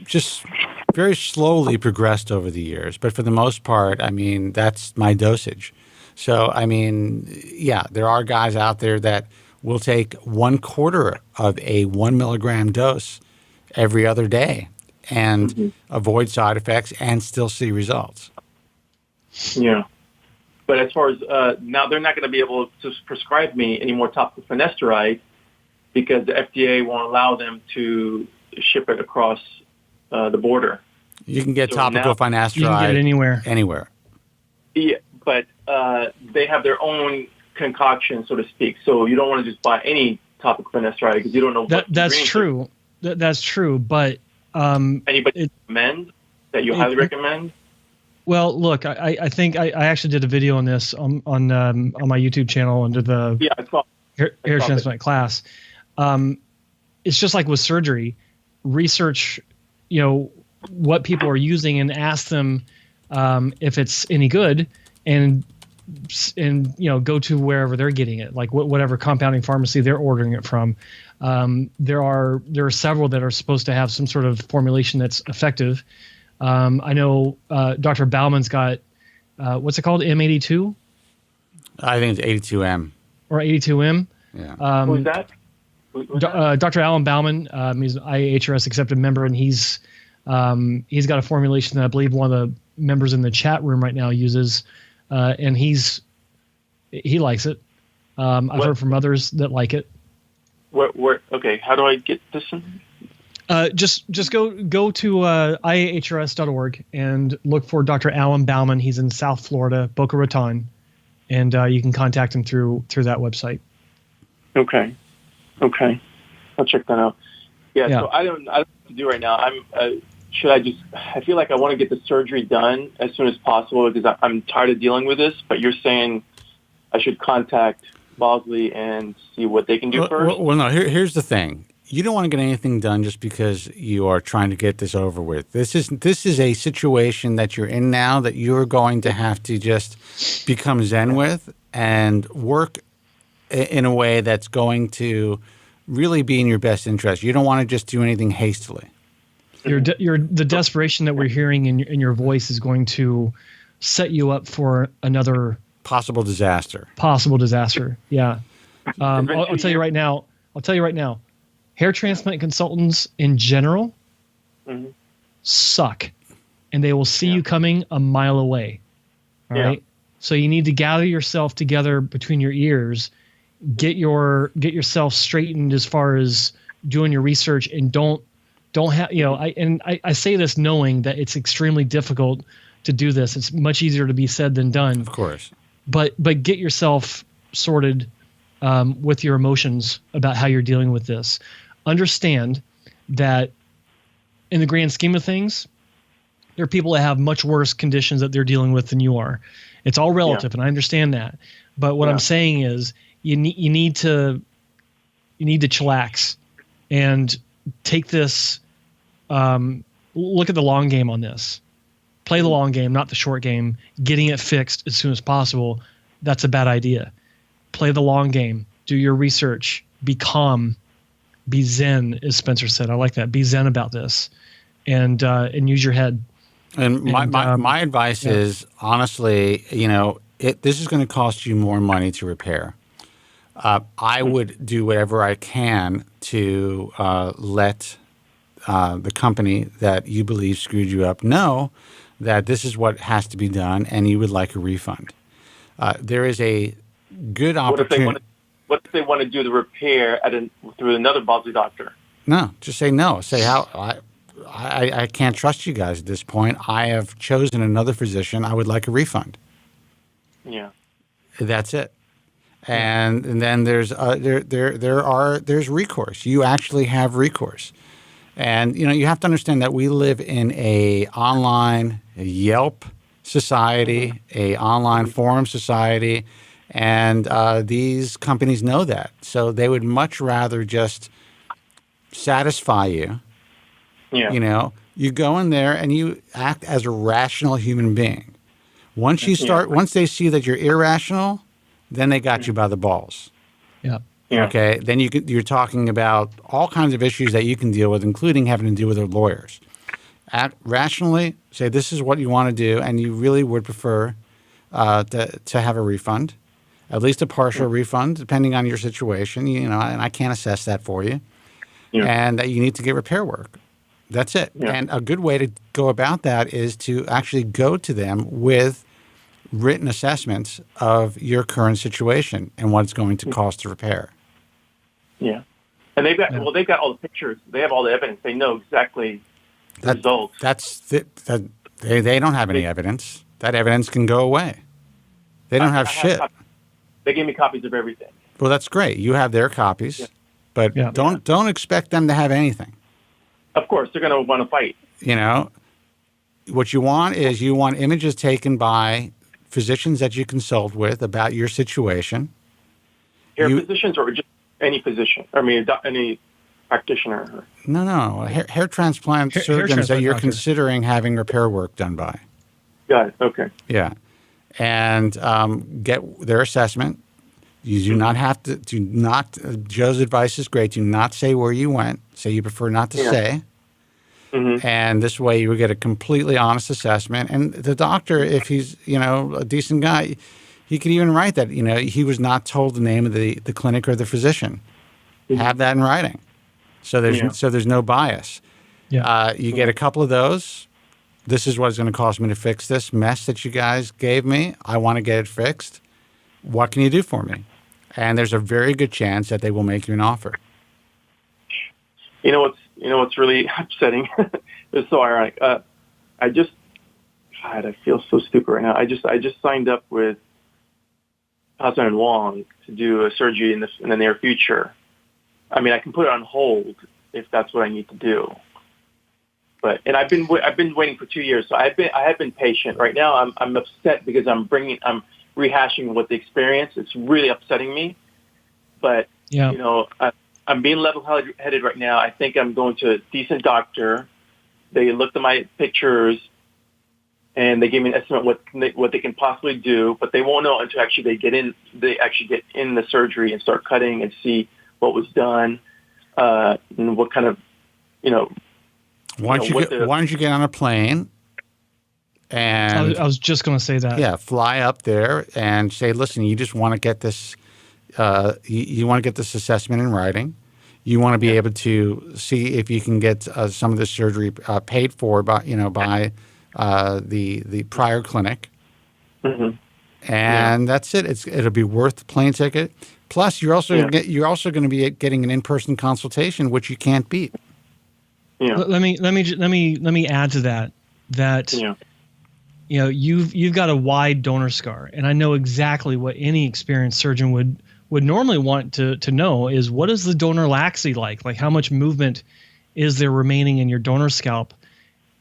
Speaker 11: just very slowly progressed over the years, but for the most part, I mean, that's my dosage. So, I mean, yeah, there are guys out there that will take 1/4 of a 1 milligram dose every other day and avoid side effects and still see results.
Speaker 19: Yeah. But as far as now, they're not going to be able to prescribe me any more topical finasteride because the FDA won't allow them to ship it across the border.
Speaker 11: You can get topical finasteride.
Speaker 12: You can get it anywhere.
Speaker 11: Anywhere.
Speaker 19: Yeah, but they have their own concoction, so to speak. So you don't want to just buy any topical finasteride because you don't know what.
Speaker 12: That's true. That's true. But
Speaker 19: anybody recommend that you highly recommend?
Speaker 12: Well, look, I think I actually did a video on this on my YouTube channel under the hair transplant class. It's just like with surgery, research, what people are using and ask them if it's any good. And go to wherever they're getting it, like whatever compounding pharmacy they're ordering it from. There are several that are supposed to have some sort of formulation that's effective. I know Dr. Bauman's got what's it called, M82?
Speaker 11: I think it's 82M
Speaker 12: or 82M.
Speaker 11: Yeah.
Speaker 19: Who's that?
Speaker 12: Dr. Alan Bauman. He's an IAHRS accepted member, and he's got a formulation that I believe one of the members in the chat room right now uses, and he likes it. I've heard from others that like it.
Speaker 19: Okay, how do I get this in?
Speaker 12: Just go to IAHRS.org and look for Dr. Alan Bauman. He's in South Florida, Boca Raton, and you can contact him through that website.
Speaker 19: Okay, I'll check that out. Yeah. So I don't know what to do right now. I feel like I want to get the surgery done as soon as possible because I'm tired of dealing with this. But you're saying I should contact Bosley and see what they can do first?
Speaker 11: Well, no. Here's the thing. You don't want to get anything done just because you are trying to get this over with. This is a situation that you're in now that you're going to have to just become zen with and work in a way that's going to really be in your best interest. You don't want to just do anything hastily.
Speaker 12: The desperation that we're hearing in your voice is going to set you up for another
Speaker 11: possible disaster.
Speaker 12: Yeah. I'll tell you right now. Hair transplant consultants in general suck, and they will see you coming a mile away. All right. So you need to gather yourself together between your ears, get yourself straightened as far as doing your research, and don't have I say this knowing that it's extremely difficult to do this. It's much easier to be said than done.
Speaker 11: Of course.
Speaker 12: But get yourself sorted with your emotions about how you're dealing with this. Understand that in the grand scheme of things, there are people that have much worse conditions that they're dealing with than you are. It's all relative, and I understand that. But what I'm saying is you need to chillax and take this. Look at the long game on this. Play the long game, not the short game. Getting it fixed as soon as possible, that's a bad idea. Play the long game. Do your research. Be calm. Be zen, as Spencer said. I like that. Be zen about this, and use your head.
Speaker 11: And my advice is, honestly, this is going to cost you more money to repair. I would do whatever I can to let the company that you believe screwed you up know that this is what has to be done, and you would like a refund. There is a good opportunity.
Speaker 19: What if they want to do the repair through another Bosley doctor?
Speaker 11: No, just say no. Say I can't trust you guys at this point. I have chosen another physician. I would like a refund.
Speaker 19: Yeah,
Speaker 11: that's it. And then there's recourse. You actually have recourse, and you have to understand that we live in a Yelp society, a online forum society. And these companies know that. So they would much rather just satisfy you. Yeah. You go in there and you act as a rational human being. Once they see that you're irrational, then they got you by the balls.
Speaker 12: Yeah.
Speaker 11: Okay. Then you're talking about all kinds of issues that you can deal with, including having to deal with their lawyers. Act rationally, say this is what you want to do, and you really would prefer to have a refund. At least a partial refund, depending on your situation, and I can't assess that for you. Yeah. And that you need to get repair work. That's it. Yeah. And a good way to go about that is to actually go to them with written assessments of your current situation and what it's going to cost to repair.
Speaker 19: Yeah. And they've got all the pictures. They have all the evidence. They know exactly the results.
Speaker 11: They don't have any evidence. That evidence can go away. They don't have shit.
Speaker 19: They gave me copies of everything.
Speaker 11: Well, that's great. You have their copies, but don't expect them to have anything.
Speaker 19: Of course, they're going to want to fight.
Speaker 11: What you want is images taken by physicians that you consult with about your situation.
Speaker 19: Physicians or just any physician? I mean, any practitioner?
Speaker 11: No. Hair transplant surgeons that you're considering having repair work done by.
Speaker 19: Got it. Okay.
Speaker 11: Yeah. and get their assessment. You do not have to. Do not. Joe's advice is great. Do not say where you went. Say you prefer not to say. Mm-hmm. And this way, you will get a completely honest assessment. And the doctor, if he's a decent guy, he could even write that he was not told the name of the clinic or the physician. Mm-hmm. Have that in writing, so there's no bias. Yeah. You get a couple of those. This is what it's going to cost me to fix this mess that you guys gave me. I want to get it fixed. What can you do for me? And there's a very good chance that they will make you an offer.
Speaker 19: You know what's really upsetting? It's so ironic. I feel so stupid right now. I just signed up with Hassan and Wong to do a surgery in the near future. I mean, I can put it on hold if that's what I need to do. And I've been waiting for 2 years, so I have been patient. Right now, I'm upset because I'm rehashing what the experience. It's really upsetting me, but I'm being level-headed right now. I think I'm going to a decent doctor. They looked at my pictures, and they gave me an estimate what they can possibly do, but they won't know until they get in the surgery and start cutting and see what was done, and what kind of
Speaker 11: Why don't you get on a plane? And
Speaker 12: I was just going to say that.
Speaker 11: Yeah, fly up there and say, listen, you just want to get this. You want to get this assessment in writing. You want to be able to see if you can get some of the surgery paid for by the prior clinic. Mm-hmm. And that's it. It'll be worth the plane ticket. Plus, you're also going to be getting an in-person consultation, which you can't beat.
Speaker 12: Yeah. Let me add to that. You've got a wide donor scar, and I know exactly what any experienced surgeon would normally want to know is what is the donor laxity like? Like how much movement is there remaining in your donor scalp?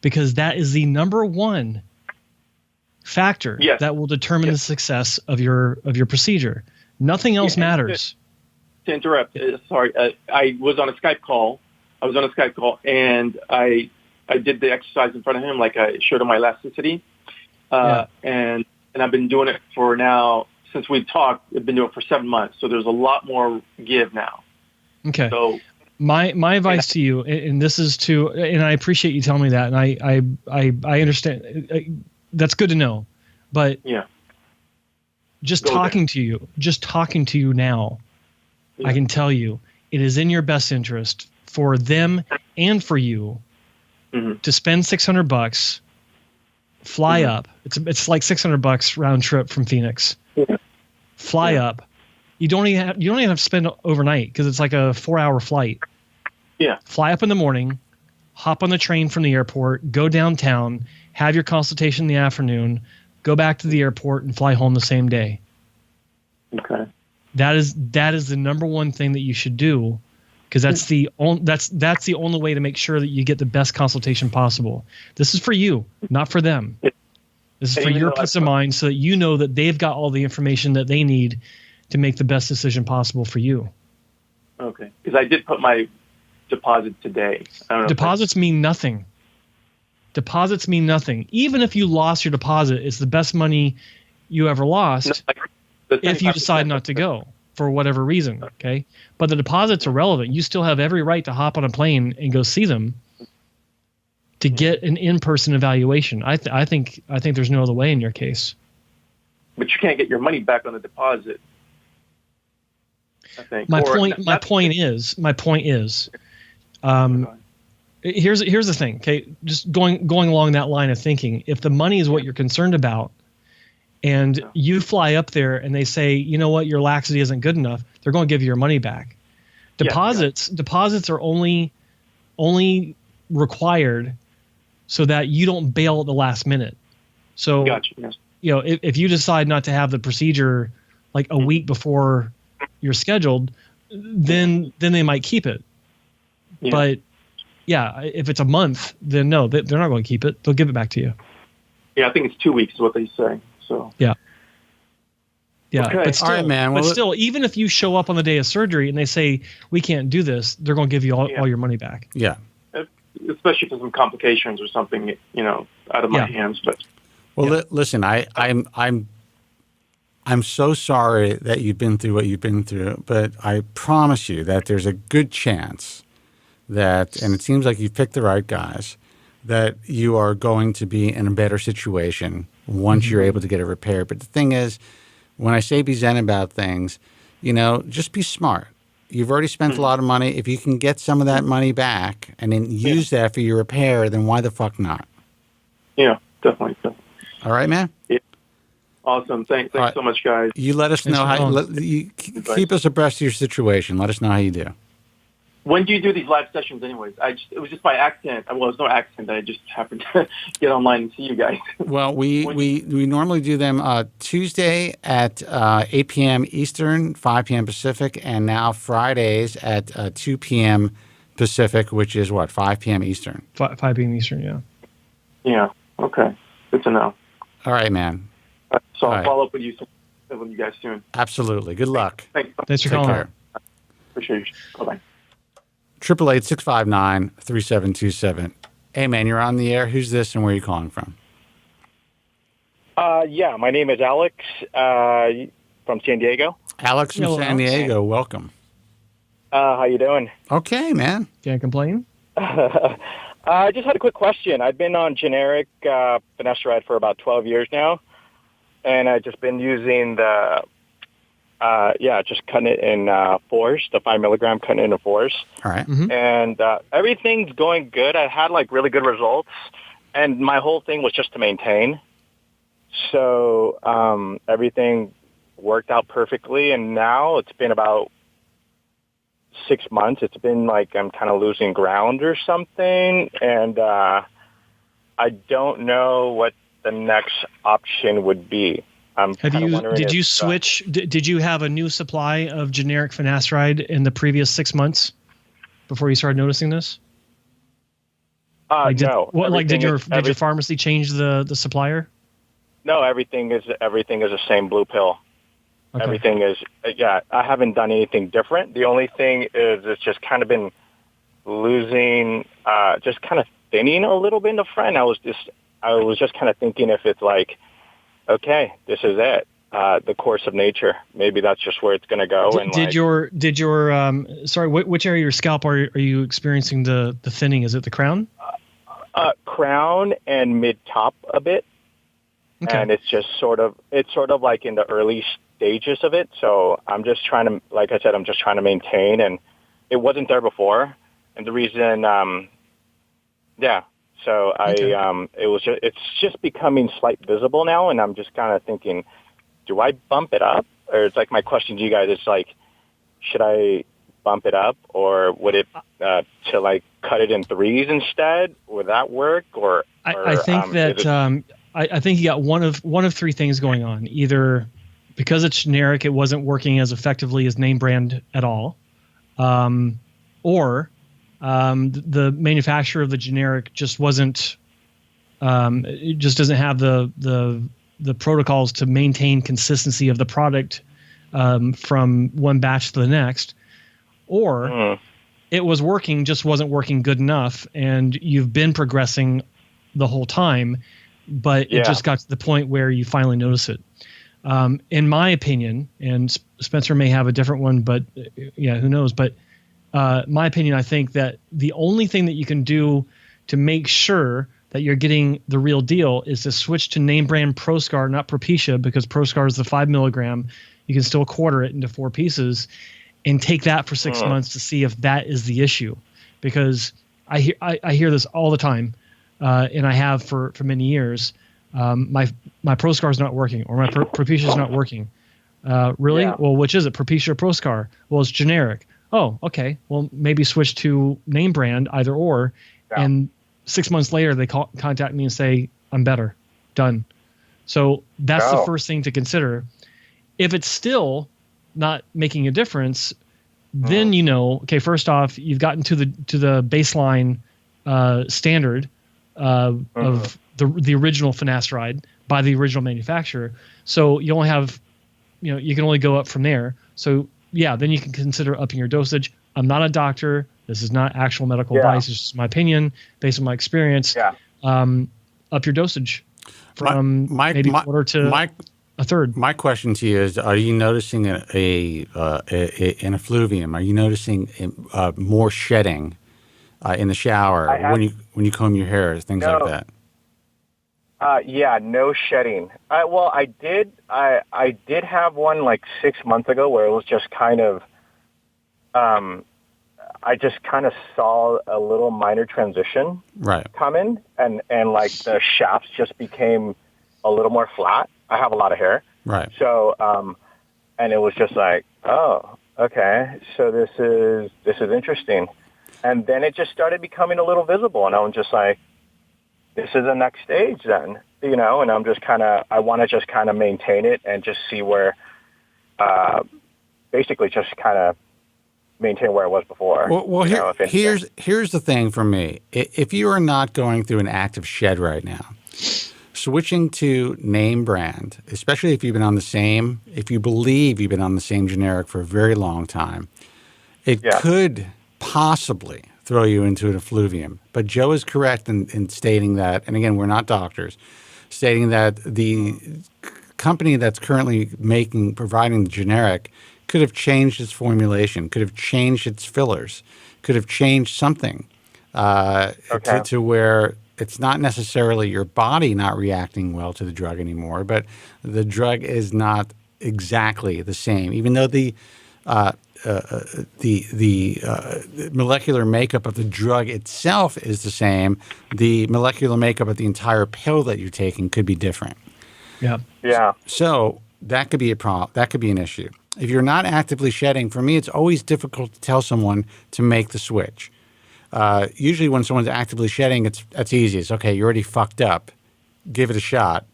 Speaker 12: Because that is the number one factor that will determine the success of your procedure. Nothing else matters.
Speaker 19: To interrupt, sorry, I was on a Skype call. And I did the exercise in front of him, like I showed him my elasticity. And I've been doing it for now, since we talked, I've been doing it for 7 months. So there's a lot more give now.
Speaker 12: Okay.
Speaker 19: So
Speaker 12: my advice to you, and this is and I appreciate you telling me that, and I understand. That's good to know. But just talking to you now, I can tell you it is in your best interest for them and for you to spend $600, fly up. It's like $600 round trip from Phoenix. Fly up. You don't even have to spend overnight because it's like a 4-hour flight. Yeah. Fly up in the morning, hop on the train from the airport, go downtown, have your consultation in the afternoon, go back to the airport, and fly home the same day.
Speaker 19: Okay.
Speaker 12: That is the number one thing that you should do. Because that's the only way to make sure that you get the best consultation possible. This is for you, not for them. This is for your peace of mind, so that you know that they've got all the information that they need to make the best decision possible for you.
Speaker 19: Okay, because I did put my deposit today.
Speaker 12: Deposits mean nothing. Deposits mean nothing. Even if you lost your deposit, it's the best money you ever lost if you decide not to go. For whatever reason, okay? But the deposits are relevant. You still have every right to hop on a plane and go see them to get an in-person evaluation. I think there's no other way in your case.
Speaker 19: But you can't get your money back on the deposit, I think.
Speaker 12: My point is, here's the thing, okay? Just going along that line of thinking, if the money is what you're concerned about, and you fly up there and they say, you know what, your laxity isn't good enough, they're going to give you your money back. Deposits are only required so that you don't bail at the last minute. So, if you decide not to have the procedure like a week before you're scheduled, then they might keep it. Yeah. But if it's a month, then no, they're not going to keep it. They'll give it back to you.
Speaker 19: Yeah, I think it's 2 weeks is what they say. So
Speaker 12: yeah.
Speaker 19: Okay.
Speaker 12: But still,
Speaker 11: all right, man. Well,
Speaker 12: even if you show up on the day of surgery and they say we can't do this, they're going to give you all your money back.
Speaker 11: Yeah.
Speaker 19: Especially for some complications or something, out of my hands. But
Speaker 11: listen, I'm I'm so sorry that you've been through what you've been through, but I promise you that there's a good chance that, and it seems like you've picked the right guys, that you are going to be in a better situation once you're able to get it repaired. But the thing is, when I say be zen about things, just be smart. You've already spent a lot of money. If you can get some of that money back and then use that for your repair, then why the fuck not?
Speaker 19: Yeah, definitely.
Speaker 11: All right, man?
Speaker 19: Yeah. Awesome. Thanks so much, guys.
Speaker 11: You let us know you keep us abreast of your situation. Let us know how you do.
Speaker 19: When do you do these live sessions anyways? It was just by accident. Well, it was no accident. I just happened to get online and see you guys.
Speaker 11: Well, we normally do them Tuesday at 8 p.m. Eastern, 5 p.m. Pacific, and now Fridays at 2 p.m. Pacific, which is 5 p.m. Eastern?
Speaker 12: 5 p.m. Eastern, yeah.
Speaker 19: Yeah, okay. Good to know.
Speaker 11: All right, man.
Speaker 19: So I'll follow up with you guys soon.
Speaker 11: Absolutely. Good luck.
Speaker 19: Thanks
Speaker 12: for calling.
Speaker 19: Appreciate you. Bye-bye.
Speaker 11: 888-659-3727. Hey, man, you're on the air. Who's this and where are you calling from?
Speaker 20: Yeah, my name is Alex from San Diego.
Speaker 11: Alex from San Diego, welcome.
Speaker 20: How you doing?
Speaker 11: Okay, man.
Speaker 12: Can't complain.
Speaker 20: I just had a quick question. I've been on generic finasteride for about 12 years now, and I've just been using the just cutting it in fours, the 5 milligram cutting it into fours.
Speaker 11: All right.
Speaker 20: And everything's going good. I had really good results, and my whole thing was just to maintain. So everything worked out perfectly, and now it's been about 6 months. It's been like I'm kind of losing ground or something, and I don't know what the next option would be.
Speaker 12: Did you switch? Did you have a new supply of generic finasteride in the previous 6 months before you started noticing this?
Speaker 20: No.
Speaker 12: Did your pharmacy change the supplier?
Speaker 20: No, everything is the same blue pill. Okay. Everything is I haven't done anything different. The only thing is it's just kind of been losing, just kind of thinning a little bit in the front. I was just kind of thinking if it's like, okay, this is it, the course of nature. Maybe that's just where it's going to go.
Speaker 12: Which area of your scalp are you experiencing the thinning? Is it the crown?
Speaker 20: Crown and mid top a bit. Okay. And it's sort of like in the early stages of it. So I'm just trying to, like I said, maintain, and it wasn't there before. And the reason, So it's just becoming slight visible now, and I'm just kind of thinking, do I bump it up? Or it's like my question to you guys is like, should I bump it up, or would it to cut it in threes instead? Would that work?
Speaker 12: I think I think you got one of three things going on. Either because it's generic, it wasn't working as effectively as name brand at all, or the manufacturer of the generic just wasn't, it just doesn't have the protocols to maintain consistency of the product from one batch to the next, or it was working, just wasn't working good enough, and you've been progressing the whole time, but it just got to the point where you finally notice it. In my opinion, and Spencer may have a different one, but who knows, but my opinion, I think that the only thing that you can do to make sure that you're getting the real deal is to switch to name brand Proscar, not Propecia, because Proscar is the 5 milligram. You can still quarter it into 4 pieces and take that for 6 months to see if that is the issue. Because I hear this all the time, and I have for many years. My Proscar is not working, or my Propecia is not working. Really? Yeah. Well, which is it, Propecia or Proscar? Well, it's generic. Oh, okay. Well, maybe switch to name brand, either or. Yeah. And 6 months later, they contact me and say, I'm better. Done. So that's the first thing to consider. If it's still not making a difference, then okay, first off, you've gotten to the baseline standard of the original finasteride by the original manufacturer. So you only have, you can only go up from there. So yeah, then you can consider upping your dosage. I'm not a doctor. This is not actual medical advice. It's just my opinion based on my experience. Yeah. Up your dosage from maybe quarter to a third.
Speaker 11: My question to you is: are you noticing an effluvium? Are you noticing more shedding in the shower when you comb your hair, things like that?
Speaker 20: Yeah, no shedding. Well, I did have one like 6 months ago where it was just kind of, I just kind of saw a little minor transition come in, and like the shafts just became a little more flat. I have a lot of hair,
Speaker 11: right?
Speaker 20: So, and it was just like, oh, okay, so this is interesting, and then it just started becoming a little visible, and I'm just like, this is the next stage then, and I'm just I want to just kind of maintain it and just see where, basically just kind of maintain where it was before.
Speaker 11: Well, here's the thing for me. If you are not going through an active shed right now, switching to name brand, especially if you believe you've been on the same generic for a very long time, it could possibly throw you into an effluvium. But Joe is correct in stating that, and again, we're not doctors, stating that the company that's currently providing the generic could have changed its formulation, could have changed its fillers, could have changed something to where it's not necessarily your body not reacting well to the drug anymore, but the drug is not exactly the same, even though the molecular makeup of the drug itself is the same. The molecular makeup of the entire pill that you're taking could be different.
Speaker 20: Yeah.
Speaker 11: So that could be a problem. That could be an issue. If you're not actively shedding, for me, it's always difficult to tell someone to make the switch. Usually when someone's actively shedding, that's easy. It's okay. You're already fucked up. Give it a shot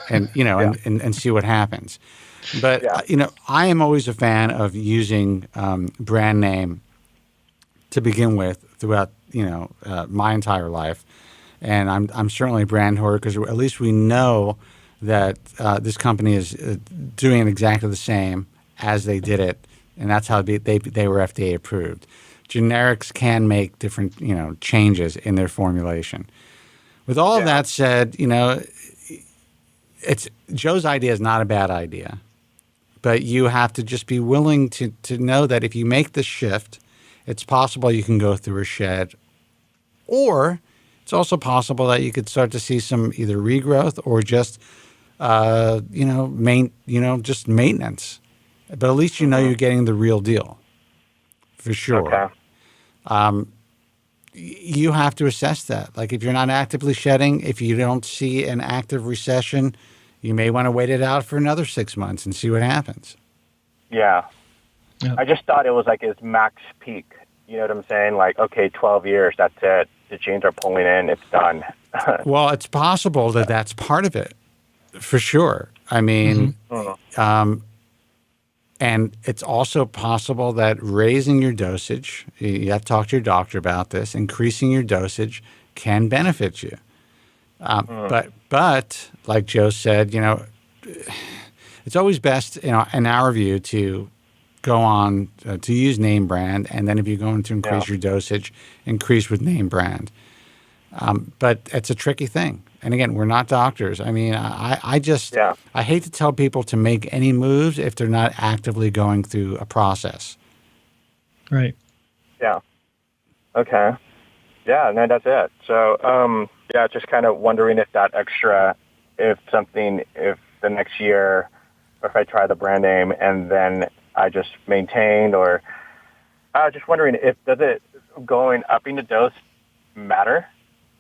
Speaker 11: and, and see what happens. But, I am always a fan of using brand name to begin with throughout, my entire life. And I'm certainly a brand hoarder because at least we know that this company is doing exactly the same as they did it. And that's how they were FDA approved. Generics can make different, changes in their formulation. With all of that said, Joe's idea is not a bad idea. But you have to just be willing to know that if you make this shift, it's possible you can go through a shed, or it's also possible that you could start to see some either regrowth or just, just maintenance. But at least you're getting the real deal, for sure.
Speaker 20: Okay.
Speaker 11: You have to assess that. Like if you're not actively shedding, if you don't see an active recession, you may want to wait it out for another 6 months and see what happens.
Speaker 20: Yeah. I just thought it was like its max peak. You know what I'm saying? Like, okay, 12 years, that's it. The genes are pulling in, it's done.
Speaker 11: Well, it's possible that that's part of it, for sure. I mean, and it's also possible that raising your dosage, you have to talk to your doctor about this, increasing your dosage can benefit you. But like Joe said, it's always best, in our view, to go on to use name brand, and then if you're going to increase your dosage, increase with name brand. But it's a tricky thing. And again, we're not doctors. I mean, I hate to tell people to make any moves if they're not actively going through a process.
Speaker 12: Right.
Speaker 20: Yeah. Okay. Yeah, no, that's it. So, just kind of wondering if that extra, if the next year, or if I try the brand name and then I just maintained, or just wondering does it going up in the dose matter?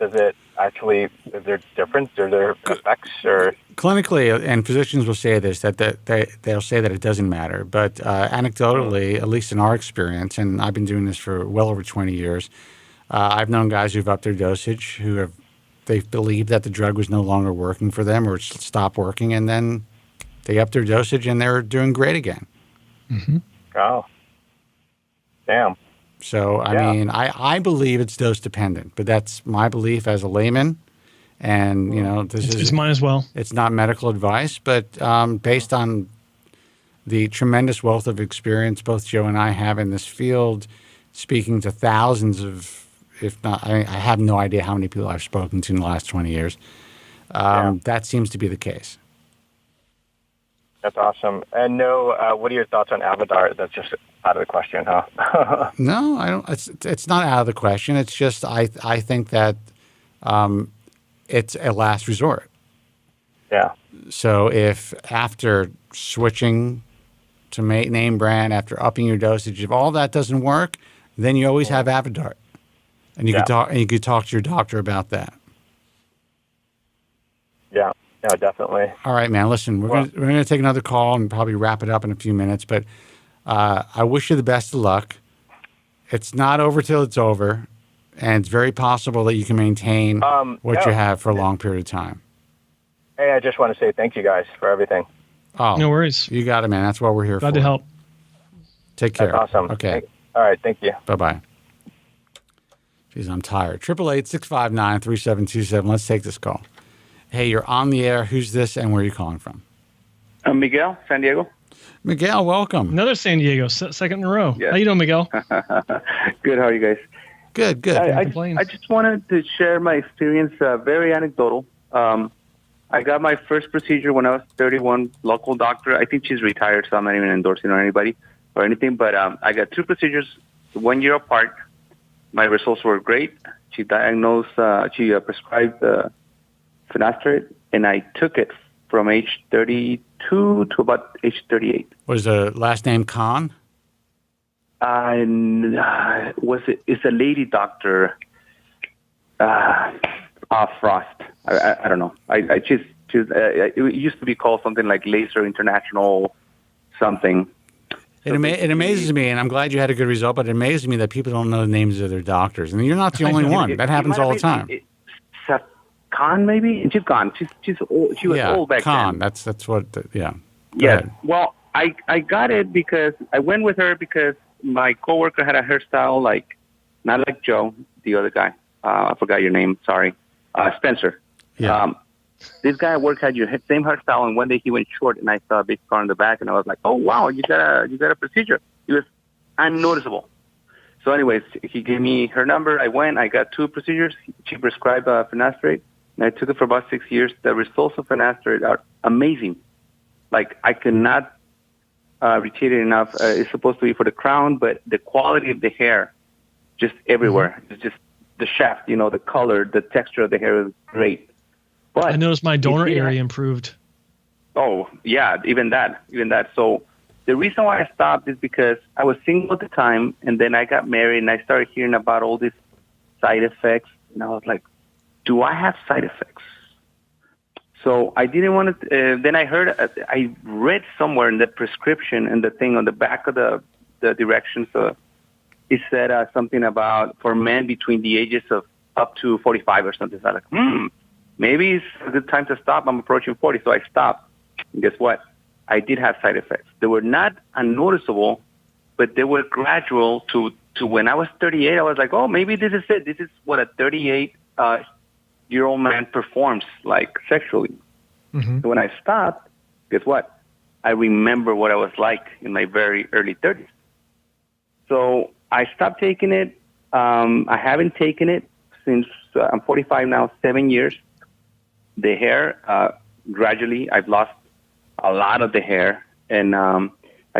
Speaker 20: Does it actually, is there difference? Are there effects? Or
Speaker 11: clinically, and physicians will say this, that they'll say that it doesn't matter. But anecdotally, at least in our experience, and I've been doing this for well over 20 years, I've known guys who've upped their dosage, they believed that the drug was no longer working for them or stopped working, and then they upped their dosage and they're doing great again.
Speaker 12: Mm-hmm.
Speaker 20: Oh, damn.
Speaker 11: So, I mean, I believe it's dose dependent, but that's my belief as a layman. And,
Speaker 12: it's mine as well.
Speaker 11: It's not medical advice, but based on the tremendous wealth of experience both Joe and I have in this field, speaking to thousands of, if not, I have no idea how many people I've spoken to in the last 20 years. That seems to be the case.
Speaker 20: That's awesome. And what are your thoughts on Avodart? That's just out of the question, huh?
Speaker 11: No, I don't. It's not out of the question. It's just I think that it's a last resort.
Speaker 20: Yeah.
Speaker 11: So if after switching to name brand, after upping your dosage, if all that doesn't work, then you always have Avodart, and you could talk to your doctor about that.
Speaker 20: Yeah. Yeah, definitely.
Speaker 11: All right, man. Listen, we're going to take another call and probably wrap it up in a few minutes. But I wish you the best of luck. It's not over till it's over, and it's very possible that you can maintain what you have for a long period of time.
Speaker 20: Hey, I just want to say thank you guys for everything.
Speaker 11: Oh,
Speaker 12: no worries.
Speaker 11: You got it, man. That's what we're here for.
Speaker 12: Glad to help.
Speaker 11: Take care.
Speaker 20: That's awesome.
Speaker 11: Okay.
Speaker 20: All right. Thank you.
Speaker 11: Bye-bye. Jeez, I'm tired. 888-659-3727. Let's take this call. Hey, you're on the air. Who's this and where are you calling from?
Speaker 21: Miguel, San Diego.
Speaker 11: Miguel, welcome.
Speaker 12: Another San Diego, second in a row.
Speaker 21: Yes.
Speaker 12: How you doing, Miguel?
Speaker 21: Good. How are you guys?
Speaker 11: Good.
Speaker 21: I just wanted to share my experience, very anecdotal. I got my first procedure when I was 31, local doctor. I think she's retired, so I'm not even endorsing on anybody or anything. But I got 2 procedures 1 year apart. My results were great. She diagnosed, she prescribed finasteride, and I took it from age 32 to about age 38.
Speaker 11: Was the last name Khan?
Speaker 21: It's a lady doctor, Frost. I don't know. It used to be called something like Laser International something.
Speaker 11: It amazes me, and I'm glad you had a good result, but it amazes me that people don't know the names of their doctors. And you're not the only one. That happens all the time.
Speaker 21: Khan, maybe? And she's gone. She's old. She was old back
Speaker 11: Khan.
Speaker 21: then.
Speaker 11: That's what, yeah.
Speaker 21: Yeah. Well, I got it because I went with her because my coworker had a hairstyle not like Joe, the other guy. I forgot your name. Sorry. Spencer.
Speaker 11: Yeah.
Speaker 21: This guy at work had your same hairstyle, and one day he went short, and I saw a big scar in the back, and I was like, "Oh wow, you got a procedure." It was unnoticeable. So, anyways, he gave me her number. I went. I got 2 procedures. She prescribed finasteride, and I took it for about 6 years. The results of finasteride are amazing. Like I cannot repeat it enough. It's supposed to be for the crown, but the quality of the hair, just everywhere. Mm-hmm. It's just the shaft, the color, the texture of the hair is great. But
Speaker 12: I noticed my donor area improved.
Speaker 21: Oh, yeah, even that. So the reason why I stopped is because I was single at the time, and then I got married, and I started hearing about all these side effects, and I was like, do I have side effects? So I didn't want to, then I read somewhere in the prescription and the thing on the back of the directions, it said something about for men between the ages of up to 45 or something. So I was like, maybe it's a good time to stop. I'm approaching 40, so I stopped. And guess what? I did have side effects. They were not unnoticeable, but they were gradual to when I was 38, I was like, oh, maybe this is it. This is what a 38-year-old man performs like sexually. Mm-hmm. So when I stopped, guess what? I remember what I was like in my very early 30s. So I stopped taking it. I haven't taken it since I'm 45 now, 7 years. The hair, gradually, I've lost a lot of the hair, and I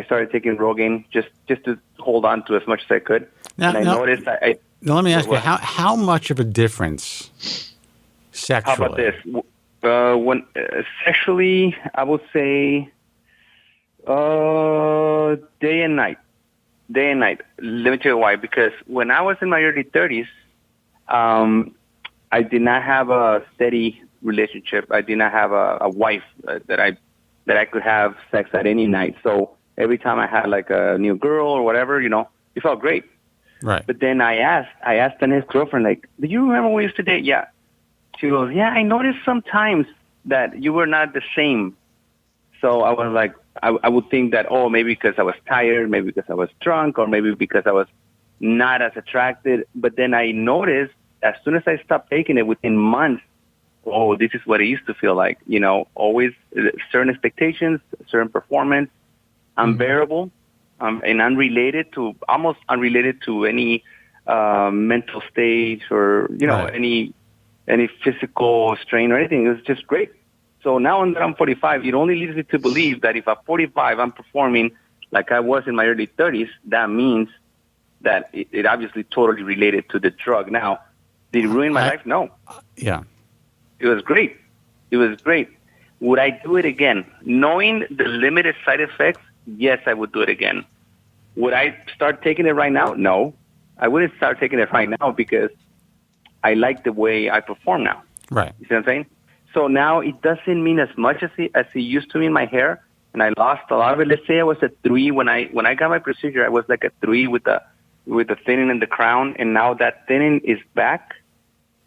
Speaker 21: started taking Rogaine just to hold on to as much as I could. Now noticed
Speaker 11: now let me ask you, how much of a difference sexually?
Speaker 21: How about this? When sexually, I would say day and night. Day and night. Let me tell you why. Because when I was in my early 30s, I did not have a steady relationship. I did not have a wife that I could have sex at any night. So every time I had like a new girl or whatever, it felt great.
Speaker 11: Right.
Speaker 21: But then I asked an ex-girlfriend, like, do you remember when we used to date? Yeah. She goes, yeah, I noticed sometimes that you were not the same. So I was like, I would think that, oh, maybe because I was tired, maybe because I was drunk, or maybe because I was not as attracted. But then I noticed as soon as I stopped taking it within months, oh, this is what it used to feel like. Always certain expectations, certain performance, unbearable, and almost unrelated to any mental stage or,
Speaker 11: right.
Speaker 21: any physical strain or anything. It was just great. So now that I'm 45, it only leads me to believe that if at 45 I'm performing like I was in my early 30s, that means that it obviously totally related to the drug. Now, did it ruin my life? No.
Speaker 11: Yeah.
Speaker 21: It was great. It was great. Would I do it again? Knowing the limited side effects, yes, I would do it again. Would I start taking it right now? No. I wouldn't start taking it right now because I like the way I perform now.
Speaker 11: Right.
Speaker 21: You see what I'm saying? So now it doesn't mean as much as it used to mean my hair, and I lost a lot of it. Let's say I was a 3 when I got my procedure. I was like a 3 with the thinning in the crown, and now that thinning is back.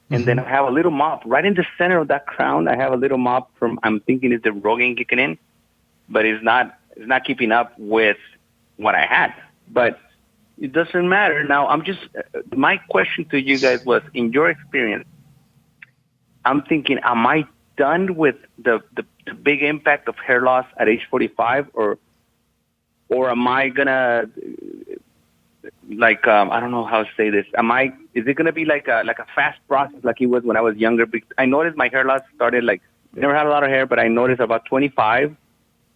Speaker 21: And then I have a little mop right in the center of that crown. I have a little mop from, I'm thinking it's the Rogaine kicking in, but it's not keeping up with what I had. But it doesn't matter. Now, my question to you guys was, in your experience, I'm thinking, am I done with the big impact of hair loss at age 45, or am I gonna, like, I don't know how to say this. Is it gonna be like a fast process like it was when I was younger? Because I noticed my hair loss started, like, I never had a lot of hair, but I noticed about 25,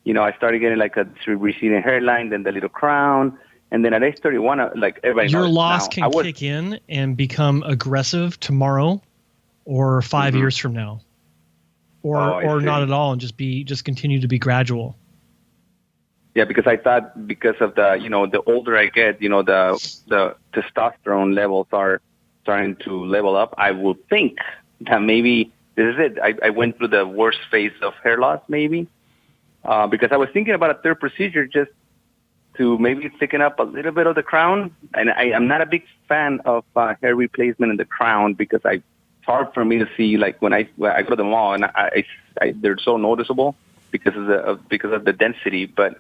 Speaker 21: I started getting like a receding hairline, then the little crown, and then at age 31, like everybody
Speaker 12: Your
Speaker 21: knows
Speaker 12: loss
Speaker 21: now,
Speaker 12: can kick in and become aggressive tomorrow or 5 years from now, or not at all, and just continue to be gradual.
Speaker 21: Yeah, because I thought because of the older I get, the testosterone levels are starting to level up. I would think that maybe this is it. I went through the worst phase of hair loss, maybe, because I was thinking about a third procedure just to maybe thicken up a little bit of the crown. And I'm not a big fan of hair replacement in the crown because it's hard for me to see, like when I go to the mall and they're so noticeable because of the density, but.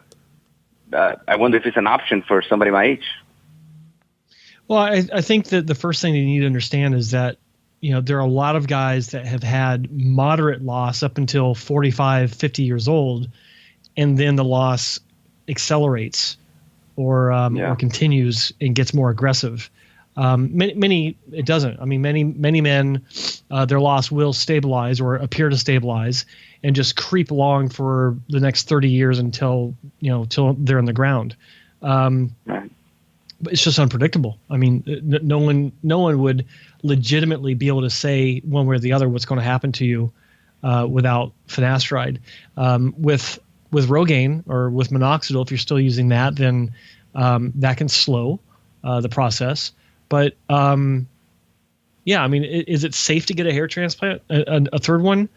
Speaker 21: I wonder if it's an option for somebody my age.
Speaker 12: Well, I think that the first thing you need to understand is that, there are a lot of guys that have had moderate loss up until 45, 50 years old, and then the loss accelerates or continues and gets more aggressive. Many it doesn't. I mean, many men, their loss will stabilize or appear to stabilize and just creep along for the next 30 years until they're in the ground. But it's just unpredictable. I mean, no one would legitimately be able to say one way or the other what's going to happen to you without finasteride. With Rogaine or with minoxidil, if you're still using that, then that can slow the process. But I mean, is it safe to get a hair transplant? A third one?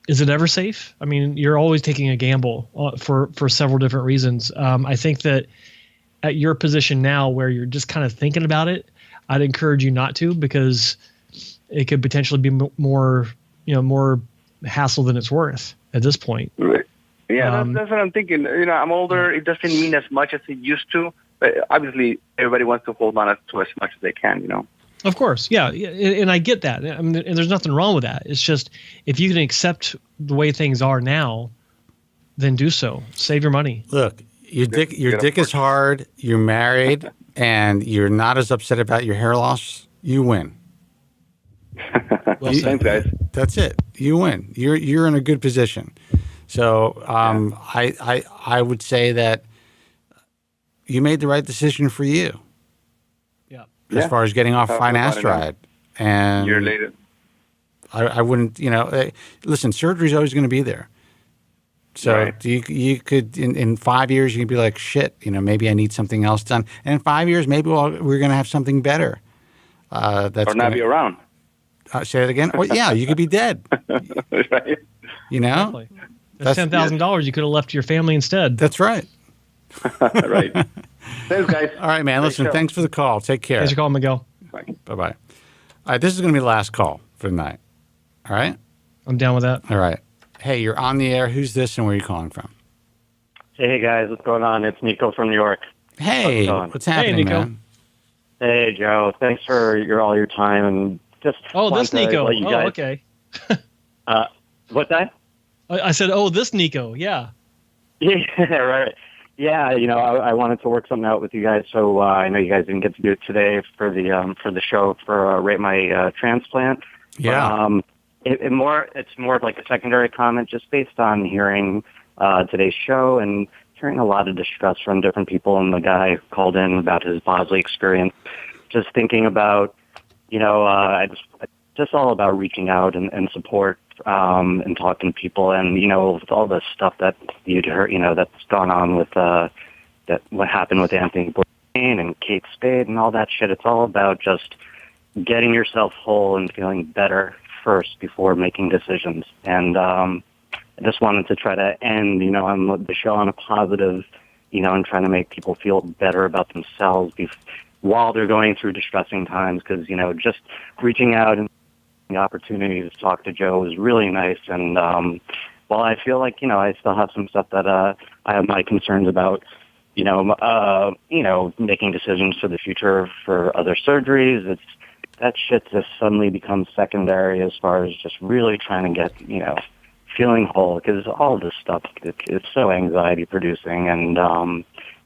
Speaker 12: Is it ever safe? I mean, you're always taking a gamble for several different reasons. I think that at your position now, where you're just kind of thinking about it, I'd encourage you not to, because it could potentially be more hassle than it's worth at this point.
Speaker 21: Right. Yeah, that's what I'm thinking. I'm older. It doesn't mean as much as it used to. But obviously, everybody wants to hold on to as much as they can,
Speaker 12: Of course, yeah, and I get that. I mean, and there's nothing wrong with that. It's just, if you can accept the way things are now, then do so. Save your money.
Speaker 11: Look, your dick is hard. You're married, and you're not as upset about your hair loss. You win.
Speaker 21: Thanks, guys.
Speaker 11: That's it. You win. You're in a good position. So I would say that you made the right decision for you. As far as getting off finasteride. And
Speaker 21: a year later.
Speaker 11: I wouldn't, listen, surgery's always going to be there. So you could, in 5 years, you could be like, shit, maybe I need something else done. And in 5 years, maybe we're going to have something better.
Speaker 21: Or not be around.
Speaker 11: Say that again? Well, yeah, you could be dead.
Speaker 21: Right.
Speaker 12: Exactly. That's $10,000 you could have left to your family instead.
Speaker 11: That's right.
Speaker 21: Right. Thanks, guys.
Speaker 11: All right, man. Listen, thanks for the call. Take care.
Speaker 12: Thanks for calling, Miguel.
Speaker 21: Bye.
Speaker 11: Bye-bye. All right, this is going to be the last call for the night. All right?
Speaker 12: I'm down with that.
Speaker 11: All right. Hey, you're on the air. Who's this and where are you calling from?
Speaker 1: Hey, guys. What's going on? It's Nico from New York.
Speaker 11: Hey, what's happening,
Speaker 12: Nico.
Speaker 11: man?
Speaker 1: Hey, Joe. Thanks for all your time. And just
Speaker 12: this Nico.
Speaker 1: Let you guys,
Speaker 12: Okay.
Speaker 1: What's that?
Speaker 12: I said, this Nico. Yeah.
Speaker 1: Yeah, right. Yeah, I wanted to work something out with you guys, so I know you guys didn't get to do it today for the show for Rate My Transplant.
Speaker 11: Yeah.
Speaker 1: It's more of like a secondary comment, just based on hearing today's show and hearing a lot of distress from different people. And the guy called in about his Bosley experience. Just thinking about, just all about reaching out and support and talking to people, and with all the stuff that you'd heard, that's gone on with what happened with Anthony Bourdain and Kate Spade and all that shit. It's all about just getting yourself whole and feeling better first before making decisions. And I just wanted to try to end, on the show on a positive, and trying to make people feel better about themselves while they're going through distressing times. Because, just reaching out and the opportunity to talk to Joe was really nice. And while I feel like, I still have some stuff that I have my concerns about, making decisions for the future for other surgeries, that shit just suddenly becomes secondary as far as just really trying to get, feeling whole, because all this stuff, it's so anxiety producing. And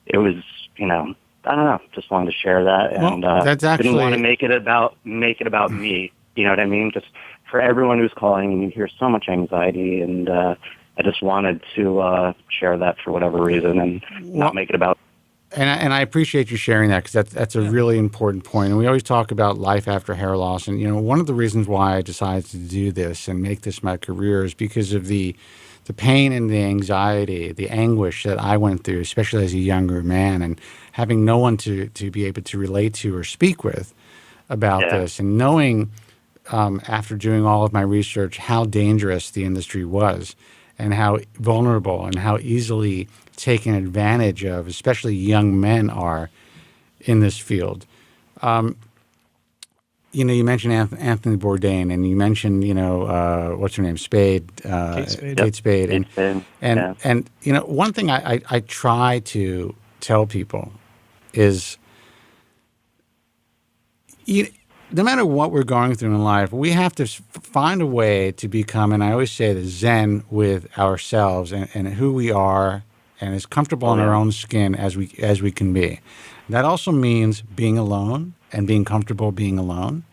Speaker 1: it was, I don't know, just wanted to share that. And
Speaker 11: that's actually...
Speaker 1: didn't want to make it about me. You know what I mean? Just for everyone who's calling, and you hear so much anxiety, and I just wanted to share that for whatever reason and not make it about.
Speaker 11: And I appreciate you sharing that, because that's a really important point. And we always talk about life after hair loss. And, one of the reasons why I decided to do this and make this my career is because of the pain and the anxiety, the anguish that I went through, especially as a younger man, and having no one to be able to relate to or speak with about this, and knowing after doing all of my research how dangerous the industry was and how vulnerable and how easily taken advantage of, especially young men are in this field. You mentioned Anthony Bourdain, and you mentioned, what's her name? Spade.
Speaker 12: Kate Spade.
Speaker 11: Kate Spade. And
Speaker 1: yeah.
Speaker 11: One thing I try to tell people is, no matter what we're going through in life, we have to find a way to become, and I always say the zen with ourselves and who we are, and as comfortable in our own skin as we can be. That also means being alone and being comfortable being alone,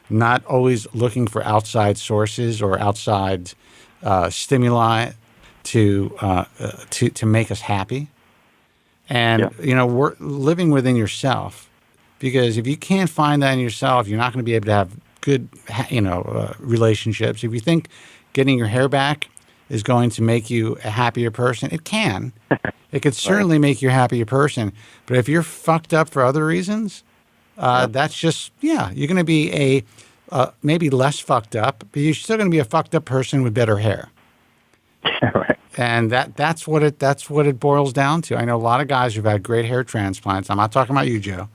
Speaker 11: not always looking for outside sources or outside stimuli to make us happy. And, we're living within yourself. Because if you can't find that in yourself, you're not going to be able to have good, relationships. If you think getting your hair back is going to make you a happier person, it can. It could certainly make you a happier person. But if you're fucked up for other reasons, that's just, you're going to be maybe less fucked up, but you're still going to be a fucked up person with better hair.
Speaker 1: Right.
Speaker 11: And that's what it boils down to. I know a lot of guys who've had great hair transplants. I'm not talking about you, Joe,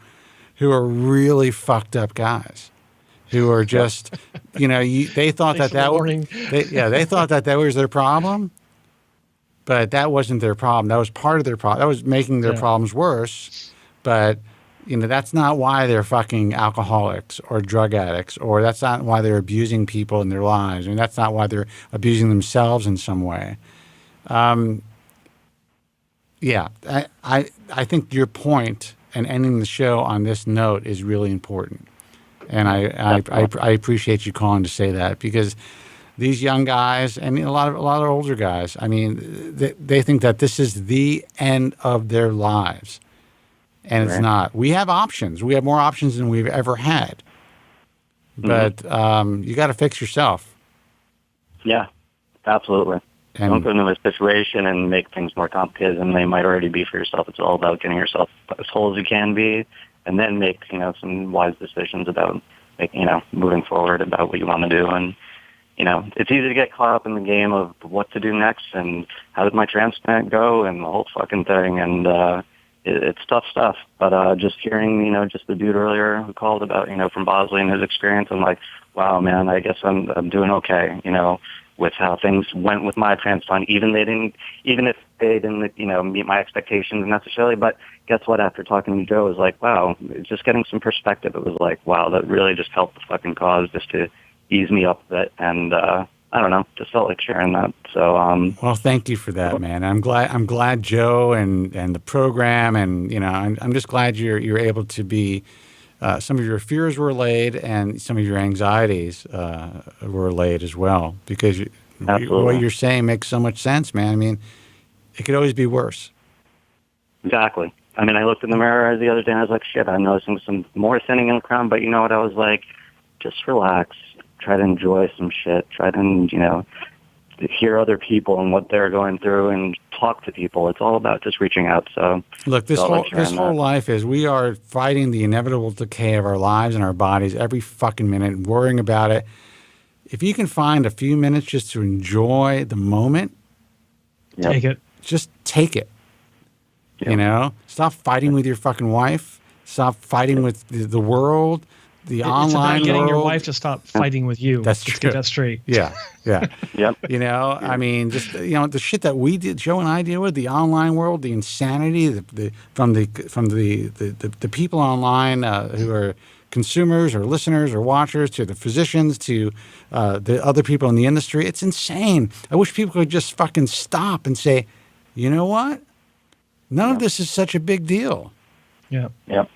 Speaker 11: who are really fucked up guys, who are just, they thought they thought that was their problem, but that wasn't their problem. That was part of their problem. That was making their problems worse. But, that's not why they're fucking alcoholics or drug addicts, or that's not why they're abusing people in their lives. I mean, that's not why they're abusing themselves in some way. I think your point and ending the show on this note is really important. And I appreciate you calling to say that, because these young guys and a lot of older guys, I mean, they think that this is the end of their lives. And it's not. We have options. We have more options than we've ever had. But you got to fix yourself.
Speaker 1: Yeah, absolutely.
Speaker 11: And
Speaker 1: don't go into a situation and make things more complicated than they might already be for yourself. It's all about getting yourself as whole as you can be, and then make, some wise decisions about, moving forward about what you want to do. And, it's easy to get caught up in the game of what to do next and how did my transplant go and the whole fucking thing. And it's tough stuff. But just hearing, just the dude earlier who called about, from Bosley and his experience, I'm like, wow, man, I guess I'm doing okay, with how things went with my transplant, even if they didn't, meet my expectations necessarily. But guess what? After talking to Joe, it was like, wow, just getting some perspective. It was like, wow, that really just helped the fucking cause, just to ease me up a bit. And I don't know, just felt like sharing that. So,
Speaker 11: well, thank you for that, man. I'm glad Joe and the program, and I'm just glad you're able to be some of your fears were allayed and some of your anxieties were allayed as well, because what you're saying makes so much sense, man. I mean, it could always be worse.
Speaker 1: Exactly. I mean, I looked in the mirror the other day and I was like, shit, I'm noticing some more thinning in the crown. But you know what? I was like, just relax. Try to enjoy some shit. Try to, hear other people and what they're going through and talk to people. It's all about just reaching out. So
Speaker 11: look, this whole life is we are fighting the inevitable decay of our lives and our bodies every fucking minute and worrying about it. If you can find a few minutes just to enjoy the moment,
Speaker 12: take it.
Speaker 11: Just take it. Yep. Stop fighting with your fucking wife. Stop fighting with the world. It's online
Speaker 12: about getting
Speaker 11: world.
Speaker 12: your wife to stop fighting with you.
Speaker 11: That's true.
Speaker 12: Let's get that straight.
Speaker 11: Yeah.
Speaker 1: Yep.
Speaker 11: I mean, just the shit that we did, Joe and I deal with, the online world, the insanity, from the people online who are consumers or listeners or watchers, to the physicians, to the other people in the industry. It's insane. I wish people could just fucking stop and say, you know what? None of this is such a big deal.
Speaker 12: Yeah.
Speaker 1: Yep.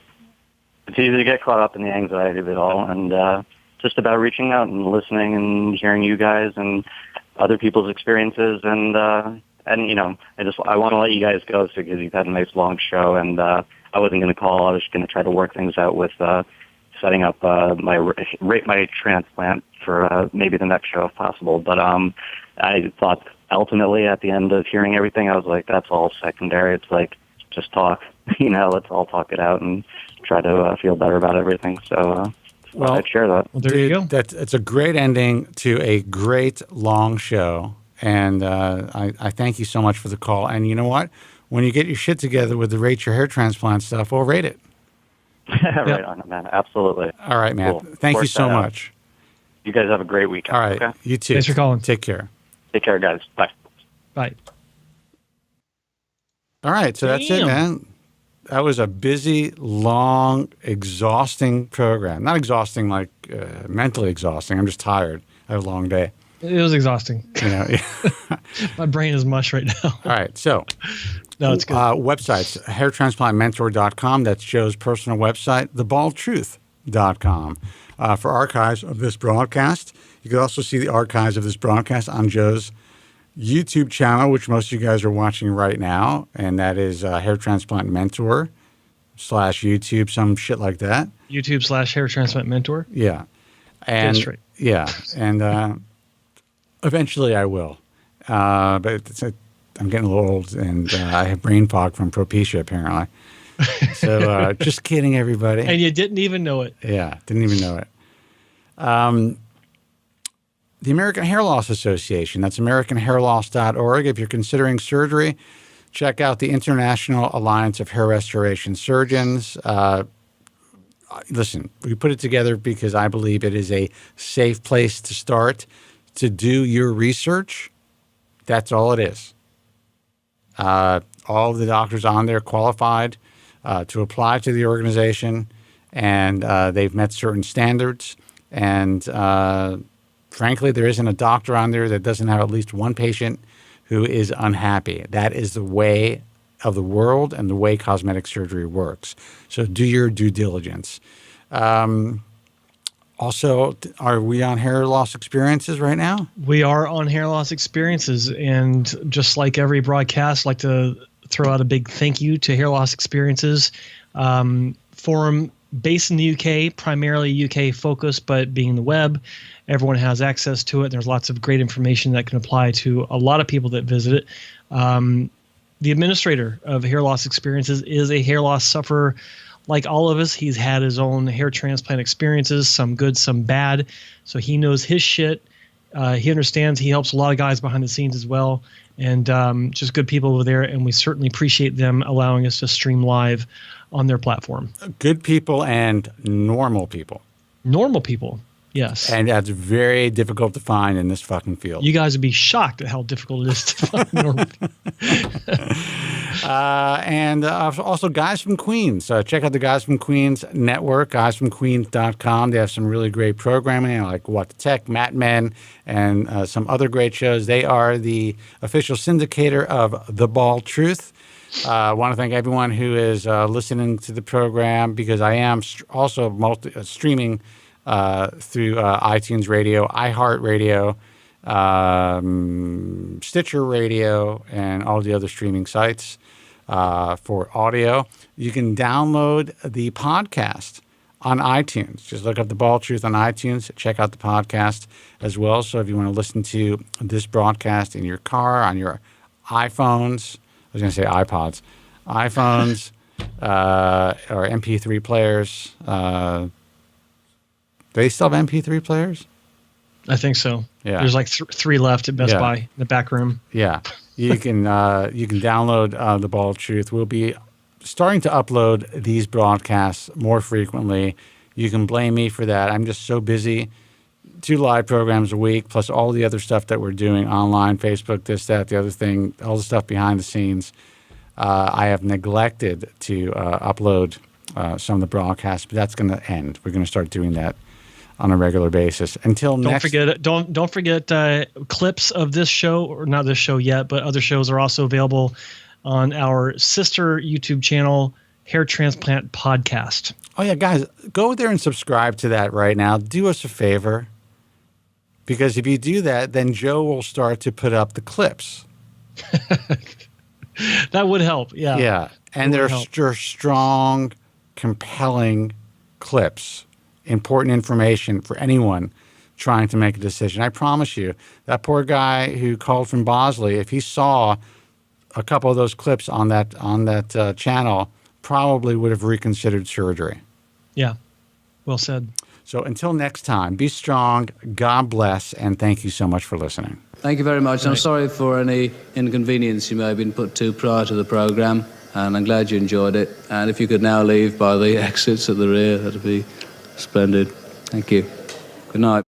Speaker 1: It's easy to get caught up in the anxiety of it all, and just about reaching out and listening and hearing you guys and other people's experiences, and I want to let you guys go because you've had a nice long show, and I wasn't going to call. I was going to try to work things out with setting up my transplant for maybe the next show if possible. But I thought ultimately at the end of hearing everything, I was like, that's all secondary. It's like, just talk, let's all talk it out and try to feel better about everything. So I'd share that.
Speaker 12: Well, there you go.
Speaker 11: It's a great ending to a great long show. And I thank you so much for the call. And you know what? When you get your shit together with the Rate Your Hair Transplant stuff, we'll rate it.
Speaker 1: Right on it, man. Absolutely.
Speaker 11: All right, man.
Speaker 1: Cool.
Speaker 11: Thank you so much.
Speaker 1: You guys have a great weekend.
Speaker 11: All right.
Speaker 1: Okay?
Speaker 11: You too.
Speaker 12: Thanks for calling.
Speaker 11: Take care.
Speaker 1: Take care, guys. Bye.
Speaker 12: Bye.
Speaker 11: All right. So that's it, man. That was a busy, long, exhausting program. Not exhausting like mentally exhausting. I'm just tired. I had a long day.
Speaker 12: It was exhausting. My brain is mush right now.
Speaker 11: All right. So,
Speaker 12: no, it's good.
Speaker 11: Websites, hairtransplantmentor.com. That's Joe's personal website. Thebaldtruth.com. For archives of this broadcast. You can also see the archives of this broadcast on Joe's YouTube channel, which most of you guys are watching right now, and that is Hair Transplant Mentor /YouTube, some shit like that.
Speaker 12: YouTube /Hair Transplant Mentor.
Speaker 11: Yeah, and eventually I will, but I'm getting a little old, and I have brain fog from Propecia apparently. So just kidding, everybody.
Speaker 12: And you didn't even know it.
Speaker 11: Yeah, didn't even know it. The American Hair Loss Association, that's AmericanHairLoss.org. If you're considering surgery, check out the International Alliance of Hair Restoration Surgeons. Listen, we put it together because I believe it is a safe place to start to do your research. That's all it is. All of the doctors on there qualified to apply to the organization, and they've met certain standards. And frankly, there isn't a doctor on there that doesn't have at least one patient who is unhappy. That is the way of the world and the way cosmetic surgery works. So do your due diligence. Also, are we on Hair Loss Experiences right now?
Speaker 12: We are on Hair Loss Experiences. And just like every broadcast, I'd like to throw out a big thank you to Hair Loss Experiences. Forum based in the UK, primarily UK focused, but being the web, everyone has access to it. There's lots of great information that can apply to a lot of people that visit it. The administrator of Hair Loss Experiences is a hair loss sufferer like all of us. He's had his own hair transplant experiences, some good, some bad. So he knows his shit. He understands. He helps a lot of guys behind the scenes as well. And just good people over there. And we certainly appreciate them allowing us to stream live on their platform.
Speaker 11: Good people and normal people.
Speaker 12: Normal people, yes.
Speaker 11: And that's very difficult to find in this fucking field.
Speaker 12: You guys would be shocked at how difficult it is to find normal people.
Speaker 11: And also Guys from Queens. Check out the Guys from Queens network, guysfromqueens.com. They have some really great programming like What the Tech, Matt Men, and some other great shows. They are the official syndicator of The Bald Truth. I want to thank everyone who is listening to the program, because I am also streaming through iTunes Radio, iHeartRadio, Stitcher Radio, and all the other streaming sites for audio. You can download the podcast on iTunes. Just look up The Bald Truth on iTunes. Check out the podcast as well. So if you want to listen to this broadcast in your car, on your iPhones, I was going to say iPods, iPhones, or MP3 players. They still have MP3 players?
Speaker 12: I think so.
Speaker 11: Yeah.
Speaker 12: There's like 3 left at Best Buy in the back room.
Speaker 11: Yeah. You can download The Bald Truth. We'll be starting to upload these broadcasts more frequently. You can blame me for that. I'm just so busy. 2 live programs a week, plus all the other stuff that we're doing online, Facebook, this, that, the other thing, all the stuff behind the scenes. I have neglected to upload some of the broadcasts, but that's going to end. We're going to start doing that on a regular basis. Don't forget clips of this show, or not this show yet, but other shows are also available on our sister YouTube channel, Hair Transplant Podcast. Oh yeah, guys, go there and subscribe to that right now. Do us a favor, because if you do that, then Joe will start to put up the clips.
Speaker 12: That would help. Yeah.
Speaker 11: Yeah, and they're strong, compelling clips. Important information for anyone trying to make a decision. I promise you, that poor guy who called from Bosley, if he saw a couple of those clips on that channel, probably would have reconsidered surgery.
Speaker 12: Yeah, well said.
Speaker 11: So until next time, be strong, God bless, and thank you so much for listening.
Speaker 2: Thank you very much. I'm sorry for any inconvenience you may have been put to prior to the program, and I'm glad you enjoyed it. And if you could now leave by the exits at the rear, that'd be splendid. Thank you. Good night.